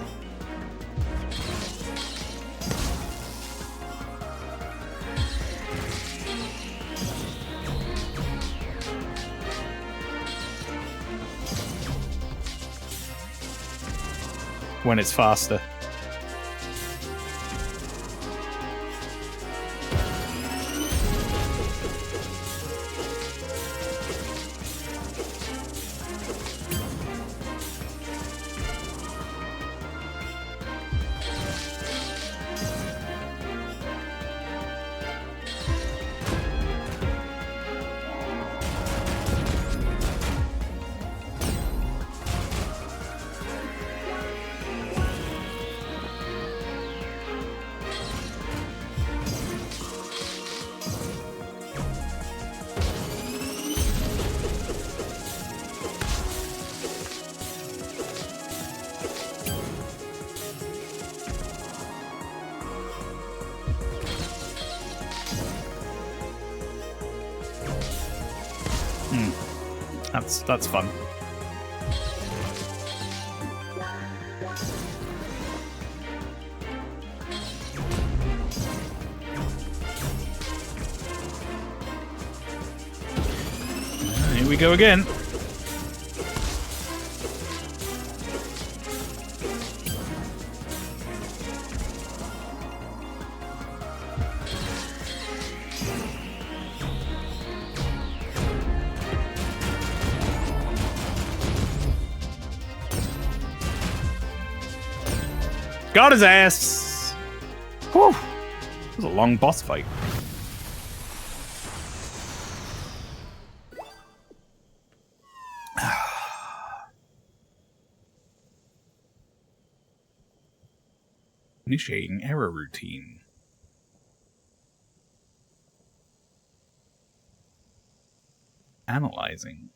When it's faster. That's fun. Here we go again. Got his ass! Whew. It was a long boss fight. Initiating error routine. Analyzing.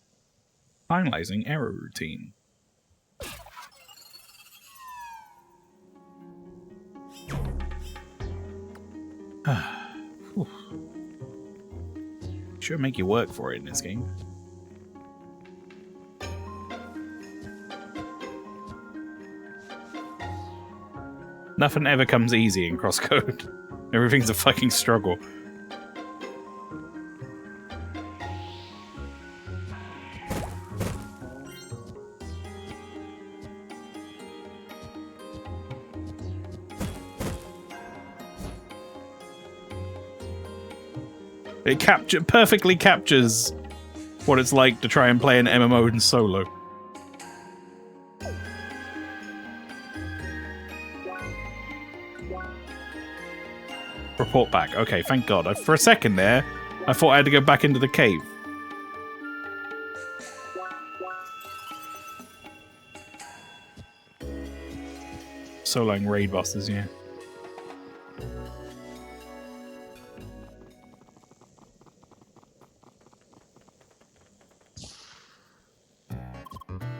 Finalizing error routine. Sure make you work for it in this game. Nothing ever comes easy in CrossCode. Everything's a fucking struggle. It perfectly captures what it's like to try and play an MMO in solo. Report back. Okay, thank God. For a second there, I thought I had to go back into the cave. Soloing raid bosses, yeah.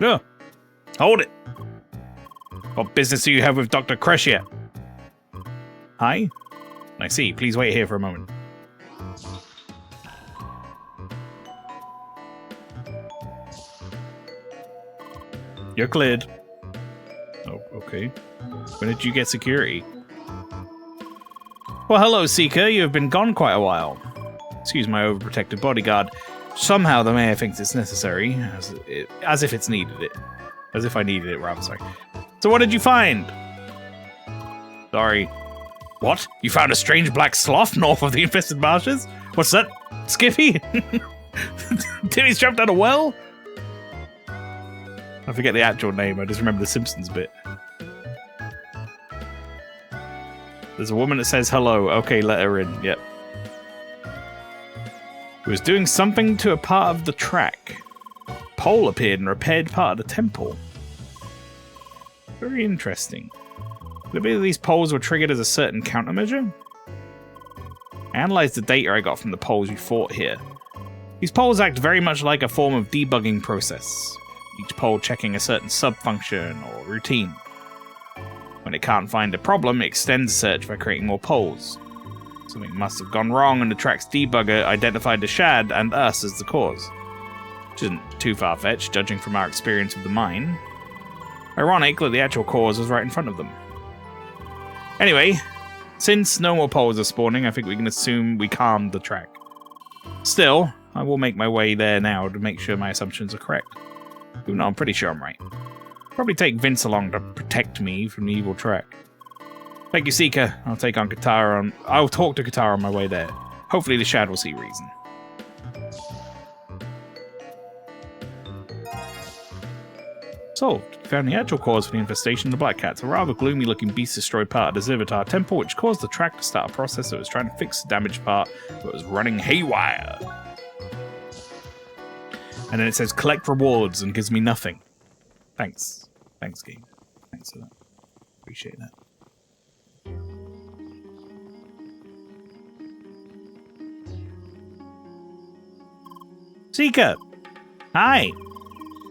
No. Hold it. What business do you have with Dr. Kreshia? Hi? I see. Please wait here for a moment. You're cleared. Oh, okay. When did you get security? Well, hello, Seeker. You have been gone quite a while. Excuse my overprotective bodyguard. Somehow the mayor thinks it's necessary, as if it's needed it. As if I needed it, rather, sorry. So what did you find? Sorry. What? You found a strange black sloth north of the infested marshes? What's that? Skippy? Timmy's jumped out a well? I forget the actual name, I just remember the Simpsons bit. There's a woman that says hello. Okay, let her in. Yep. He was doing something to a part of the track. A pole appeared and repaired part of the temple. Very interesting. Could it be that these poles were triggered as a certain countermeasure? I analyzed the data I got from the poles you fought here. These poles act very much like a form of debugging process, each pole checking a certain sub-function or routine. When it can't find a problem, it extends the search by creating more poles. Something must have gone wrong and the track's debugger identified the Shad and us as the cause. Which isn't too far-fetched, judging from our experience with the mine. Ironic that the actual cause was right in front of them. Anyway, since no more poles are spawning, I think we can assume we calmed the track. Still, I will make my way there now to make sure my assumptions are correct. Even though I'm pretty sure I'm right. Probably take Vince along to protect me from the evil track. Thank you, Seeker. I'll talk to Katara on my way there. Hopefully the Shad will see reason. Solved. We found the actual cause for the infestation of the Black Cats. A rather gloomy-looking beast destroyed part of the Zivitar temple, which caused the track to start a process that was trying to fix the damaged part, but was running haywire. And then it says, collect rewards, and gives me nothing. Thanks. Thanks, game. Thanks for that. Appreciate that. Seeker! Hi!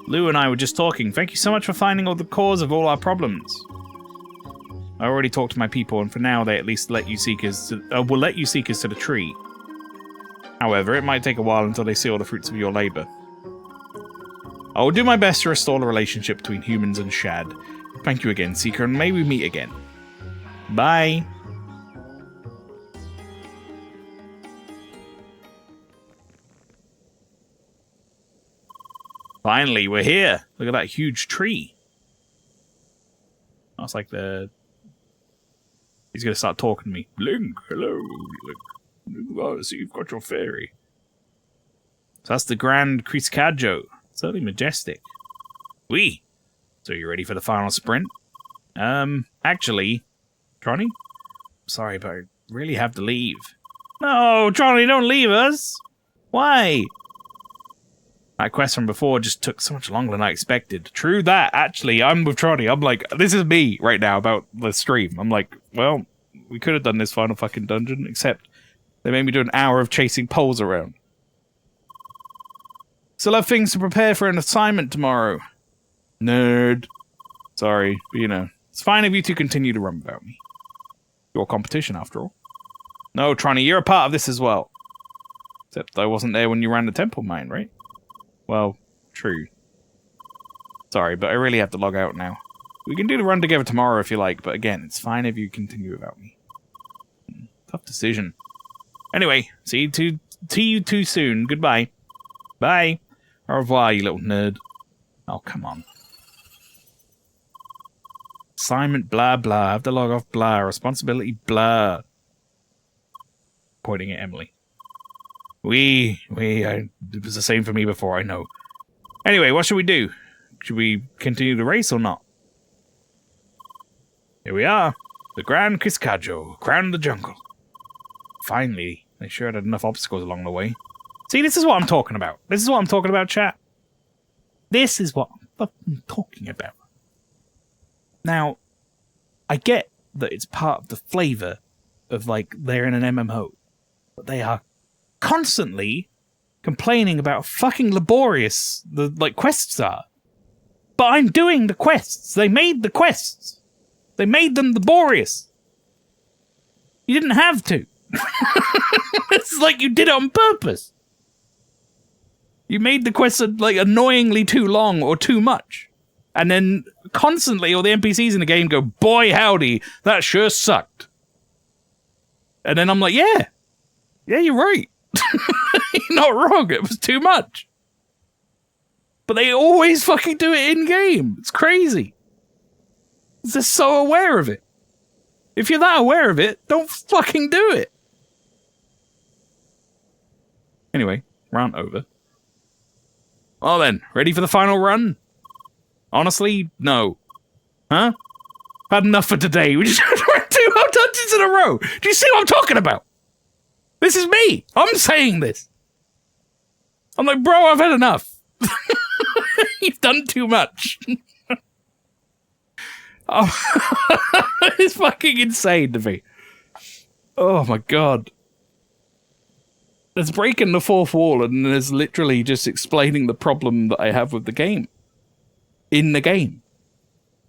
Lou and I were just talking. Thank you so much for finding all the cause of all our problems. I already talked to my people, and for now they at least let you seekers will let you seekers to the tree. However, it might take a while until they see all the fruits of your labor. I will do my best to restore the relationship between humans and Shad. Thank you again, Seeker, and may we meet again. Bye! Finally, we're here. Look at that huge tree. That's like the... He's going to start talking to me. Link, hello. Link. Oh, so you've got your fairy. So that's the Grand Criscaggio. Certainly majestic. Wee. So you ready for the final sprint? Actually, Tronny? Sorry, but I really have to leave. No, Tronny, don't leave us! Why? That quest from before just took so much longer than I expected. True that, actually, I'm with Tronny. I'm like, this is me right now about the stream. I'm like, well, we could have done this final fucking dungeon, except they made me do an hour of chasing poles around. Still have things to prepare for an assignment tomorrow. Nerd. Sorry, but you know, it's fine if you two continue to run without me. Your competition, after all. No, Tronny, you're a part of this as well. Except I wasn't there when you ran the temple mine, right? Well, true. Sorry, but I really have to log out now. We can do the run together tomorrow if you like, but again, it's fine if you continue without me. Tough decision. Anyway, see you too soon. Goodbye. Bye. Au revoir, you little nerd. Oh, come on. Assignment, blah, blah. I have to log off, blah. Responsibility, blah. Pointing at Emily. It was the same for me before, I know. Anyway, what should we do? Should we continue the race or not? Here we are. The Grand Kiskajo, Crown of the Jungle. Finally, they sure had enough obstacles along the way. See, this is what I'm talking about. This is what I'm talking about, chat. This is what I'm fucking talking about. Now, I get that it's part of the flavor of, like, they're in an MMO. But they are constantly complaining about how fucking laborious the, like, quests are. But I'm doing the quests. They made the quests. They made them laborious. You didn't have to. It's like you did it on purpose. You made the quests, like, annoyingly too long or too much. And then constantly all the NPCs in the game go, boy howdy, that sure sucked. And then I'm like, yeah, you're right. You're not wrong, it was too much. But they always fucking do it in-game. It's crazy. They're so aware of it. If you're that aware of it, don't fucking do it. Anyway, rant over. Well then, ready for the final run? Honestly, no. Huh? Had enough for today. We just ran 2 whole dungeons in a row. Do you see what I'm talking about? This is me. I'm saying this. I'm like, bro, I've had enough. You've done too much. Oh, it's fucking insane to me. Oh my god. There's breaking the fourth wall and there's literally just explaining the problem that I have with the game. In the game.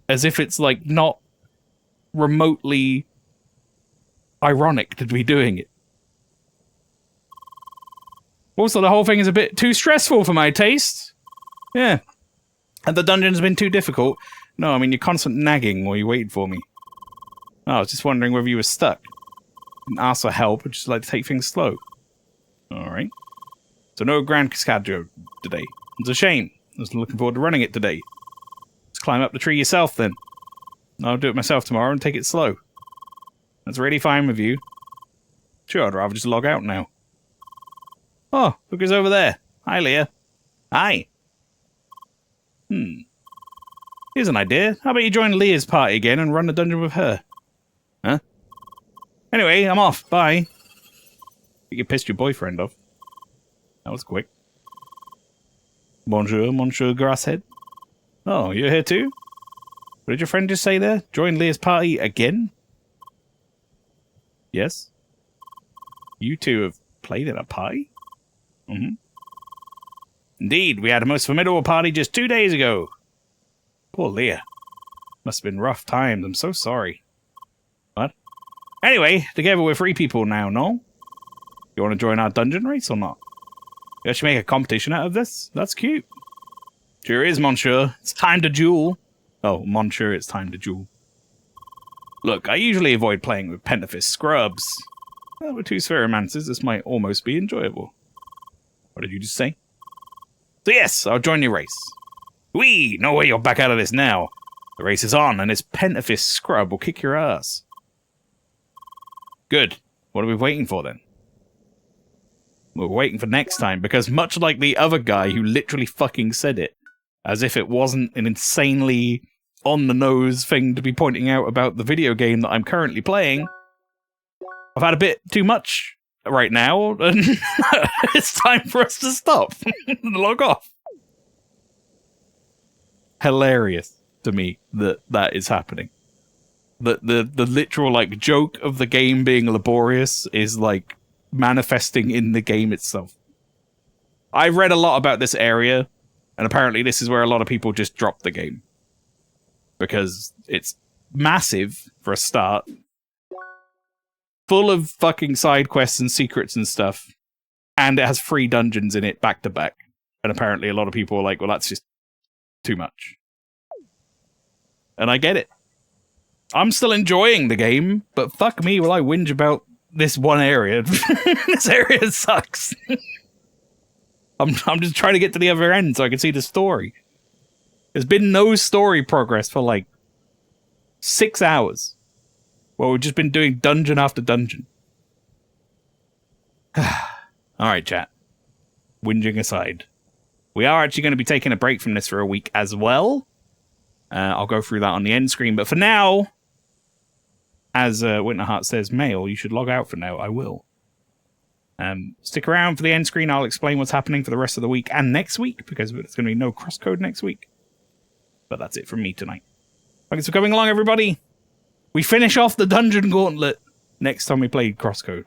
As if it's, like, not remotely ironic to be doing it. Also, the whole thing is a bit too stressful for my taste. Yeah. And the dungeon's been too difficult. No, I mean, you're constant nagging while you waited for me. Oh, I was just wondering whether you were stuck. Didn't ask for help, but just like to take things slow. Alright. So no Grand Cascadio today. It's a shame. I was looking forward to running it today. Just climb up the tree yourself then. I'll do it myself tomorrow and take it slow. That's really fine with you. Sure, I'd rather just log out now. Oh, look who's over there. Hi, Leah. Hi. Here's an idea. How about you join Leah's party again and run the dungeon with her? Huh? Anyway, I'm off. Bye. You pissed your boyfriend off. That was quick. Bonjour, Monsieur Grasshead. Oh, you're here too? What did your friend just say there? Join Leah's party again? Yes? You two have played at a party? Mm-hmm. Indeed, we had a most formidable party just 2 days ago. Poor Leah. Must have been rough times. I'm so sorry. What? Anyway, together we're 3 people now, no? You want to join our dungeon race or not? You should make a competition out of this? That's cute. Sure is, Monsieur. It's time to duel. Oh, Monsieur, it's time to duel. Look, I usually avoid playing with Pentafist scrubs. Well, with 2 Spheromancers, this might almost be enjoyable. What did you just say? So yes, I'll join your race. Whee! No way you're back out of this now. The race is on, and this Pentafist scrub will kick your ass. Good. What are we waiting for, then? We're waiting for next time, because much like the other guy who literally fucking said it, as if it wasn't an insanely on the nose thing to be pointing out about the video game that I'm currently playing. I've had a bit too much right now, and it's time for us to stop and log off. Hilarious to me that is happening. The literal like joke of the game being laborious is like manifesting in the game itself. I've read a lot about this area, and apparently this is where a lot of people just drop the game. Because it's massive for a start. Full of fucking side quests and secrets and stuff. And it has 3 dungeons in it back to back. And apparently a lot of people are like, well, that's just too much. And I get it. I'm still enjoying the game, but fuck me will I whinge about this one area. This area sucks. I'm just trying to get to the other end so I can see the story. There's been no story progress for like 6 hours. Well, we've just been doing dungeon after dungeon. Alright, chat. Whinging aside. We are actually going to be taking a break from this for a week as well. I'll go through that on the end screen. But for now, as Winterheart says, Mail, you should log out for now. I will. Stick around for the end screen. I'll explain what's happening for the rest of the week and next week, because there's going to be no CrossCode next week. But that's it from me tonight. Thanks for coming along, everybody. We finish off the Dungeon Gauntlet next time we play CrossCode.